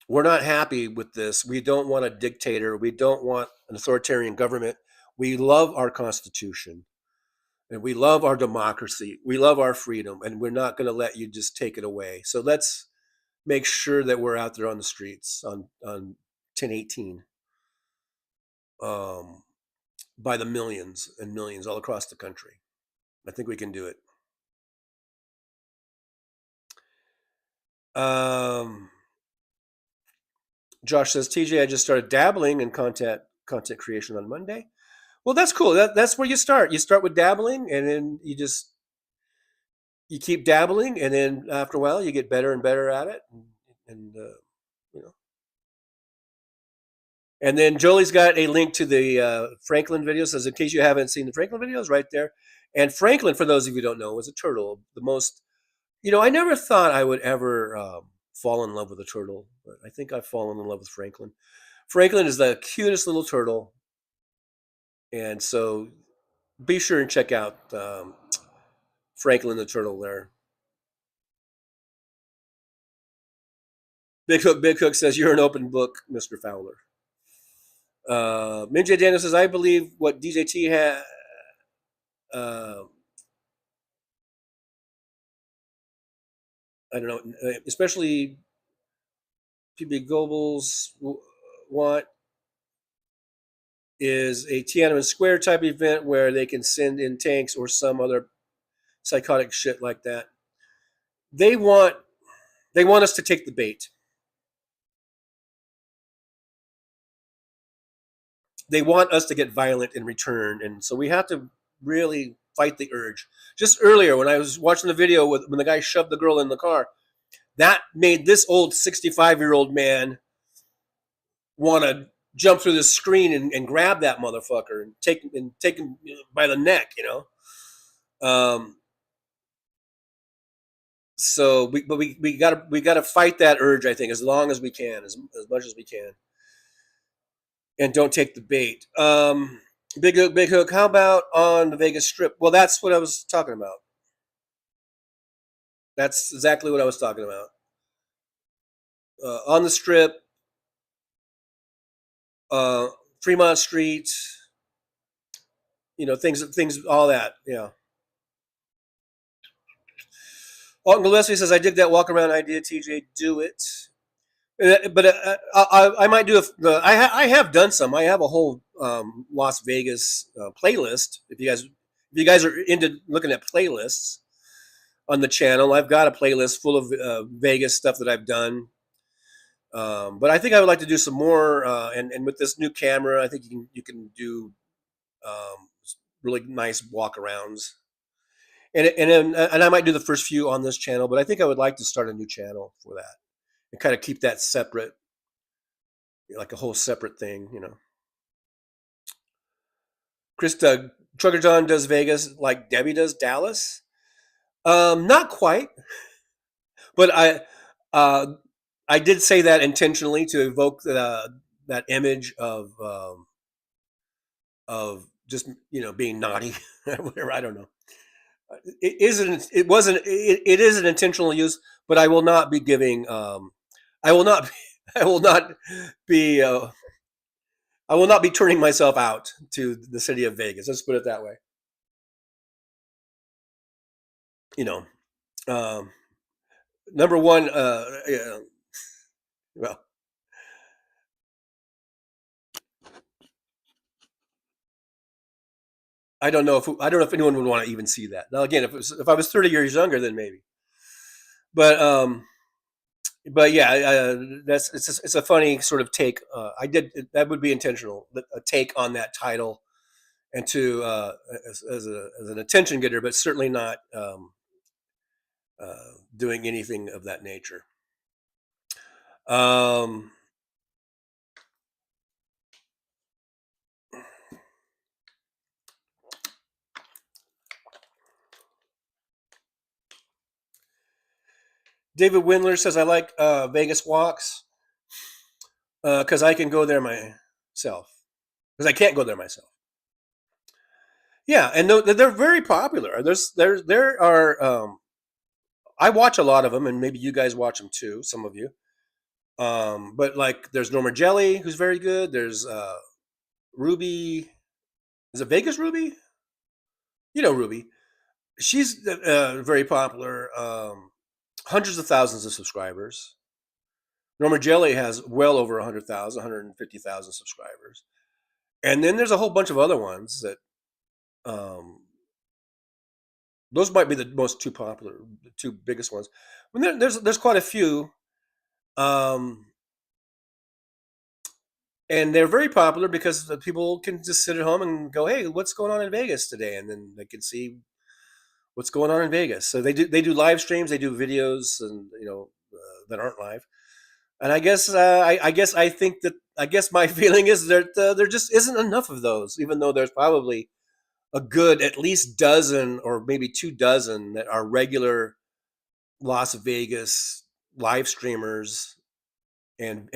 we're not happy with this. We don't want a dictator. We don't want an authoritarian government. We love our Constitution, and we love our democracy. We love our freedom, and we're not going to let you just take it away. So let's make sure that we're out there on the streets on 1018, by the millions and millions all across the country. I think we can do it. Josh says, TJ, I just started dabbling in content creation on Monday. Well, that's cool. That's where you start. You start with dabbling, and then you keep dabbling, and then after a while you get better and better at it. And then Jolie's got a link to the Franklin video. Says, in case you haven't seen the Franklin videos, right there. And Franklin, for those of you who don't know, was a turtle. The most, I never thought I would ever fall in love with a turtle, but I think I've fallen in love with Franklin. Franklin is the cutest little turtle. And so be sure and check out Franklin the turtle there. Big Hook says, you're an open book, Mr. Fowler. Minjay Daniel says, I believe what DJT had. I don't know, especially PB Goebbels want is a Tiananmen Square type event where they can send in tanks or some other psychotic shit like that. They want us to take the bait. They want us to get violent in return, and so we have to really fight the urge. Just earlier, when I was watching the video when the guy shoved the girl in the car, that made this old 65-year-old man want to jump through the screen and grab that motherfucker and take him by the neck, So we gotta fight that urge, I think, as long as we can, as much as we can, and don't take the bait. Big Hook, how about on the Vegas Strip? Well, that's what I was talking about. That's exactly what I was talking about. On the Strip, Fremont Street, things, all that, yeah. Alton Gillespie says, I dig that walk around idea, TJ, do it. But I might do I have done some. I have a whole Las Vegas playlist. If you guys are into looking at playlists on the channel, I've got a playlist full of Vegas stuff that I've done. But I think I would like to do some more. And with this new camera, I think you can do really nice walk arounds. And I might do the first few on this channel, but I think I would like to start a new channel for that and kind of keep that separate, like a whole separate thing, you know. Trucker John does Vegas like Debbie does Dallas. Not quite, but I did say that intentionally to evoke that image of just, you know, being naughty, whatever. I don't know. It is an intentional use, but I will not be giving. I will not be. I will not be turning myself out to the city of Vegas. Let's put it that way. You know, number one. Well, I don't know if anyone would want to even see that. Now, again, if I was 30 years younger, then maybe. But yeah, it's a funny sort of take. That would be intentional, a take on that title, and to as an attention getter, but certainly not doing anything of that nature. David Windler says, I like Vegas walks because I can go there myself. Because I can't go there myself. Yeah, and they're very popular. There are. I watch a lot of them, and maybe you guys watch them too. Some of you. But like, there's Norma Jelly, who's very good. There's Ruby. Is it Vegas Ruby? You know Ruby. She's very popular. Hundreds of thousands of subscribers. Norma Jelly has well over 100,000, 150,000 subscribers. And then there's a whole bunch of other ones that those might be the most two popular, the two biggest ones. There's quite a few. And they're very popular because the people can just sit at home and go, hey, what's going on in Vegas today? And then they can see what's going on in Vegas. So they do live streams, they do videos, and that aren't live. And I guess my feeling is that there just isn't enough of those, even though there's probably a good at least dozen or maybe 24 that are regular Las Vegas live streamers and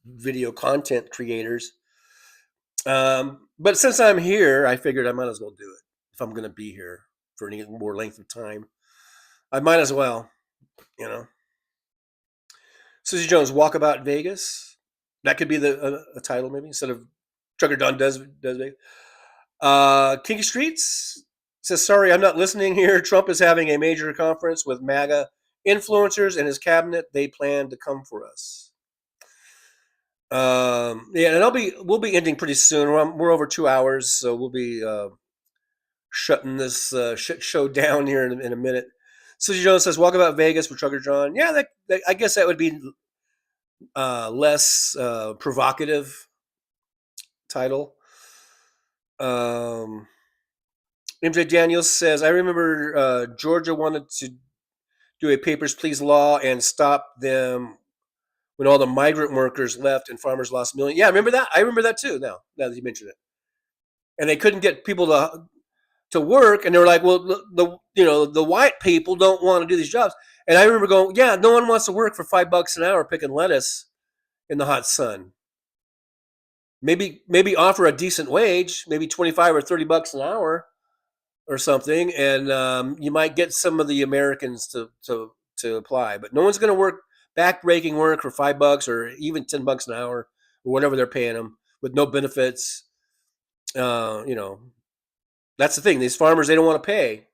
video content creators. But since I'm here, I figured I might as well do it. If I'm going to be here for any more length of time, I might as well, you know. Susie Jones, Walkabout Vegas. That could be a title, maybe, instead of Trucker John does Vegas. Kinky Streets says, sorry, I'm not listening here. Trump is having a major conference with MAGA influencers and his cabinet. They plan to come for us. Yeah, and we'll be ending pretty soon. We're over 2 hours, so we'll be shutting this shit show down here in a minute. Susie Jones says, Walkabout Vegas with Trucker John. Yeah, I guess that would be less provocative title. MJ Daniels says, I remember Georgia wanted to do a Papers, Please law and stop them when all the migrant workers left and farmers lost millions. Yeah, remember that? I remember that too now that you mentioned it. And they couldn't get people to work, and they were like, well, the white people don't want to do these jobs. And I remember going, yeah, no one wants to work for $5 an hour picking lettuce in the hot sun. Maybe offer a decent wage, maybe $25 or $30 an hour or something, and you might get some of the Americans to apply. But no one's going to work back-breaking work for $5 or even $10 an hour or whatever they're paying them with no benefits. That's the thing. These farmers, they don't want to pay.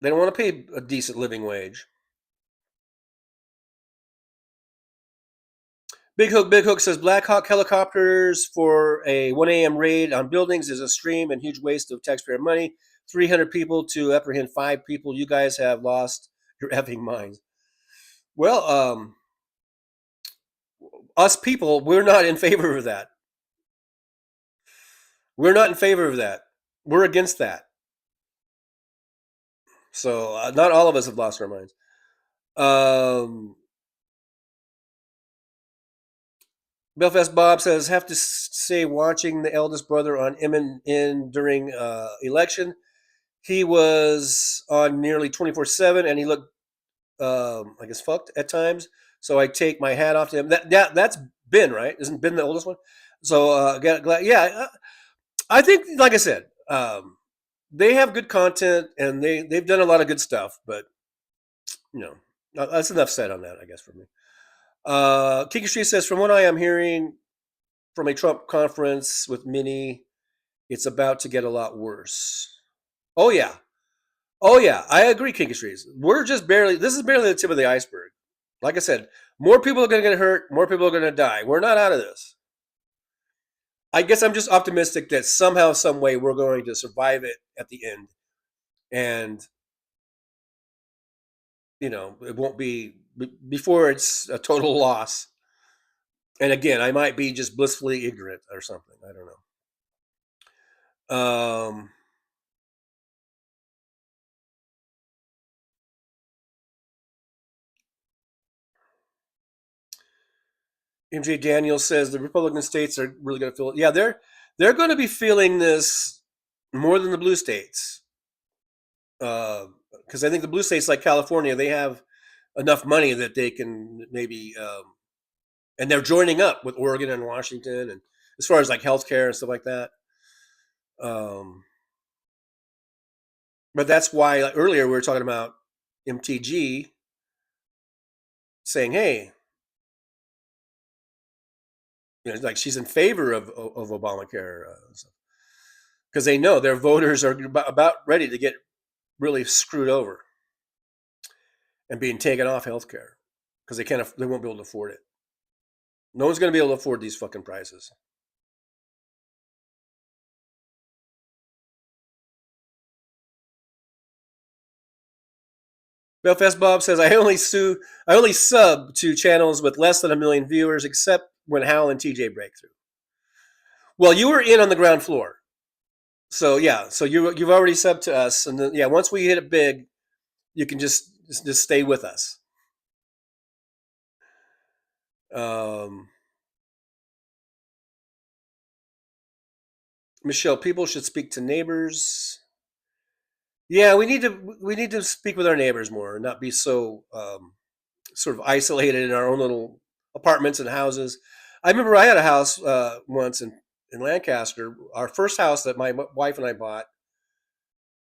They don't want to pay a decent living wage. Big Hook says Black Hawk helicopters for a 1 a.m. raid on buildings is a stream and huge waste of taxpayer money. 300 people to apprehend 5 people. You guys have lost your effing minds. Well, us people, we're not in favor of that. We're not in favor of that. We're against that. So not all of us have lost our minds. Belfast Bob says, have to say, watching the eldest brother on MNN during election, he was on nearly 24/7, and he looked, I guess, fucked at times. So I take my hat off to him. That's Ben, right? Isn't Ben the oldest one? So yeah, I think, like I said, they have good content and they've done a lot of good stuff. But that's enough said on that, I guess, for me. Kiki Street says, from what I am hearing from a Trump conference with Minnie, it's about to get a lot worse. Oh yeah, I agree, Kiki Street. This is barely the tip of the iceberg. Like I said, more people are going to get hurt, more people are going to die. We're not out of this. I guess I'm just optimistic that somehow, some way, we're going to survive it at the end. And, it won't be before it's a total loss. And again, I might be just blissfully ignorant or something. I don't know. MJ Daniels says the Republican states are really going to feel it. Yeah, they're going to be feeling this more than the blue states. Because I think the blue states, like California, they have enough money that they can maybe, and they're joining up with Oregon and Washington, and as far as like healthcare and stuff like that. But that's why earlier we were talking about MTG saying, hey, like she's in favor of Obamacare, because they know their voters are about ready to get really screwed over and being taken off healthcare because they won't be able to afford it. No one's going to be able to afford these fucking prices. Belfast Bob says, I only sub to channels with less than 1 million viewers, except when Hal and TJ break through. Well, you were in on the ground floor. So yeah, so you've already subbed to us, and then, once we hit it big, you can just stay with us. Michelle, people should speak to neighbors. Yeah, we need to speak with our neighbors more, and not be so sort of isolated in our own little apartments and houses. I remember I had a house once in Lancaster, our first house that my wife and I bought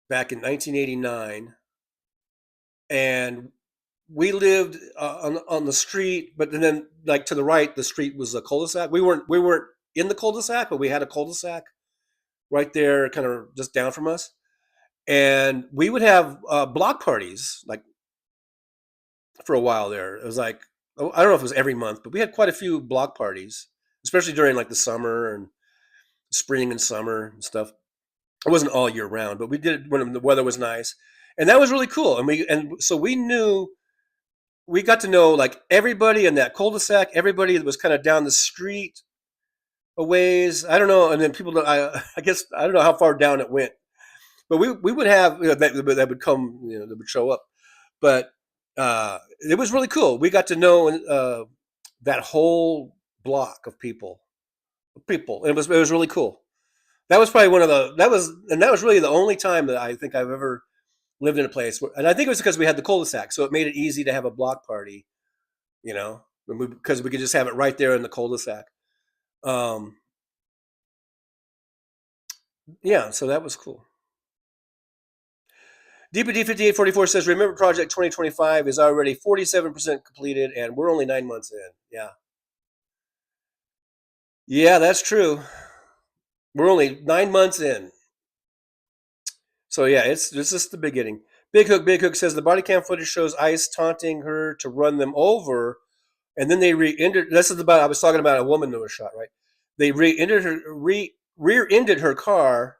back in 1989, and we lived on the street, but then like to the right, the street was a cul-de-sac. We weren't in the cul-de-sac, but we had a cul-de-sac right there, kind of just down from us. And we would have block parties like for a while there. It was like, I don't know if it was every month, but we had quite a few block parties, especially during like the summer and spring and summer and stuff. It wasn't all year round, but we did it when the weather was nice, and that was really cool. And so we got to know like everybody in that cul-de-sac, everybody that was kind of down the street a ways. I don't know, and then people that I guess I don't know how far down it went. But we would have that would come, that would show up. But it was really cool. We got to know that whole block of people. And it was really cool. That was probably that was really the only time that I think I've ever lived in a place where, and I think it was because we had the cul-de-sac, so it made it easy to have a block party, because we could just have it right there in the cul-de-sac. Yeah, so that was cool. DPD5844 says, remember Project 2025 is already 47% completed, and we're only 9 months in. Yeah. Yeah, that's true. We're only 9 months in. So yeah, it's just the beginning. Big Hook says, the body cam footage shows ICE taunting her to run them over And then they rear-ended. This is about. I was talking about a woman that was shot. Right? They rear-ended her car,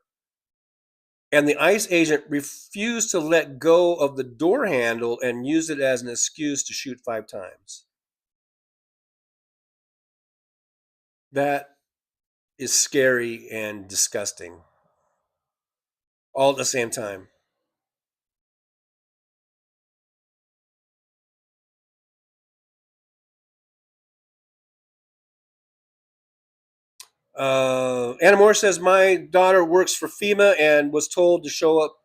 and the ICE agent refused to let go of the door handle and used it as an excuse to shoot 5 times. That is scary and disgusting, all at the same time. Anna Moore says, my daughter works for FEMA and was told to show up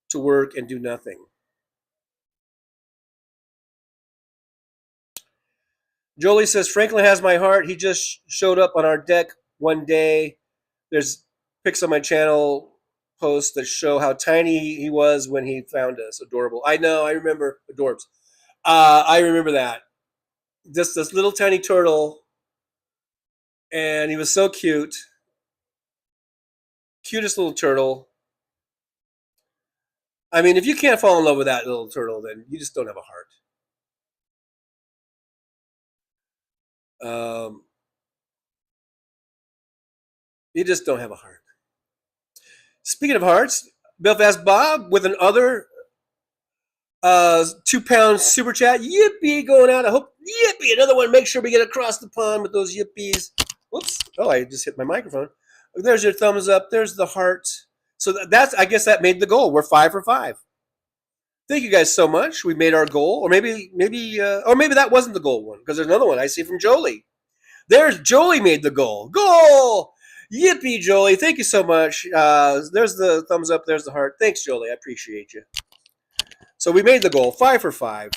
to work and do nothing. Jolie says, Franklin has my heart. He just showed up on our deck one day. There's pics on my channel posts that show how tiny he was when he found us. Adorable. I know. I remember. Adorbs. I remember that. Just this little tiny turtle. And he was so cute. Cutest little turtle. I mean, if you can't fall in love with that little turtle, then you just don't have a heart. You just don't have a heart. Speaking of hearts, Belfast Bob with another £2 super chat. Yippee going out. I hope yippee another one. Make sure we get across the pond with those yippies. Whoops. Oh, I just hit my microphone. There's your thumbs up. There's the heart. So that's, I guess that made the goal. We're 5 for 5. Thank you guys so much. We made our goal, or maybe that wasn't the goal one, because there's another one I see from Jolie. There's Jolie made the goal. Goal! Yippee, Jolie. Thank you so much. There's the thumbs up. There's the heart. Thanks, Jolie. I appreciate you. So we made the goal. 5 for 5.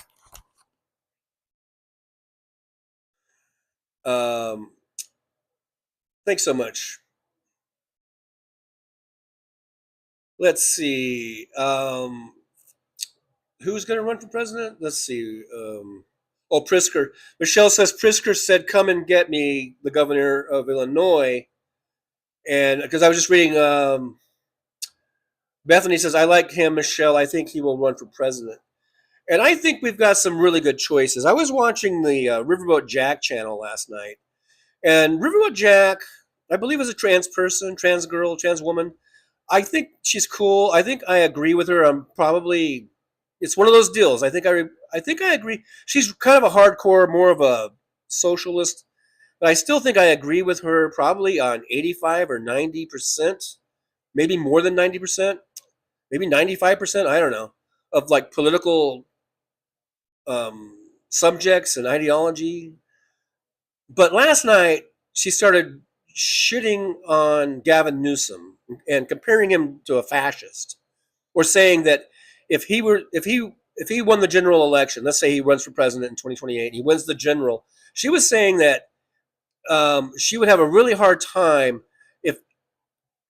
Thanks so much. Let's see. Who's going to run for president? Let's see. Pritzker. Michelle says, Pritzker said, come and get me, the governor of Illinois. And because I was just reading, Bethany says, I like him, Michelle. I think he will run for president. And I think we've got some really good choices. I was watching the Riverboat Jack channel last night. And Riverboat Jack, I believe, is a trans person, trans girl, trans woman. I think she's cool. I think I agree with her. It's one of those deals. I think I agree. She's kind of a hardcore, more of a socialist. But I still think I agree with her probably on 85 or 90%, maybe more than 90%, maybe 95%, I don't know, of like political subjects and ideology. But last night, she started shitting on Gavin Newsom and comparing him to a fascist, or saying that if he won the general election, let's say he runs for president in 2028, he wins the general, she was saying that she would have a really hard time if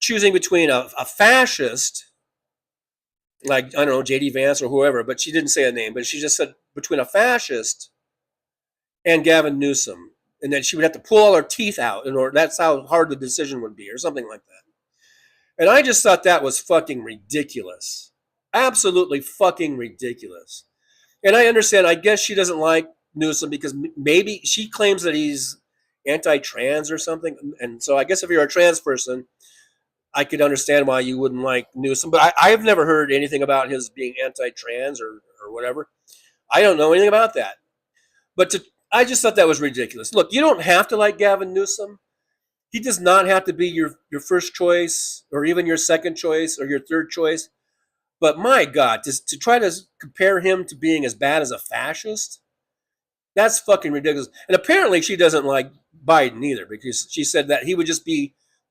choosing between a fascist, like, I don't know, J.D. Vance or whoever, but she didn't say a name, but she just said between a fascist and Gavin Newsom, and that she would have to pull all her teeth out in order. That's how hard the decision would be, or something like that. And I just thought that was fucking ridiculous. Absolutely fucking ridiculous. And I understand, I guess she doesn't like Newsom because maybe she claims that he's anti-trans or something. And so I guess if you're a trans person, I could understand why you wouldn't like Newsom. But I've never heard anything about his being anti-trans or whatever. I don't know anything about that. But I just thought that was ridiculous. Look, you don't have to like Gavin Newsom. He does not have to be your first choice or even your second choice or your third choice. But my God, to try to compare him to being as bad as a fascist, that's fucking ridiculous. And apparently she doesn't like Biden either, because she said that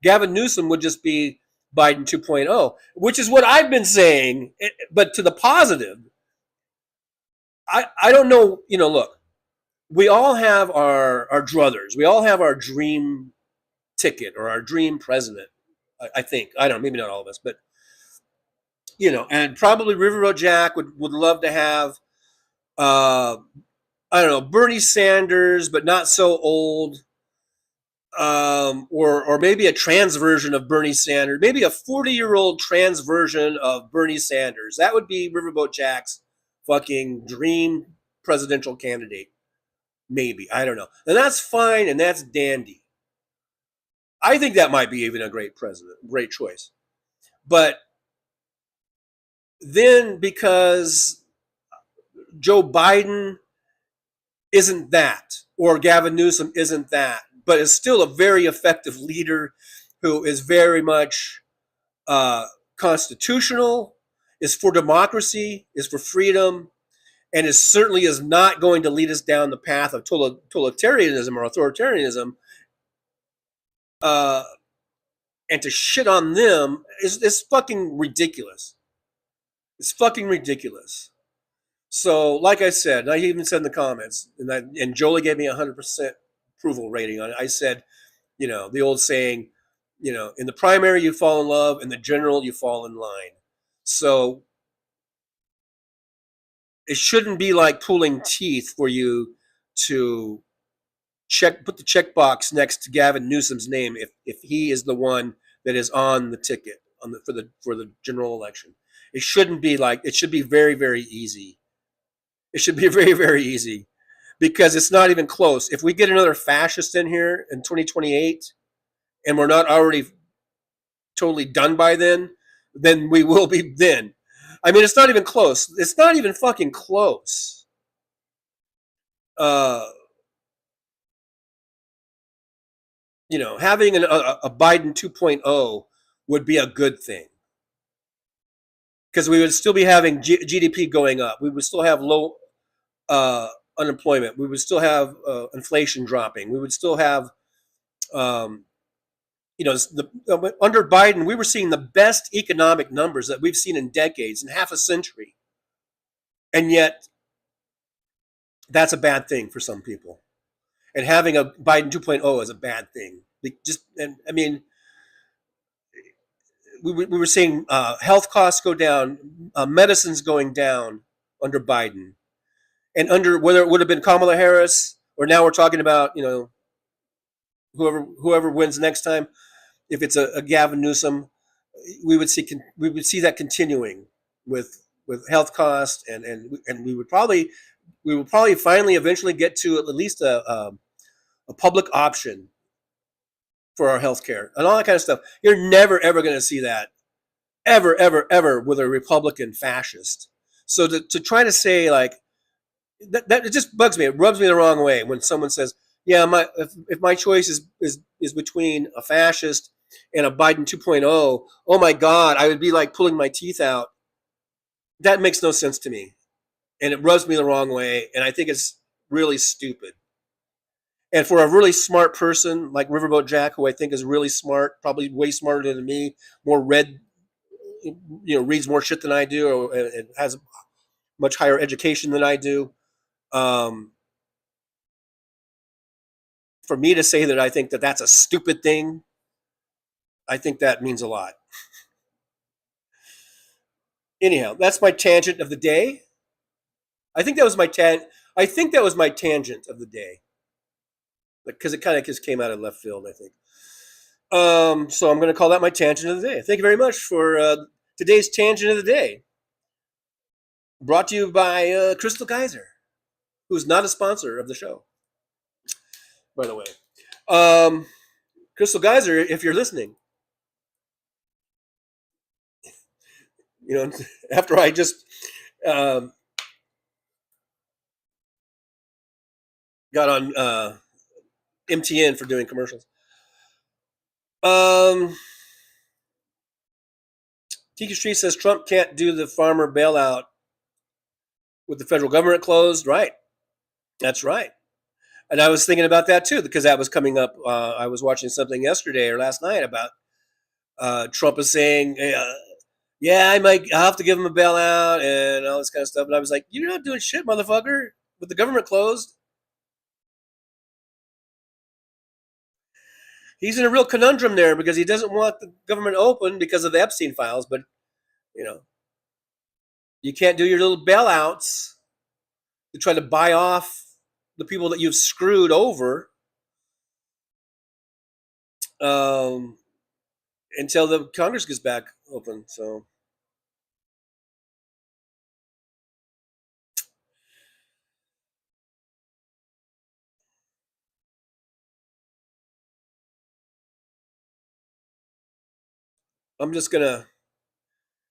Gavin Newsom would just be Biden 2.0, which is what I've been saying, but to the positive. I don't know, look, we all have our druthers. We all have our dream ticket or our dream president, I think. I don't know, maybe not all of us, but, and probably Riverboat Jack would love to have, I don't know, Bernie Sanders, but not so old, or maybe a trans version of Bernie Sanders, maybe a 40-year-old trans version of Bernie Sanders. That would be Riverboat Jack's fucking dream presidential candidate. Maybe. I don't know. And that's fine, and that's dandy. I think that might be even a great choice. But then because Joe Biden isn't that, or Gavin Newsom isn't that, but is still a very effective leader who is very much constitutional, is for democracy, is for freedom, and is certainly is not going to lead us down the path of totalitarianism or authoritarianism. And to shit on them is fucking ridiculous. It's fucking ridiculous. So, like I said, I even said in the comments, and Jolie gave me 100% approval rating on it. I said, the old saying, in the primary you fall in love, in the general you fall in line. So it shouldn't be like pulling teeth for you to put the checkbox next to Gavin Newsom's name if he is the one that is on the ticket for the general election. It shouldn't be like, it should be very, very easy. It should be very, very easy because it's not even close. If we get another fascist in here in 2028 and we're not already totally done by then we will be then. I mean, it's not even close. It's not even fucking close. Having a Biden 2.0 would be a good thing because we would still be having GDP going up. We would still have low unemployment. We would still have inflation dropping. We would still have, under Biden, we were seeing the best economic numbers that we've seen in decades, in half a century. And yet, that's a bad thing for some people. And having a Biden 2.0 is a bad thing. We were seeing health costs go down, medicines going down under Biden. And under, whether it would have been Kamala Harris, or now we're talking about, whoever wins next time, if it's a Gavin Newsom, we would see that continuing with health costs, and we would probably finally eventually get to at least a public option for our health care and all that kind of stuff. You're never ever going to see that ever with a Republican fascist. So to try to say like that it just bugs me. It rubs me the wrong way when someone says, "Yeah, if my choice is between a fascist and a Biden 2.0, oh my God, I would be like pulling my teeth out." That makes no sense to me, and it rubs me the wrong way. And I think it's really stupid. And for a really smart person like Riverboat Jack, who I think is really smart, probably way smarter than me, more read, reads more shit than I do, and has much higher education than I do. For me to say that I think that that's a stupid thing, I think that means a lot. Anyhow, that's my tangent of the day. I think that was my tangent of the day, because it kind of just came out of left field, I think. So I'm going to call that my tangent of the day. Thank you very much for today's tangent of the day. Brought to you by Crystal Geyser, who's not a sponsor of the show, by the way. Crystal Geyser, if you're listening, after I just got on MTN for doing commercials. Tiki Street says Trump can't do the farmer bailout with the federal government closed. Right. That's right. And I was thinking about that too, because that was coming up. I was watching something yesterday or last night about Trump is saying, yeah, I'll have to give him a bailout and all this kind of stuff. And I was like, you're not doing shit, motherfucker, with the government closed. He's in a real conundrum there because he doesn't want the government open because of the Epstein files. But, you can't do your little bailouts to try to buy off the people that you've screwed over until the Congress gets back open. So I'm just gonna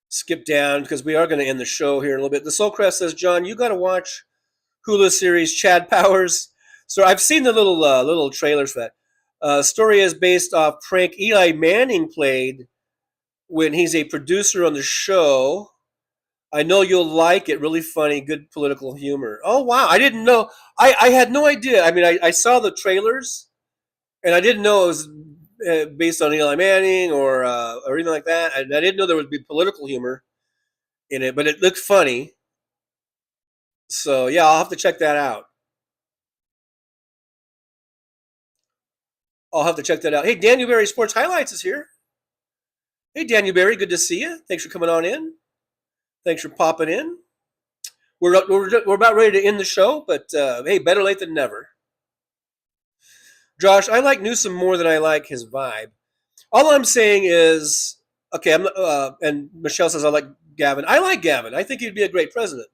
skip down because we are gonna end the show here in a little bit. The Soulcrest says, John, you got to watch Hulu series Chad Powers. So I've seen the little trailers for that. Story is based off prank Eli Manning played when he's a producer on the show. I know you'll like it. Really funny, good political humor. Oh, wow. I didn't know. I had no idea. I mean, I saw the trailers, and I didn't know it was based on Eli Manning or anything like that. I didn't know there would be political humor in it, but it looked funny. So, yeah, I'll have to check that out. Hey, Daniel Berry Sports Highlights is here. Hey, Daniel Berry, good to see you. Thanks for coming on in. Thanks for popping in. We're about ready to end the show, but hey, better late than never. Josh, I like Newsom more than I like his vibe. All I'm saying is, okay, and Michelle says I like Gavin. I like Gavin. I think he'd be a great president.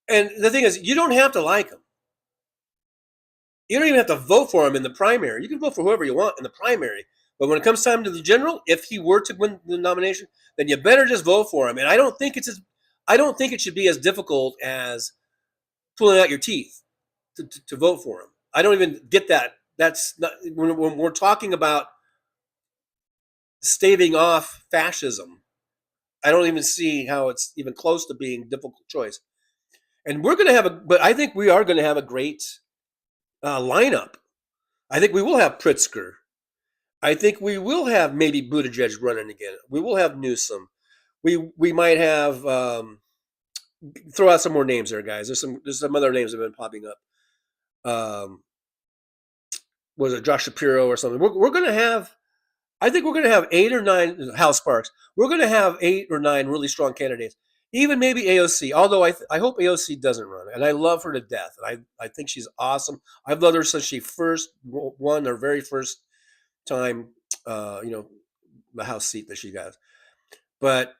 And the thing is, you don't have to like him. You don't even have to vote for him in the primary. You can vote for whoever you want in the primary. But when it comes time to the general, if he were to win the nomination, then you better just vote for him. And I don't think it should be as difficult as pulling out your teeth to vote for him. I don't even get that. That's not when we're talking about staving off fascism. I don't even see how it's even close to being a difficult choice. And we're going to have but I think we are going to have a great lineup. I think we will have Pritzker. I think we will have maybe Buttigieg running again. We will have Newsom. We might have throw out some more names there, guys. There's some other names that have been popping up. Was it Josh Shapiro or something? We're going to have. I think we're going to have 8 or 9. Hal Sparks. We're going to have 8 or 9 really strong candidates. Even maybe AOC. Although I hope AOC doesn't run, and I love her to death. And I think she's awesome. I've loved her since she first won her very first time. The House seat that she got. But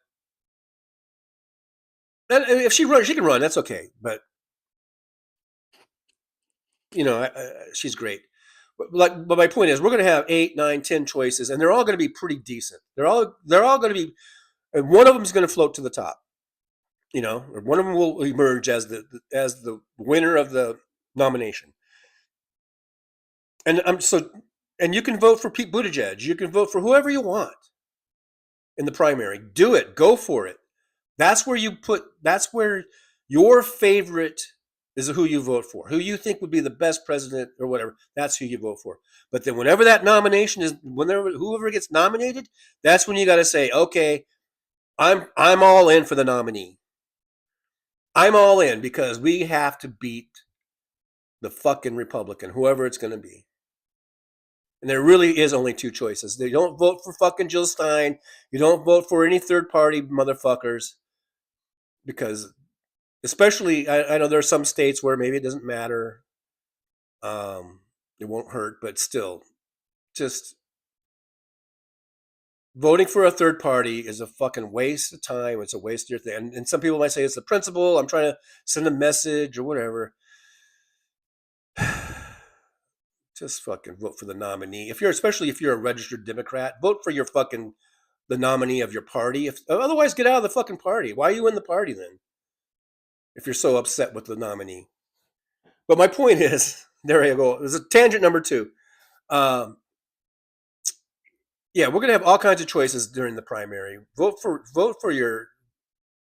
and if she runs, she can run. That's okay. But she's great. But my point is, we're going to have 8, 9, 10 choices, and they're all going to be pretty decent. They're all going to be, and one of them is going to float to the top. Or one of them will emerge as the winner of the nomination. And and you can vote for Pete Buttigieg. You can vote for whoever you want in the primary. Do it. Go for it. That's where your favorite is who you vote for. Who you think would be the best president or whatever, that's who you vote for. But then whenever that nomination is, whoever gets nominated, that's when you got to say, okay, I'm all in for the nominee. I'm all in because we have to beat the fucking Republican, whoever it's going to be. And there really is only 2 choices. They don't vote for fucking Jill Stein. You don't vote for any third party motherfuckers. Because especially, I know there are some states where maybe it doesn't matter. It won't hurt, but still, just voting for a third party is a fucking waste of time. It's a waste of your thing. And some people might say it's the principle. I'm trying to send a message or whatever. Just fucking vote for the nominee. Especially if you're a registered Democrat, vote for the nominee of your party. Otherwise, get out of the fucking party. Why are you in the party then? If you're so upset with the nominee. But my point is, there you go. There's a tangent number 2. Yeah, we're gonna have all kinds of choices during the primary. Vote for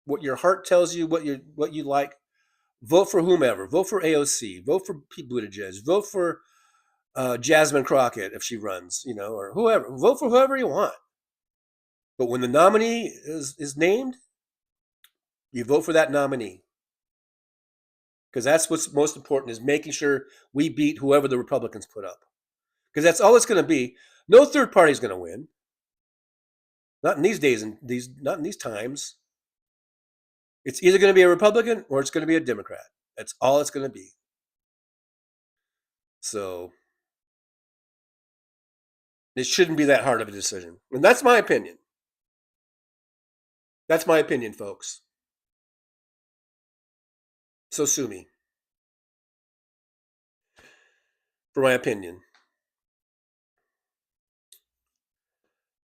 what your heart tells you, what you like. Vote for whomever. Vote for AOC. Vote for Pete Buttigieg. Vote for Jasmine Crockett if she runs, or whoever. Vote for whoever you want. But when the nominee is named, you vote for that nominee. Because that's what's most important, is making sure we beat whoever the Republicans put up. Because that's all it's going to be. No third party is going to win. Not in these days and not in these times. It's either going to be a Republican or it's going to be a Democrat. That's all it's going to be. So it shouldn't be that hard of a decision. And that's my opinion. That's my opinion, folks. So sue me for my opinion.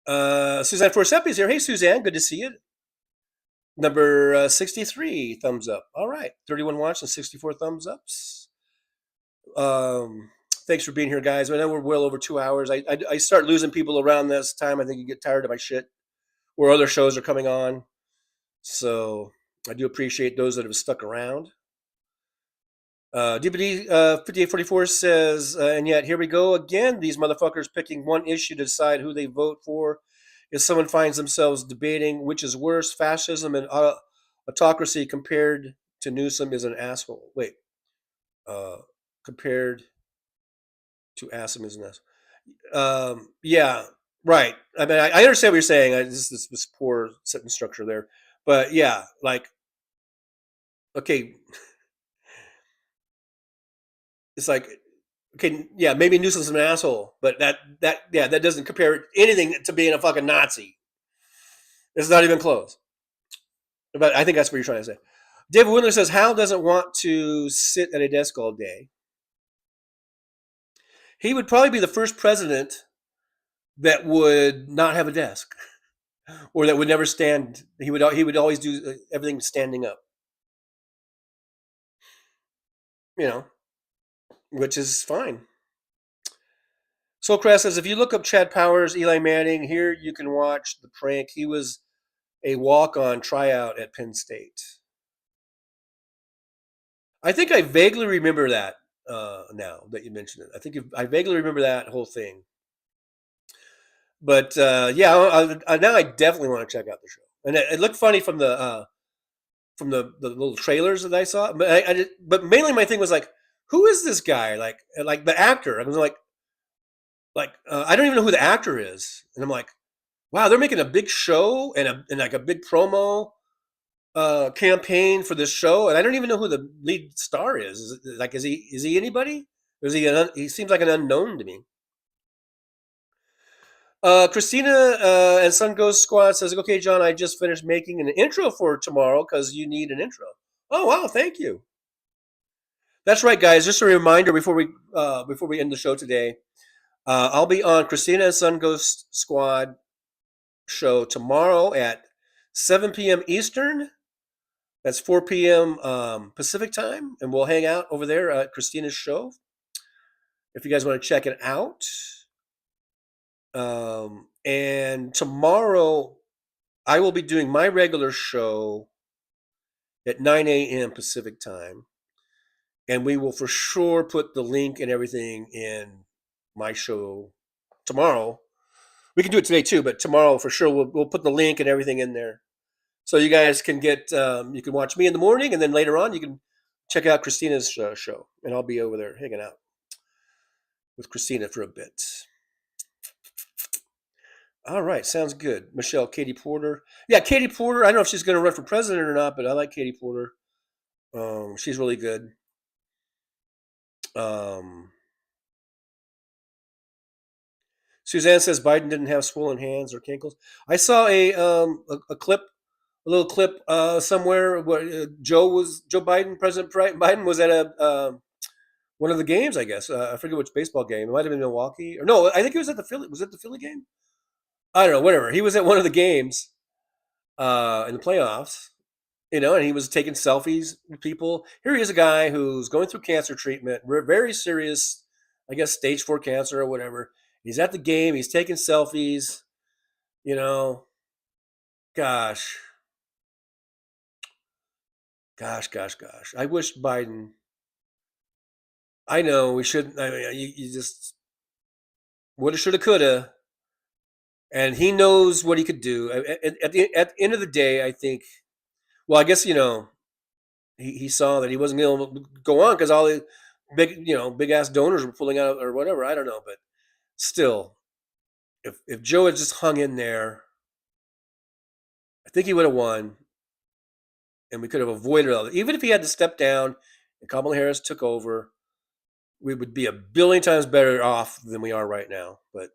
Suzanne Forsepi is here. Hey, Suzanne, good to see you. Number 63, thumbs up. All right, 31 watch and 64 thumbs ups. Thanks for being here, guys. I know we're well over 2 hours. I start losing people around this time. I think you get tired of my shit, or other shows are coming on. So I do appreciate those that have stuck around. DVD 5844 says, and yet here we go again. These motherfuckers picking one issue to decide who they vote for. If someone finds themselves debating which is worse, fascism and autocracy compared to Newsom is an asshole. Wait, compared to Assam is an asshole. Yeah, right. I mean, I understand what you're saying. This poor sentence structure there, but yeah, like, okay. It's like, okay, yeah, maybe Newsom's an asshole, but that doesn't compare anything to being a fucking Nazi. It's not even close. But I think that's what you're trying to say. David Windler says, Hal doesn't want to sit at a desk all day. He would probably be the first president that would not have a desk, or that would never stand. He would always do everything standing up. You know, which is fine. Soulcrest says, if you look up Chad Powers, Eli Manning, here you can watch the prank. He was a walk-on tryout at Penn State. I think I vaguely remember that now that you mentioned it. I vaguely remember that whole thing. But yeah, now I definitely want to check out the show. And it looked funny from the little trailers that I saw. But mainly my thing was like, who is this guy? Like the actor. I was like I don't even know who the actor is. And I'm like, wow, they're making a big show and like a big promo campaign for this show, and I don't even know who the lead star is. Is he anybody? Or is he seems like an unknown to me. Christina and Sun Ghost Squad says, okay, John, I just finished making an intro for tomorrow because you need an intro. Oh wow, thank you. That's right, guys. Just a reminder before we end the show today. I'll be on Christina and Sun Ghost Squad show tomorrow at 7 p.m. Eastern. That's 4 p.m. Pacific time, and we'll hang out over there at Christina's show if you guys want to check it out. And tomorrow, I will be doing my regular show at 9 a.m. Pacific time, and we will for sure put the link and everything in my show tomorrow. We can do it today too, but tomorrow for sure we'll put the link and everything in there. So you guys can you can watch me in the morning, and then later on you can check out Christina's show, and I'll be over there hanging out with Christina for a bit. All right, sounds good. Michelle, Katie Porter. Yeah, Katie Porter. I don't know if she's going to run for president or not, but I like Katie Porter. She's really good. Suzanne says Biden didn't have swollen hands or cankles. I saw a little clip somewhere where Joe Biden, President Biden, was at one of the games. I guess I forget which baseball game. It might have been Milwaukee, or no, I think he was at the Philly. Was it the Philly game? I don't know. Whatever. He was at one of the games in the playoffs, and he was taking selfies with people. Here he is, a guy who's going through cancer treatment, very serious, I guess stage 4 cancer or whatever. He's at the game. He's taking selfies. Gosh. I wish Biden. I know we shouldn't. I mean, you just woulda, shoulda, coulda, and he knows what he could do. At the end of the day, I think. Well, I guess he saw that he wasn't going to go on because all the big ass donors were pulling out or whatever. I don't know, but still, if Joe had just hung in there, I think he would have won. And we could have avoided all that. Even if he had to step down and Kamala Harris took over, we would be a billion times better off than we are right now. But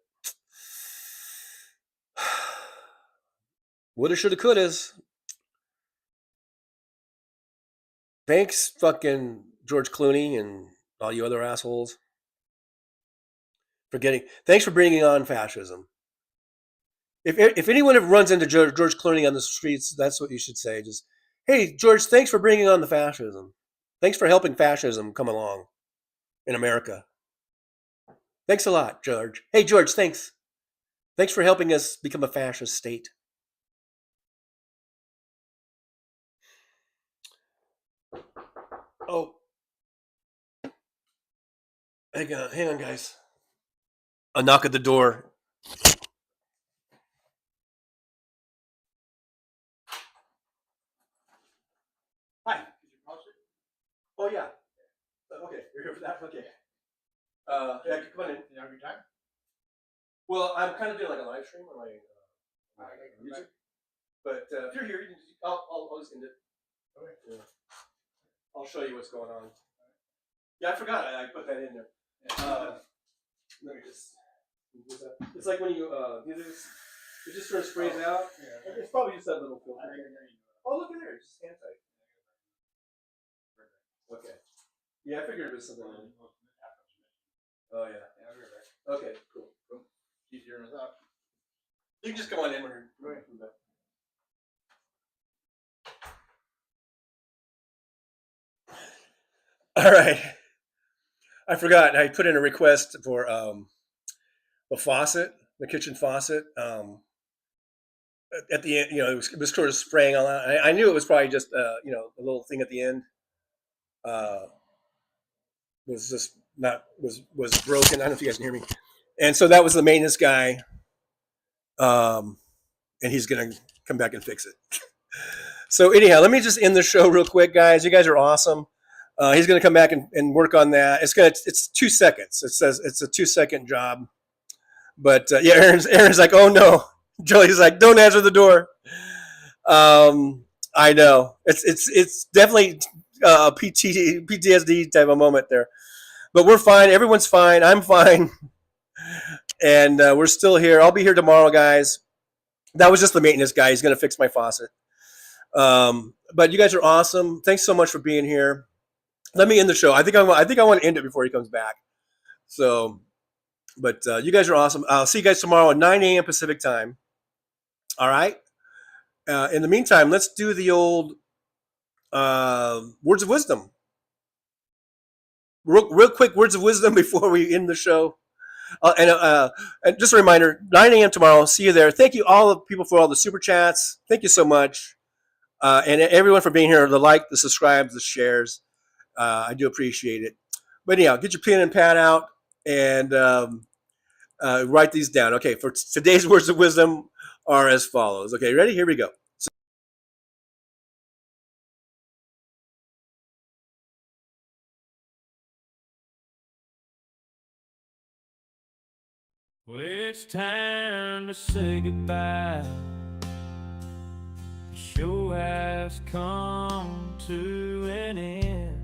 woulda, shoulda, couldas. Thanks, fucking George Clooney and all you other assholes. Thanks for bringing on fascism. If anyone ever runs into George Clooney on the streets, that's what you should say. Just, hey, George, thanks for bringing on the fascism. Thanks for helping fascism come along in America. Thanks a lot, George. Hey, George, thanks. Thanks for helping us become a fascist state. Oh, hang on, guys. A knock at the door. Hi. Oh yeah. Okay, you're here for that. Okay. Yeah, come on in. You have your time? Well, I'm kind of doing like a live stream on my music, but if you're here, you can just, I'll just end it. Okay. Yeah. I'll show you what's going on. Yeah, I forgot. I put that in there. Let me just. It's like when you do this, it just sort of sprays out. Yeah. It's probably just that little filter. Oh, look at there. It's just hand tight. Okay. Yeah, I figured it was something. Oh yeah. Okay, cool. Easier than that. You can just come on in when you're back. All right. I forgot. I put in a request for the faucet, the kitchen faucet. At the end, it was sort of spraying all out. I knew it was probably just a little thing at the end. Was just was broken. I don't know if you guys can hear me. And so that was the maintenance guy. And he's gonna come back and fix it. So anyhow, let me just end the show real quick, guys. You guys are awesome. He's gonna come back and work on that. It's 2 seconds. It says it's a 2-second job. But yeah, Aaron's like, oh no. Julie's like, don't answer the door. I know. It's definitely a PTSD type of moment there. But we're fine. Everyone's fine. I'm fine. And we're still here. I'll be here tomorrow, guys. That was just the maintenance guy. He's going to fix my faucet. But you guys are awesome. Thanks so much for being here. Let me end the show. I think I want to end it before he comes back. So, but you guys are awesome. I'll see you guys tomorrow at 9 a.m. Pacific time. All right. In the meantime, let's do the old words of wisdom. Real quick words of wisdom before we end the show. And just a reminder, 9 a.m. tomorrow. See you there. Thank you all the people for all the super chats. Thank you so much. And everyone for being here, the like, the subscribes, the shares. I do appreciate it. But anyhow, get your pen and pad out and write these down. Okay, for today's words of wisdom are as follows. Okay, ready? Here we go. Well, it's time to say goodbye. The show has come to an end.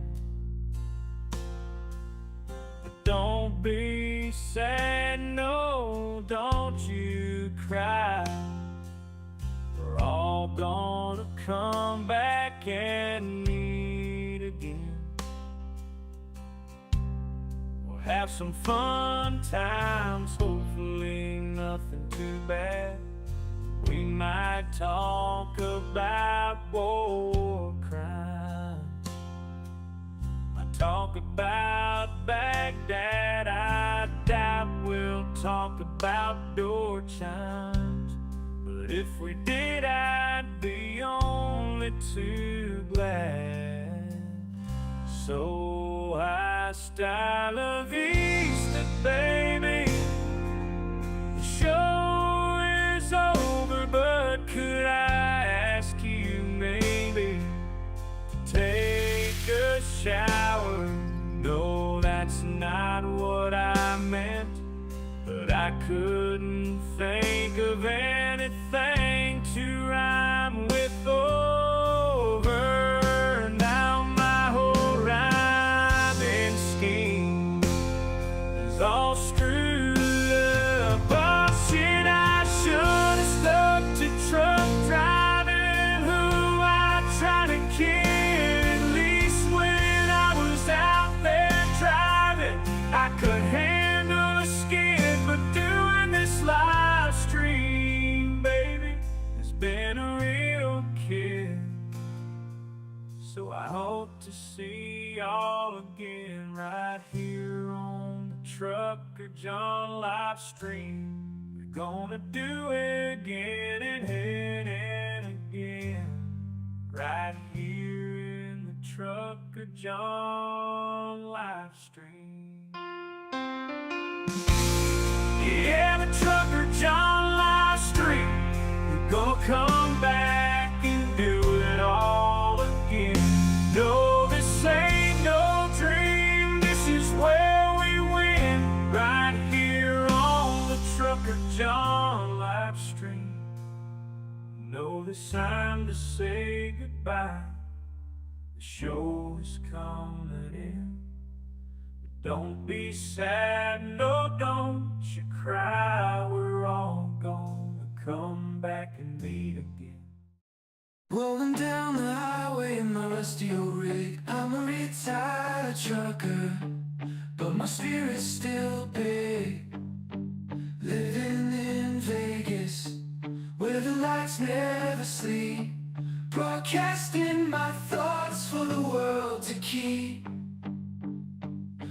But don't be sad, no, don't you cry. We're all gonna come back and meet again. Have some fun times, hopefully nothing too bad. We might talk about war crimes. Might talk about Baghdad. I doubt we'll talk about door chimes. But if we did, I'd be only too glad. So hasta la vista, baby. The show is over, but could I ask you maybe to take a shower? No, that's not what I meant, but I couldn't think of anything to rhyme with over. All screwed up. Oh shit, I should have stuck to truck driving, who I tried to kid. At least when I was out there driving, I could handle a skid. But doing this live stream Trucker John Livestream. We're gonna do it again and again, right here in the Trucker John Livestream. Yeah, the Trucker John Livestream. We're gonna come back and do it all again. No, this ain't no dream. This is where we win, right here on the Trucker John Livestream. No, this time to say goodbye. The show is coming in. But don't be sad, no, don't you cry. We're all gonna come back and meet again. Rolling down the highway in my rusty old rig. I'm a retired trucker, but my spirit's still big. Living in Vegas, where the lights never sleep. Broadcasting my thoughts for the world to keep.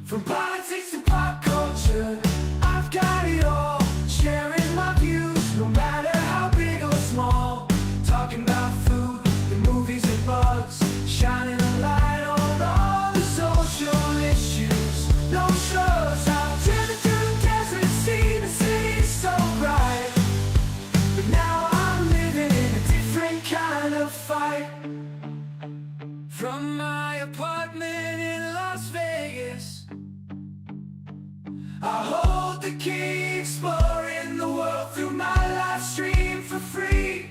From politics to pop culture, I've got it all. Sharing my views, no matter how big or small. Talking about food, the movies and bugs. Shining a light on all the social issues. No shows, I've driven through the desert, seen the city so bright. But now I'm living in a different kind of fight. From my apartment in Las Vegas, I hold the key, exploring the world through my live stream for free.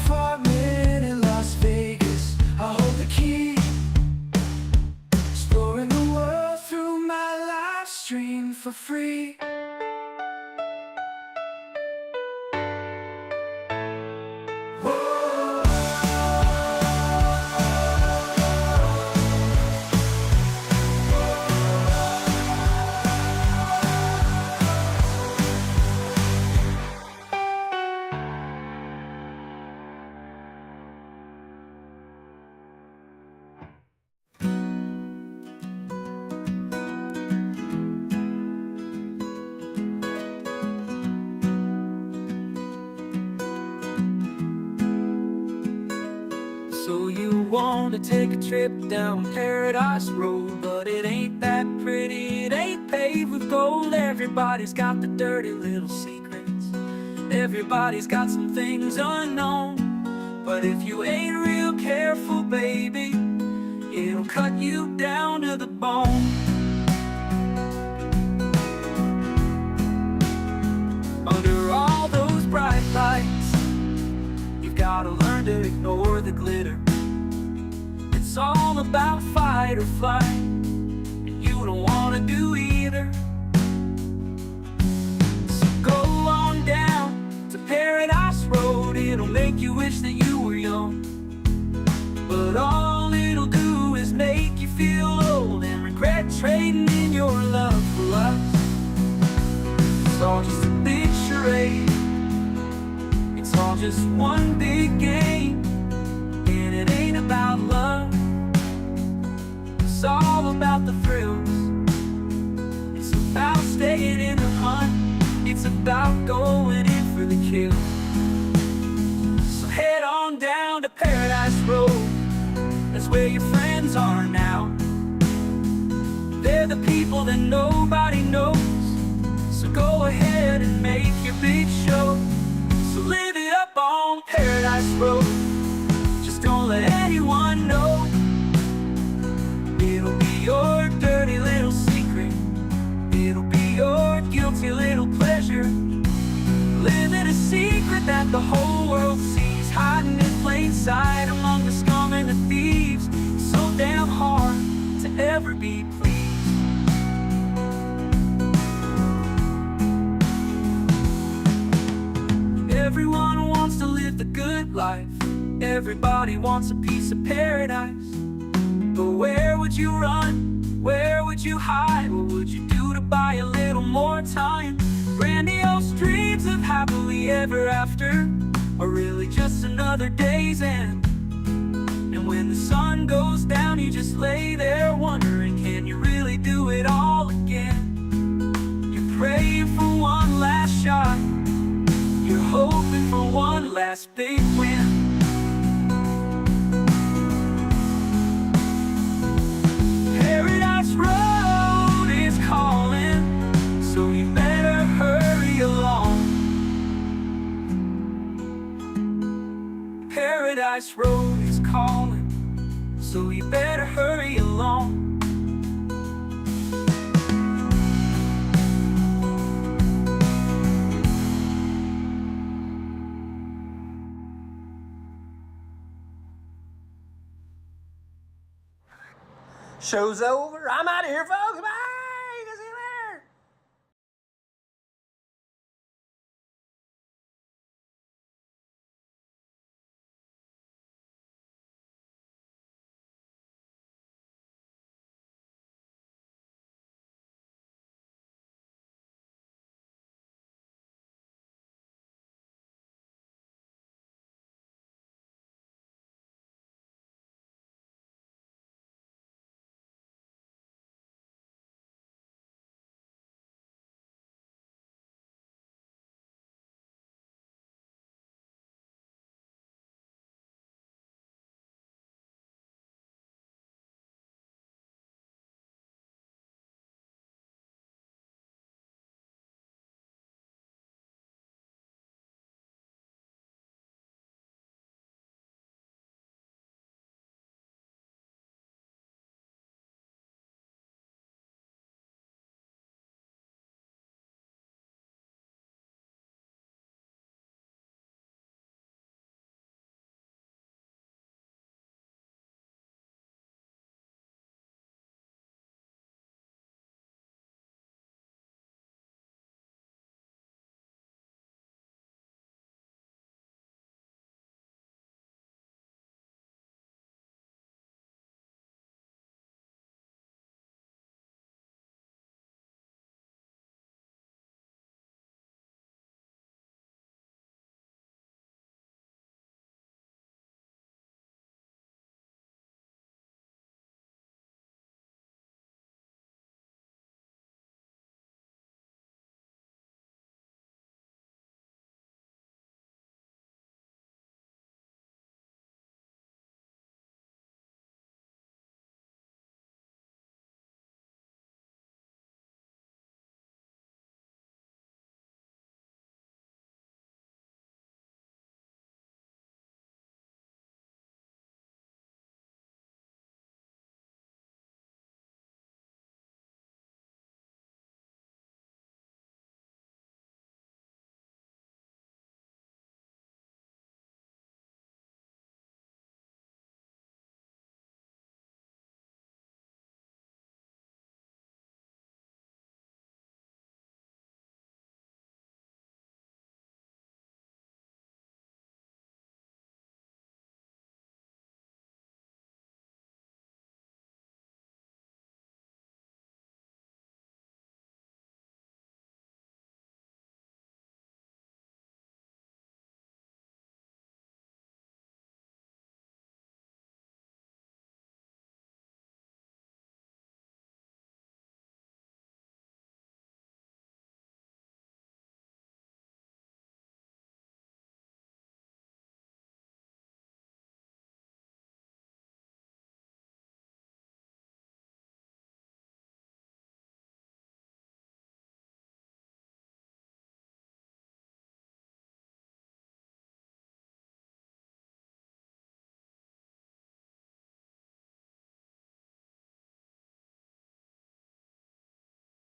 Apartment in Las Vegas, I hold the key, exploring the world through my live stream for free. So you wanna take a trip down Paradise Road, but it ain't that pretty, it ain't paved with gold. Everybody's got the dirty little secrets, everybody's got some things unknown. But if you ain't real careful, baby, it'll cut you down to the bone. Under all those bright lights, you've gotta learn to ignore the glitter. It's all about fight or flight, and you don't wanna do either. So go on down to Paradise Road, it'll make you wish that you were young. But all it'll do is make you feel old and regret trading in your love for lust. It's all just a big charade, it's all just one big game, and it ain't about love. It's all about the thrills, it's about staying in the hunt, it's about going in for the kill. So head on down to Paradise Road, that's where your friends are now. They're the people that nobody knows. So go ahead and make your big show. So live it up on Paradise Road, just don't let anyone know. It'll be your dirty little secret, it'll be your guilty little pleasure. Living a secret that the whole world sees, hiding in plain sight among the scum and the thieves. It's so damn hard to ever be pleased. Everyone wants to live the good life, everybody wants a piece of paradise. But where would you run Where would you hide? What would you do to buy a little more time? Grandiose dreams of happily ever after are really just another day's end. And when the sun goes down, you just lay there wondering, can you really do it all again? You're praying for one last shot, you're hoping for one last big win. Paradise Road is calling, so you better hurry along. Paradise Road is calling, so you better hurry along. Show's over. I'm out of here, folks. Bye.